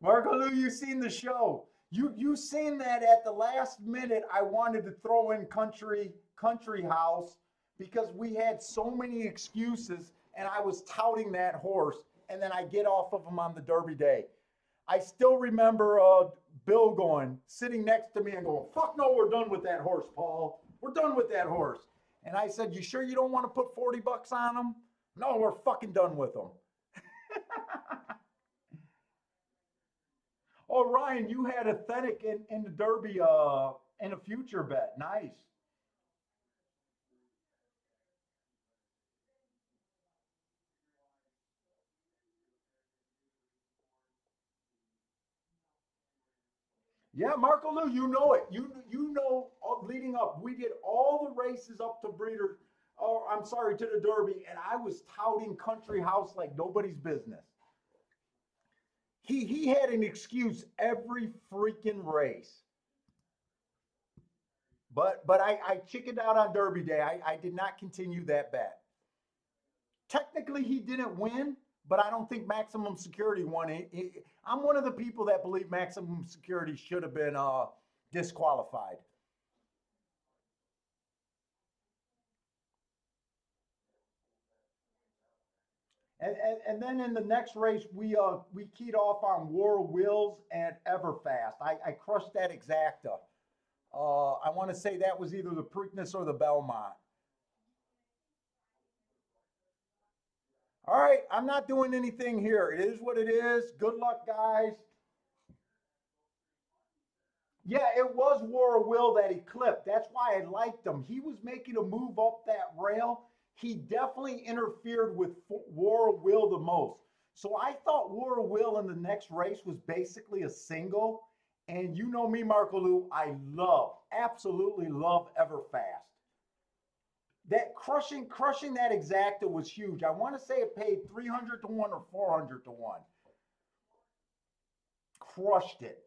[SPEAKER 1] Marco Lou, you seen the show. You seen that at the last minute I wanted to throw in country house because we had so many excuses and I was touting that horse and then I get off of him on the Derby day. I still remember Bill going, sitting next to me and going, fuck no, we're done with that horse, Paul. We're done with that horse. And I said, you sure you don't want to put 40 bucks on him? No, we're fucking done with him. Oh, Ryan, you had authentic in the Derby in a future bet. Nice. Yeah, Marco Lou, you know it. You know leading up, we did all the races up to Breeder, or I'm sorry, to the Derby, and I was touting Country House like nobody's business. He had an excuse every freaking race. But I chickened out on Derby Day. I did not continue that bet. Technically, he didn't win, but I don't think Maximum Security won. I'm one of the people that believe Maximum Security should have been disqualified. And then in the next race, we keyed off on War of Wills and Everfast. I crushed that exacta. I want to say that was either the Preakness or the Belmont. All right, I'm not doing anything here. It is what it is. Good luck, guys. Yeah, it was War of Will that he clipped. That's why I liked him. He was making a move up that rail. He definitely interfered with War of Will the most. So I thought War of Will in the next race was basically a single. And you know me, Marco Lou, I love, absolutely love Everfast. That crushing that exacta was huge. I want to say it paid 300 to 1 or 400 to 1. Crushed it.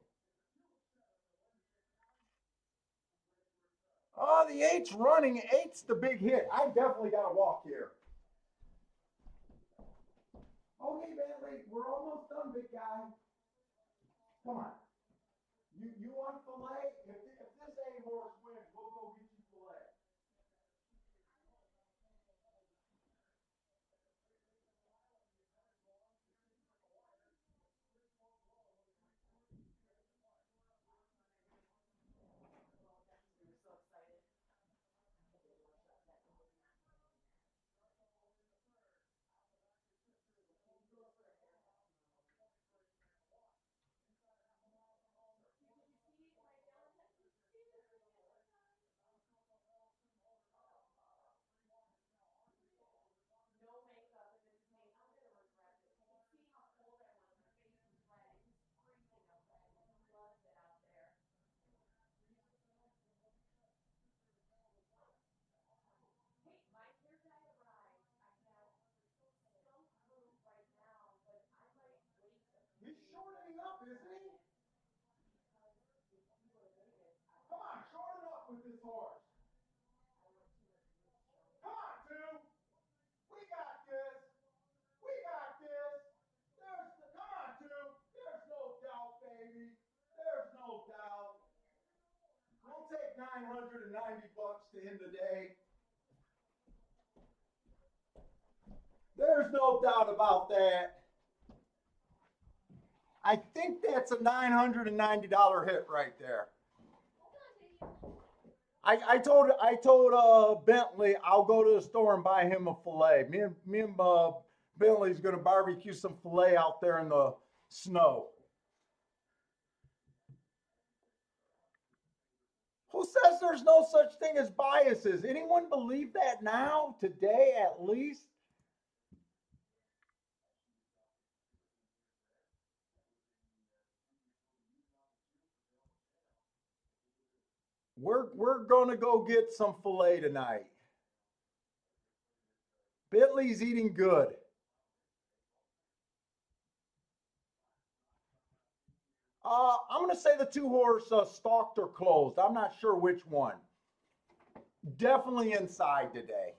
[SPEAKER 1] Oh, the eight's running. Eight's the big hit. I definitely got to walk here. Okay, Bentley, we're almost done, big guy. Come on. You want filet? If this A horse wins, we'll go get you filet.
[SPEAKER 2] We were so excited. No makeup. If it's me, I'm gonna regret this. You can see how cold I was. My face was red. It was freezing outside. He loves it out there. Hey, my hair dye arrived. I have some proof right now, but I might wait a few
[SPEAKER 1] He's
[SPEAKER 2] days.
[SPEAKER 1] shortening up, isn't he?
[SPEAKER 2] If you go to Vegas, I
[SPEAKER 1] Come
[SPEAKER 2] might.
[SPEAKER 1] on, shorten up with this horse.
[SPEAKER 2] I went to a Greek show.
[SPEAKER 1] Come on, two. We got this. We got this. Come on, two. There's no doubt, baby. There's no doubt. We'll take 990 bucks to end the day. There's no doubt about that. I think that's a $990 hit right there. I told Bentley I'll go to the store and buy him a fillet. Me and Bentley's gonna barbecue some fillet out there in the snow. Who says there's no such thing as biases? Anyone believe that now, today at least? We're gonna go get some filet tonight. Bentley's eating good. I'm gonna say the two horse stalked or closed. I'm not sure which one. Definitely inside today.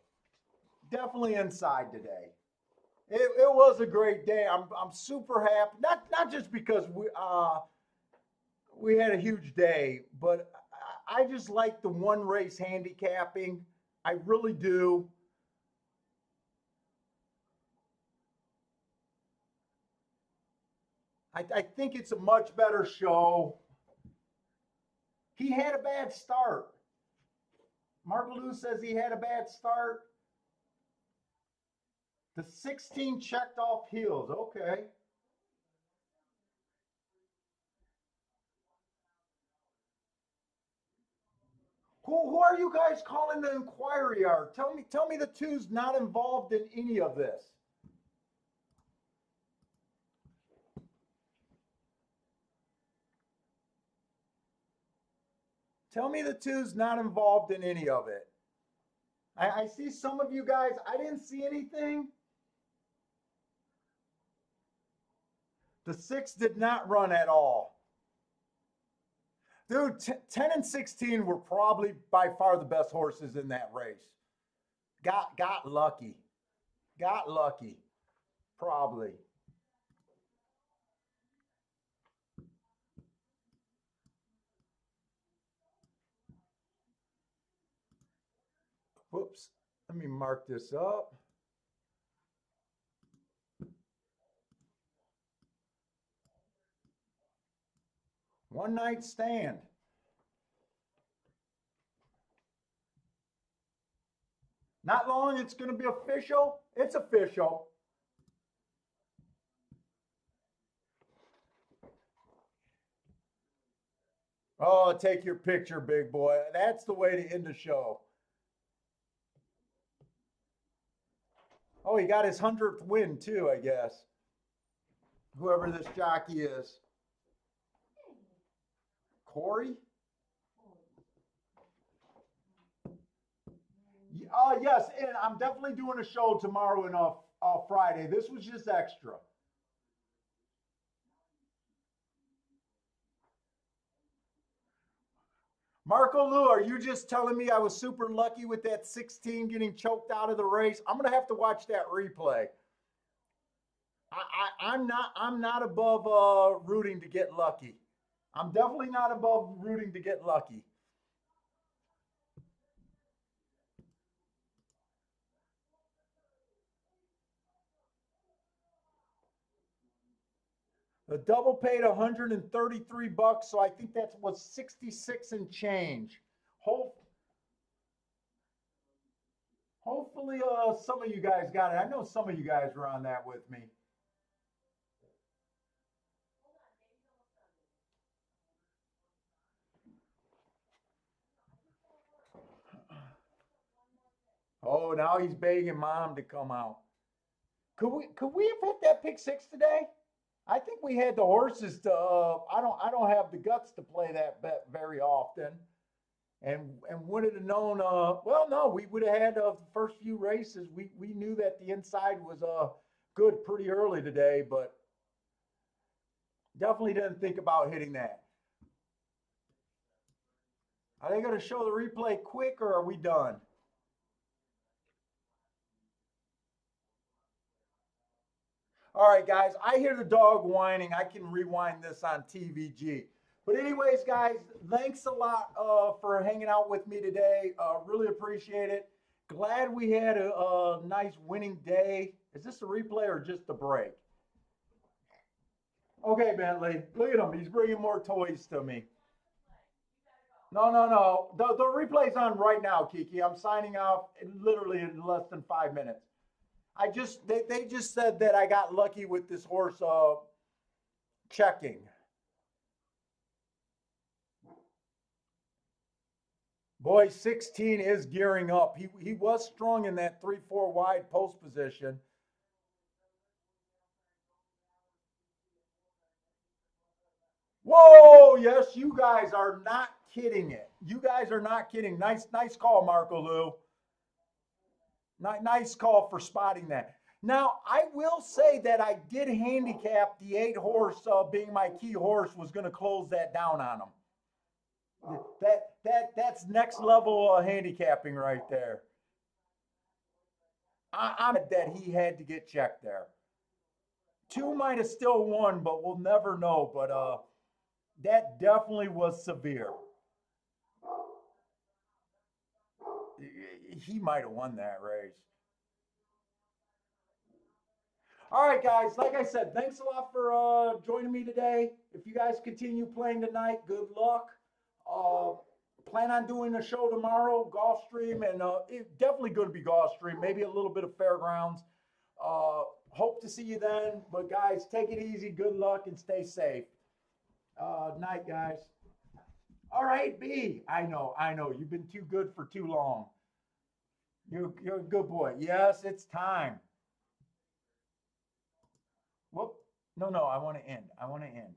[SPEAKER 1] Definitely inside today. It was a great day. I'm super happy. Not just because we had a huge day, but I just like the one race handicapping. I really do. I think it's a much better show. He had a bad start. Mark Lou says he had a bad start. The 16 checked off heels. Okay. Who are you guys calling the inquiry are? Tell me the two's not involved in any of this. Tell me the two's not involved in any of it. I see some of you guys, I didn't see anything. The six did not run at all. Dude, 10 and 16 were probably by far the best horses in that race. Got lucky. Got lucky. Probably. Whoops. Let me mark this up. One night stand. Not long, it's going to be official. It's official. Oh, take your picture, big boy. That's the way to end the show. Oh, he got his 100th win, too, I guess. Whoever this jockey is. Corey? Yes, and I'm definitely doing a show tomorrow and Friday. This was just extra. Marco Lou, are you just telling me I was super lucky with that 16 getting choked out of the race? I'm gonna have to watch that replay. I'm not above rooting to get lucky. I'm definitely not above rooting to get lucky. The double paid 133 bucks, so I think that was 66 and change. Hope, hopefully, some of you guys got it. I know some of you guys were on that with me. Oh, now he's begging mom to come out. Could we have hit that pick six today? I think we had the horses to. I don't have the guts to play that bet very often, and would have known. Well, no, we would have had the first few races. We knew that the inside was good pretty early today, but definitely didn't think about hitting that. Are they going to show the replay quick or are we done? All right, guys, I hear the dog whining. I can rewind this on TVG. But, anyways, guys, thanks a lot for hanging out with me today. Really appreciate it. Glad we had a nice winning day. Is this a replay or just a break? Okay, Bentley, look at him. He's bringing more toys to me. No, no, no. The replay's on right now, Kiki. I'm signing off literally in less than 5 minutes. They just said that I got lucky with this horse checking. Boy, 16 is gearing up. He was strong in that 3-4 wide post position. Whoa, yes, you guys are not kidding it. You guys are not kidding. Nice call, Marco Lou. Nice call for spotting that. Now, I will say that I did handicap the 8 horse being my key horse was going to close that down on him. That's next level handicapping right there. I'm that he had to get checked there. 2 might have still won, but we'll never know. But that definitely was severe. He might have won that race. All right, guys. Like I said, thanks a lot for joining me today. If you guys continue playing tonight, good luck. Uh, Plan on doing a show tomorrow, Gulfstream, and definitely going to be Gulfstream. Maybe a little bit of fairgrounds. Hope to see you then. But guys, take it easy. Good luck and stay safe. Night, guys. All right, B. I know. You've been too good for too long. You're a good boy. Yes, it's time. Whoop. No, no, I want to end. I want to end.